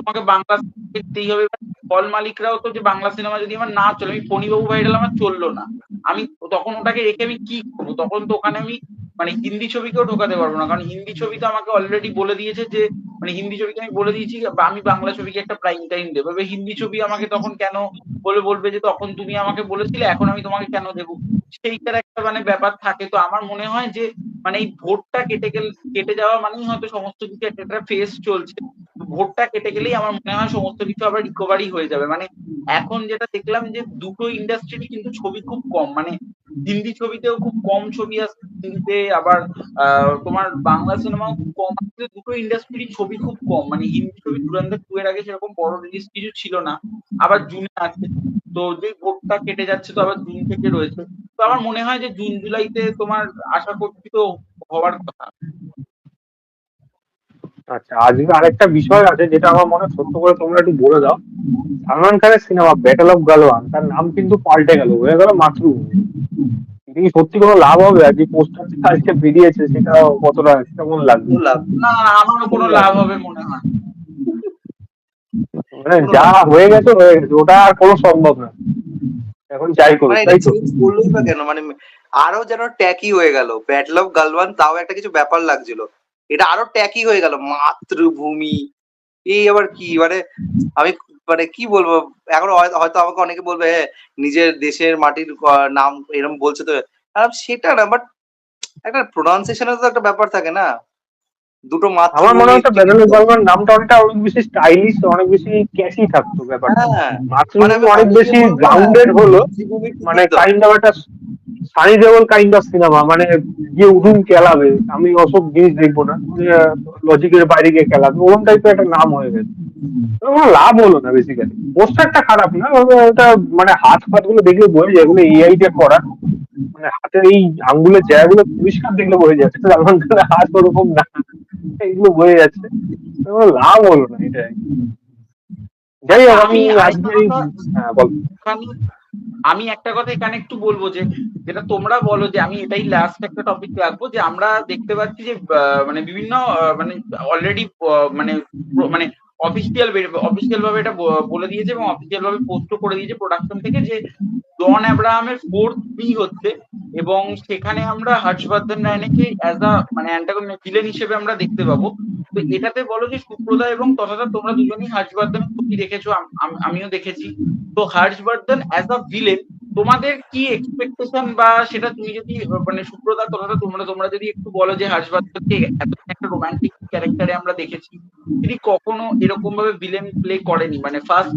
তোমাকে বাংলা দেখতেই হবে। হল মালিকরাও তো যে বাংলা সিনেমা যদি আমার না চলে, আমি ফণিবাবু ভাইরাল আমার চললো না, আমি তখন ওটাকে রেখে আমি কি করবো? তখন তো ওখানে আমি মানে হিন্দি ছবিকেও ঢোকাতে পারবো না, কারণ হিন্দি ছবি তো আমাকে অলরেডি বলে দিয়েছে যে মানে হিন্দি ছবিকে আমি বলে দিয়েছি আমি বাংলা ছবিকে একটা প্রাইম টাইম দেবো। এবার হিন্দি ছবি আমাকে তখন কেন বলবে যে তখন তুমি আমাকে বলেছিলে, এখন আমি তোমাকে কেন দেবো? সেইটার একটা মানে ব্যাপার থাকে। তো আমার মনে হয় যে মানে এই ভোটটা কেটে যাওয়া মানেই হয়তো সমস্ত কিছু একটা ফেজ চলছে। ভোটটা কেটে গেলেই আমার মনে হয় সমস্ত কিছু আবার রিকভারি হয়ে যাবে। মানে এখন যেটা দেখলাম যে দুটো ইন্ডাস্ট্রি কিন্তু ছবি খুব কম, মানে হিন্দি ছবিতেও খুব কম ছবি আসছে হিন্দিতে, আবার তোমার বাংলা সিনেমাও খুব কম আসছে, দুটো ইন্ডাস্ট্রি ছবি খুব কম। মানে হিন্দি ছবি ধুরন্ধর 2 এর আগে সেরকম বড় রিলিজ কিছু ছিল না, আবার জুনে আছে। তো যে ভোটটা কেটে যাচ্ছে তো আবার জুন থেকে রয়েছে। তো আমার মনে হয় যে জুন জুলাইতে তোমার আশা করছি তো হওয়ার কথা। আচ্ছা, আজকে আরেকটা বিষয় আছে যেটা আমার মনে হয় সত্য করে তোমরা একটু বলে দাও। সালমান খানের সিনেমা ব্যাটল অফ গালওয়ান, তার নাম কিন্তু পাল্টে গেল, হয়ে গেল মাতৃভূমি। এটা কি সত্যি কোনো লাভ হবে? আর যে পোস্টারটা আজকে বেরিয়েছে সেটা কতটা কেমন লাগবে? কোনো লাভ, না, আমারও কোনো লাভ হবে মনে হয় না। মানে কোনো যা লাভ। হয়ে গেছে হয়ে গেছে, ওটা আর কোনো সম্ভব না, এখন যাই করুক, মানে এটা তাই তো? চেঞ্জ করলোই বা কেন? মানে আরো যেন ট্যাকি হয়ে গেল। ব্যাটল অফ গালওয়ান তাও একটা কিছু ব্যাপার লাগছিল, এটা আরো ট্যাকি হয়ে গেল, মাতৃভূমি। এই আবার কি মানে আমি মানে কি বলবো, এখন হয়তো আমাকে অনেকে বলবে নিজের দেশের মাটির নাম এরকম বলছে তো, সেটা না, বাট একটা প্রোনাউন্সিয়েশনের তো একটা ব্যাপার থাকে না, দুটো আমার মনে মাতৃভূমির হচ্ছে বেদান্ত কিন্তু। বর্মার নামটা অনেকটা অনেক বেশি স্টাইলিশ, অনেক বেশি ক্যাচি থাকতো ব্যাপারটা। হ্যাঁ, মানে মাতৃভূমি আমি অনেক মানুষকে বেশি বলবো না গ্রাউন্ডেড হলো, মাতৃভূমি মানে ঠিকই তো। কাইন্ড অফ একটা সানি দেওয়াল কাইন্ড অফ সিনেমা, মানে গিয়ে উঠুন খেলাবে, আমি অসব জিনিস দেখবো না, লজিকের বাইরে গিয়ে খেলাবে, ওরকম টাইপের একটা নাম হয়ে গেছে। তো কোনো লাভ হলো না বেসিক্যালি। পোস্টারটা খারাপ না, ওটা মানে হাত ফাত গুলো দেখলে বোঝা যায় এগুলো এআই দিয়ে করা। মানে হাতের এই আঙ্গুলের জায়গাগুলো পরিষ্কার দেখলে বোঝা যাচ্ছে সালমান খানের হাত ওরকম না, এগুলো বোঝা যাচ্ছে। তো কোনো লাভ হলো না এটাই। যাই আচ্ছা, হোক, আমি আমি আজকে আরেকটা এই, কথা হ্যাঁ বল। এখানে আমি একটা কথা এখানে একটু বলবো যে যেটা তোমরা বলো, যে আমি এটাই লাস্ট একটা টপিক রাখবো, যে আমরা দেখতে পাচ্ছি যে মানে বিভিন্ন মানে অলরেডি মানে মানে অফিসিয়াল ভাবে এটা বলে দিয়েছে এবং অফিসিয়াল ভাবে পোস্টও করে দিয়েছে প্রোডাকশন থেকে, যে জন আব্রাহামের 4th ফিল্ম হচ্ছে, এবং সেখানে আমরা হর্ষবর্ধন রায়নাকে অ্যাজ আ মানে ভিলেন হিসেবে আমরা দেখতে পাবো। তো এটাতে বলো যে সুপ্রদা এবং তথাদা তোমরা দুজনেই হর্ষবর্ধনের ছবি দেখেছো, আমিও দেখেছি। তো হর্ষবর্ধন অ্যাজ আ ভিলেন তোমাদের কি এক্সপেকটেশন, বা সেটা তুমি যদি মানে সুপ্রদা তথাদা তোমরা তোমরা যদি একটু বলো যে হর্ষবর্ধনকে এতদিন একটা রোমান্টিক ক্যারেক্টারে আমরা দেখেছি, তিনি কখনো এরকম ভাবে ভিলেন প্লে করেনি, মানে ফার্স্ট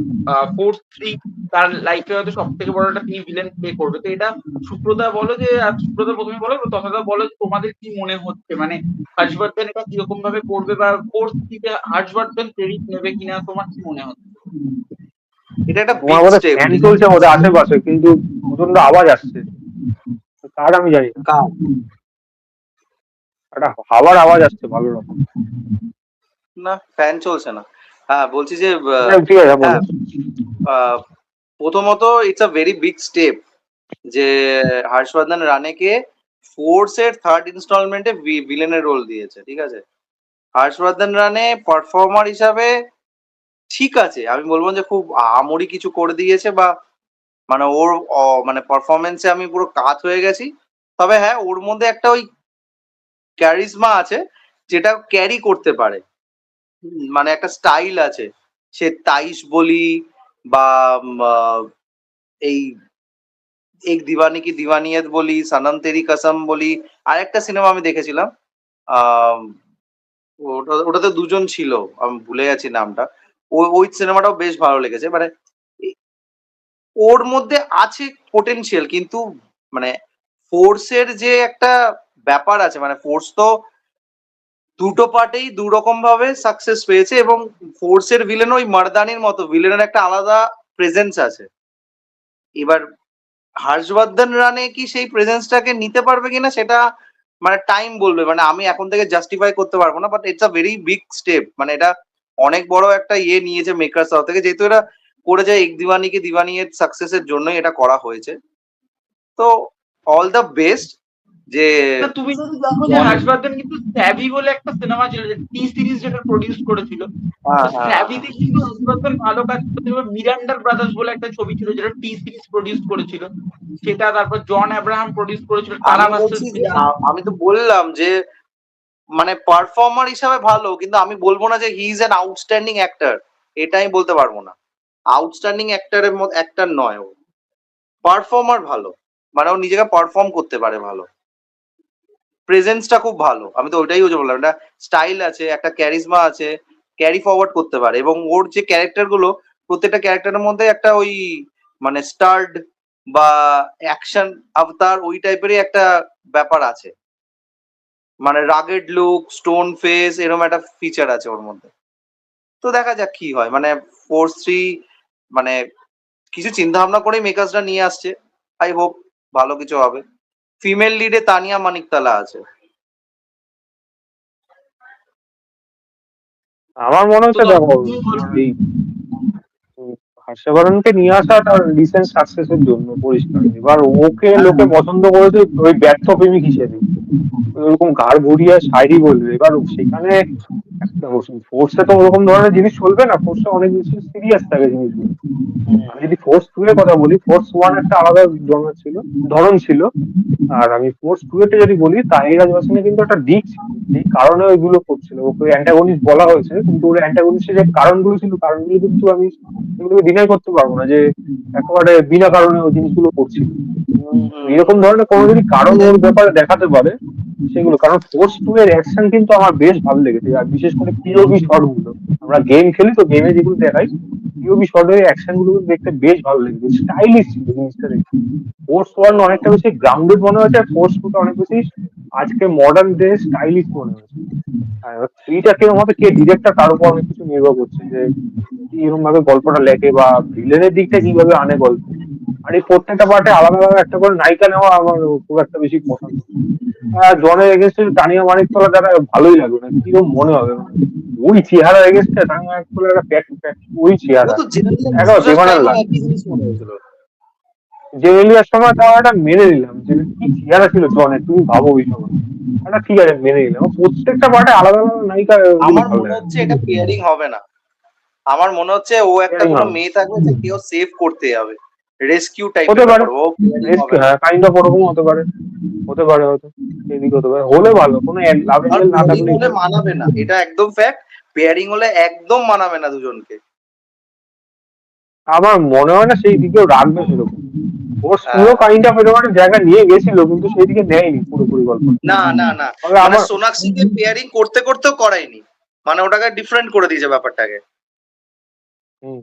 4th 3 তার লাইফে হয়তো সব থেকে বড় একটা তিনি ভিলেন প্লে করবে। তো এটা সুপ্রদা বলো যে, আর সুপ্রদা প্রথমে বলো, তথাদা বলো যে তোমাদের কি মনে হচ্ছে, মানে হর্ষবর্ধন এটা কিরকম ভাবে করবে, বা 4th থেকে হর্ষবর্ধন ক্রেডিট নেবে কিনা, তোমার কি মনে হচ্ছে? এটা একটা তোমার বিগ বোধহয় স্টেপ, ফ্যান ঠিক আছে। চলছে আমাদের আশেপাশে, কিন্তু প্রচন্ড আওয়াজ আসছে, কার আমি জানি না, কার? একটা হাওয়ার আওয়াজ আসছে ভালো রকম। না, ফ্যান চলছে না। হ্যাঁ, বলছি যে ঠিক আছে বলো। হ্যাঁ, আহ, প্রথমত it's a very big step যে হর্ষবর্ধন রানেকে ফোর্স এর থার্ড ইনস্টলমেন্টে ভিলেনের রোল দিয়েছে, ঠিক আছে। হর্ষবর্ধন রানে পারফর্মার হিসাবে ঠিক আছে, আমি বলবো যে খুব আহামরি কিছু করে দিয়েছে, বা মানে ওর মানে পারফরমেন্সে আমি পুরো কাত হয়ে গেছি। তবে হ্যাঁ, ওর মধ্যে একটা ওই ক্যারিজমা আছে যেটা ক্যারি করতে পারে। মানে একটা স্টাইল আছে, সে তাইশ বলি বা এই এক দিওয়ানি কি দিওয়ানিয়ত বলি, সনম তেরি কসম বলি, আরেকটা সিনেমা আমি দেখেছিলাম, আহ ওটাতে দুজন ছিল, আমি ভুলে গেছি নামটা। ওই সিনেমাটাও বেশ ভালো লেগেছে। মানে এ- ওর মধ্যে আছে পোটেনশিয়াল, কিন্তু মানে ফোর্সের যে একটা ব্যাপার আছে, মানে ফোর্স তো দুটো পার্টেই দু রকম ভাবে সাকসেস পেয়েছে, এবং ফোর্সের ভিলেন ওই মারদানির মতো ভিলেনের একটা আলাদা প্রেজেন্স আছে। এবার হর্ষবর্ধন রানে কি সেই প্রেজেন্সটাকে নিতে পারবে কিনা সেটা মানে টাইম বলবে। মানে আমি এখন থেকে জাস্টিফাই করতে পারবো না, but it's a very big step. মানে এটা অনেক বড় একটা ইয়ে নিয়েছে মেকার্স থেকে, যেহেতু এটা করেছে এক দিওয়ানি কি দিওয়ানি এর সাকসেসের জন্যই এটা করা হয়েছে। তো অল দ্য বেস্ট যে না, তুমি যদি দেখো যে জন। হর্ষবর্ধন কিন্তু স্ট্যাবি বলে একটা সিনেমা ছিল, যে টি সিরিজ যেটা প্রডিউস করেছিল, তো হ্যাঁ, হ্যাঁ, স্ট্যাবিতে কিন্তু হর্ষবর্ধন ভালো কাজ করেছিল। মিরান্ডার ব্রাদার্স বলে একটা ছবি ছিল যেটা টি সিরিজ প্রডিউস করেছিল, সেটা তারপর জন আব্রাহাম প্রডিউস করেছিল, টারা আমি ভার্সেস বলছি যে বিল্লা। আমি তো বললাম যে মানে পারফর্মার হিসাবে ভালো, কিন্তু আমি বলবো না যে he is an outstanding actor. এটা আমি বলতে পারবো না। আউটস্ট্যান্ডিং অ্যাক্টরের মধ্যে অ্যাক্টর নয় ও, পারফর্মার ভালো। মানে ও নিজেকে পারফর্ম করতে পারে ভালো, প্রেজেন্সটা খুব ভালো। আমি তো ওইটাই বললাম, একটা স্টাইল আছে, একটা ক্যারিজমা আছে, ক্যারি ফরওয়ার্ড করতে পারে। এবং ওর যে ক্যারেক্টার গুলো, প্রত্যেকটা ক্যারেক্টারের মধ্যে একটা ওই মানে স্টার্ড বা অ্যাকশন আবতার ওই টাইপেরই একটা ব্যাপার আছে। মানে রাগেড লুক, স্টোন ফেস, এরকম একটা ফিচার আছে ওর মধ্যে। তো দেখা যাক কি হয়। মানে ফোর্স 3 মানে কিছু চিন্তা ভাবনা করেই মেকার্সরা নিয়ে আসছে। আই হোপ ভালো কিছু হবে। ফিমেল লিডে তানিয়া মানিকতালা আছে। আমার মনে তো হচ্ছে দেখো, তুমি বলো। তোমার এই হর্ষবর্ধনকে নিয়ে আসা তার রিসেন্ট সাকসেসের জন্য পরিষ্কার। এবার ওকে লোকে পছন্দ করেছে ওই ব্যর্থ প্রেমিক হিসেবে, ওরকম ঘাড় ঘুরিয়ে শায়রি বলবে। এবার সেখানে ফোর্সে তো ওরকম ধরনের জিনিস চলবে না, ফোর্সে অনেক বেশি সিরিয়াস থাকে জিনিসগুলো। আমি যদি ফোর্স টু এর কথা বলি, ফোর্স ওয়ান একটা আলাদা ধরন ছিল। আর আমি ফোর্স টু এতে যদি বলি, তাহিরাজ হোসেনের কিন্তু একটা দিক ছিল, এই কারণে ওইগুলো করছিল, ওকে অ্যান্টাগনিস্ট বলা হয়েছে, কিন্তু ওর অ্যান্টাগনিস্টের যে কারণগুলো ছিল, কারণগুলো কিন্তু আমি এগুলোকে ডিনাই করতে পারবো না যে একেবারে বিনা কারণে ওই জিনিসগুলো করছিল। এরকম ধরনের কোনো যদি কারণ ওর ব্যাপারে দেখাতে পারে সেগুলো, কারণ ফোর্স টু এর অ্যাকশন কিন্তু আমার বেশ ভালো লেগেছে, আর বিশেষ করে পিওভি শট গুলো। আমরা গেম খেলি তো, গেমে যেগুলো দেখাই পিওভি শট এর অ্যাকশন গুলো দেখতে বেশ ভালো লেগেছে, স্টাইলিশ ছিল জিনিসটা দেখতে। ফোর্স ওয়ান অনেকটা বেশি গ্রাউন্ডেড মনে হয়েছে, আর ফোর্স টু টা অনেক বেশি আজকে মডার্ন ডে স্টাইলিশ মনে হয়েছে। আর থ্রিটা কিরকম হবে, কে ডিরেক্টর তার উপর অনেক কিছু নির্ভর করছে, যে কিরকম ভাবে গল্পটা লেখে বা ভিলেনের দিকটা কিভাবে আনে গল্প। আর এই প্রত্যেকটা পার্টে আলাদা আলাদা একটা করে নায়িকা নেওয়া আমার খুব একটা বেশি পছন্দ। জনের এগেনস্টে তানিয়া মানিকতলা দ্বারা ভালোই লাগবে না, কিরকম মনে হবে মানে ওই চেহারা এগেনস্টে তানিয়া মানিকতলার একটা প্যাক ওই ও চেহারা তো জেনারেলি একদম ডিসক্লোজার বেমানার টাইমও লাগে। একই জিনিস মনে হয়েছিল। যে এলিয়ার সময় তাও একটা মেনে নিলাম, যে কি চেহারা ছিল জনের, তুমি ভাবো ওই সময় একটা, ঠিক আছে মেনে নিলাম। প্রত্যেকটা পার্টে আলাদা আলাদা নায়িকা গুলো আমার ভালো মনে লাগে। হচ্ছে এটা পেয়ারিং হবে না, আমার মনে হচ্ছে ও একটা Pairing কোনো হবে, মেয়ে থাকবে যে কেউ সেভ করতে হবে, রেস্কিউ টাইপের হতে পারে, ব্যাপার, ও পেয়ারিং রেস্ট হবে না। হ্যাঁ কাইন্ড অফ ওরকম হতে পারে, হতে পারে হয়তো এদিকে হতে পারে, হলে ভালো, কোনো লাভ আর অ্যাঙ্গেল না পেয়ারিং থাকলেই হলে ভালো। মানাবে না, এটা একদম ফ্যাক্ট। পেয়ারিং হলে একদম মানাবে না দুজনকে। আমার মনে হয় না সেই দিকেও রাখবে সেরকম। ওর স্টুডিও আহ, কাইন্ড অফ এরকম একটা জায়গা নিয়ে গেছিল, কিন্তু সেই দিকে নেয়নি পুরোপুরি গল্পটা। না না না, তবে মানে আমার সোনাক্ষীকে পেয়ারিং করতে করতেও করায়নি, মানে ওটাকে ডিফারেন্ট করে দিয়েছে ব্যাপারটাকে। হুম,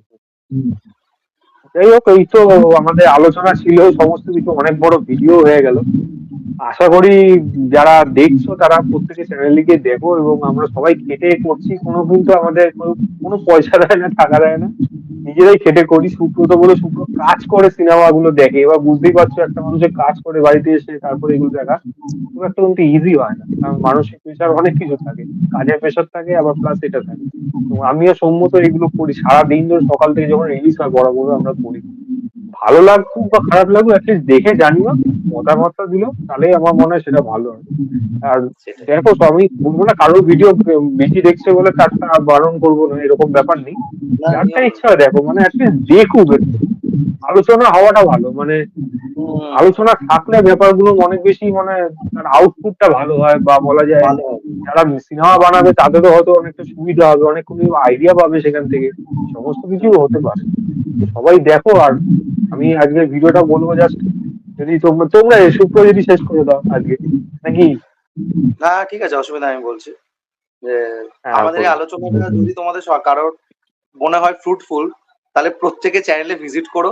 যাই হোক, এই তো আমাদের আলোচনা ছিল, সমস্ত কিছু অনেক বড় ভিডিও হয়ে গেল। আশা করি যারা দেখছো তারা প্রত্যেকে চ্যানেলটিকে দেখো, এবং আমরা সবাই খেটে করছি, কোনো কিন্তু আমাদের কোনো পয়সা দেয় না, টাকা দেয় না, নিজেরাই খেটে করি। সুব্রত বলে, সুব্রত কাজ করে সিনেমা গুলো দেখে, এবার বুঝতেই পারছো একটা মানুষের কাজ করে বাড়িতে এসে তারপরে এগুলো দেখা খুব একটা কিন্তু ইজি হয় না, কারণ মানসিক প্রেশার অনেক কিছু থাকে, কাজের প্রেশার থাকে, আবার প্লাস এটা থাকে। তো আমিও সম্মত এগুলো করি সারাদিন ধরে, সকাল থেকে যখন রিলিজ হয় বরাবর আমরা করি। ভালো লাগুক বা খারাপ লাগুক, অ্যাটলিস্ট দেখে জানিও, মতামতটা দিলো, তাহলেই আমার মনে হয় সেটা ভালো হয়। আর সেটাই। দেখো, তো আমি বলবো না কারোর ভিডিও বেশি দেখছে বলে তারটা বারণ করবো না, এরকম ব্যাপার নেই। না, যারটা নিয়ম না। ইচ্ছা হয় দেখো, মানে অ্যাটলিস্ট দেখুক একটু, আলোচনা হওয়াটা ভালো, মানে হুম, আলোচনা থাকলে ব্যাপারগুলো অনেক বেশি, মানে তার আউটপুটটা ভালো হয়, বা বলা যায় ভালো হবে। যারা সিনেমা বানাবে তাদেরও হয়তো অনেকটা সুবিধা হবে, অনেক কোনো আইডিয়া পাবে সেখান থেকে, সমস্ত কিছু হতে পারে। তো সবাই দেখো। আর আমি আজকে ভিডিওটা বলবো জাস্ট, যদি তোমরা তোমরা শুক্র যদি শেষ করে দাও আজকে নাকি। না ঠিক আছে, অসুবিধা, আমি বলছি যে হ্যাঁ আমাদের এই বলো। আলোচনাটা যদি তোমাদের কারোর মনে হয় ফ্রুটফুল, তাহলে প্রত্যেকে চ্যানেলে ভিজিট করো,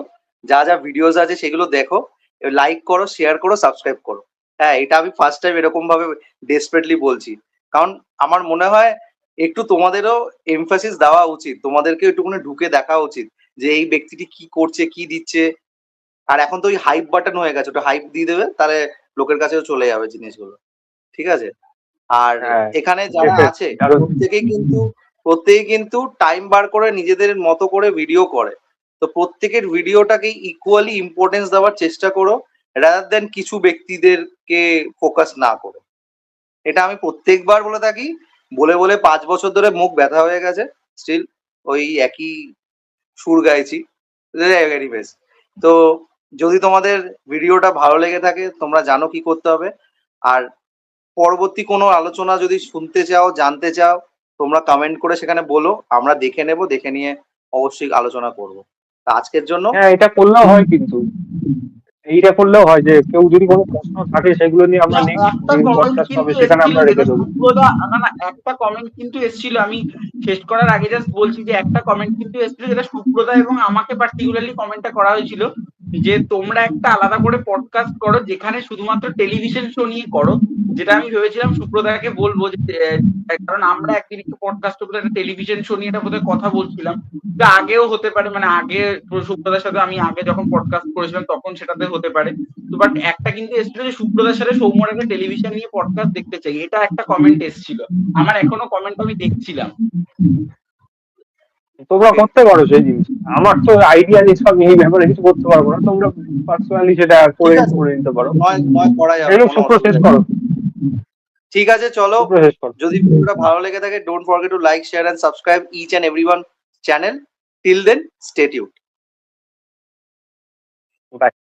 যা যা ভিডিওস আছে সেগুলো দেখো, লাইক করো, শেয়ার করো, সাবস্ক্রাইব করো। হ্যাঁ, এটা আমি ফার্স্ট টাইম এরকম ভাবে ডেসপারেটলি বলছি, কারণ আমার মনে হয় একটু তোমাদেরও এমফাসিস দেওয়া উচিত, তোমাদেরকে একটুখানি ঢুকে দেখা উচিত যে এই ব্যক্তিটি কি করছে, কি দিচ্ছে। আর এখন তো ওই হাইপ বাটন হয়ে গেছে, ওটা হাইপ দিয়ে দেবে, তাহলে লোকের কাছেও চলে যাবে জিনিসগুলো। ঠিক আছে। আর হ্যাঁ, এখানে যারা আছে কারণ প্রত্যেকেই কিন্তু টাইম বার করে নিজেদের মতো করে ভিডিও করে। তো প্রত্যেকের ভিডিওটাকে ইকুয়ালি ইম্পর্টেন্স দেওয়ার চেষ্টা করো, রাদার দেন কিছু ব্যক্তিদেরকে ফোকাস না করো। এটা আমি প্রত্যেকবার বলে থাকি, বলে বলে 5 বছর ধরে মুখ ব্যথা হয়ে গেছে, স্টিল ওই একই সুর গাইছি। এনিওয়েজ, তো যদি তোমাদের ভিডিওটা ভালো লেগে থাকে, তোমরা জানো কি করতে হবে। আর পরবর্তী কোনো আলোচনা যদি শুনতে চাও, জানতে চাও, তোমরা কমেন্ট করে সেখানে বলো, আমরা দেখে নেব, দেখে নিয়ে অবশ্যই আলোচনা করব। তা আজকের জন্য হ্যাঁ, এটা করলেও হয়, কিন্তু এইটা করলেও হয় যে কেউ যদি কোনো প্রশ্ন থাকে সেগুলো নিয়ে আমরা না, নেক্সট একটা যে কমেন্ট পডকাস্ট কিন্তু হবে সেখানে এসেছিল, আমরা যেটা রেখে দেবো। সুব্রতা, না না, একটা কমেন্ট কিন্তু এসেছিল, আমি শেষ করার আগে জাস্ট বলছি যে একটা কমেন্ট কিন্তু এসেছিল, যেটা সুব্রতা এবং আমাকে পার্টিকুলারলি কমেন্টটা করা হয়েছিল, যে তোমরা একটা আলাদা করে পডকাস্ট করো যেখানে শুধুমাত্র টেলিভিশন শো নিয়ে করো। যেটা আমি ভেবেছিলাম সুব্রতাকে বলবো, যে কারণ আমরা একদিন একটু পডকাস্ট করবো, একটা টেলিভিশন শো নিয়ে এটা বোধহয় কথা বলছিলাম, যে আগেও হতে পারে, মানে আগে সুব্রতার সাথে আমি আগে যখন পডকাস্ট করেছিলাম তখন সেটাতে হতে পারে। তো বাট একটা কিন্তু এসেছিল যে সুব্রতার সাথে সৌম্যর একটা টেলিভিশন নিয়ে পডকাস্ট দেখতে চাই, এটা একটা কমেন্ট এসেছিল। আমার এখনো কমেন্ট আমি দেখছিলাম। তোমরা ওকে, করতে পারো সেই জিনিস, আমার তো আইডিয়া নেই, সব এই ব্যাপারে কিছু করতে পারবো না, তোমরা পার্সোনালি সেটা ঠিক করে আছে, করে নিতে পারো। নয় নয় করা যাই যাবে, হোক, কোনো শুক্র শেষ অসুবিধা নেই। করো। ঠিক আছে, চলো। সুপ্র শেষ করো। যদি ভিডিওটা ভালো লেগে থাকে, don't forget to like, share and subscribe each and everyone channel. Till then, stay tuned. By.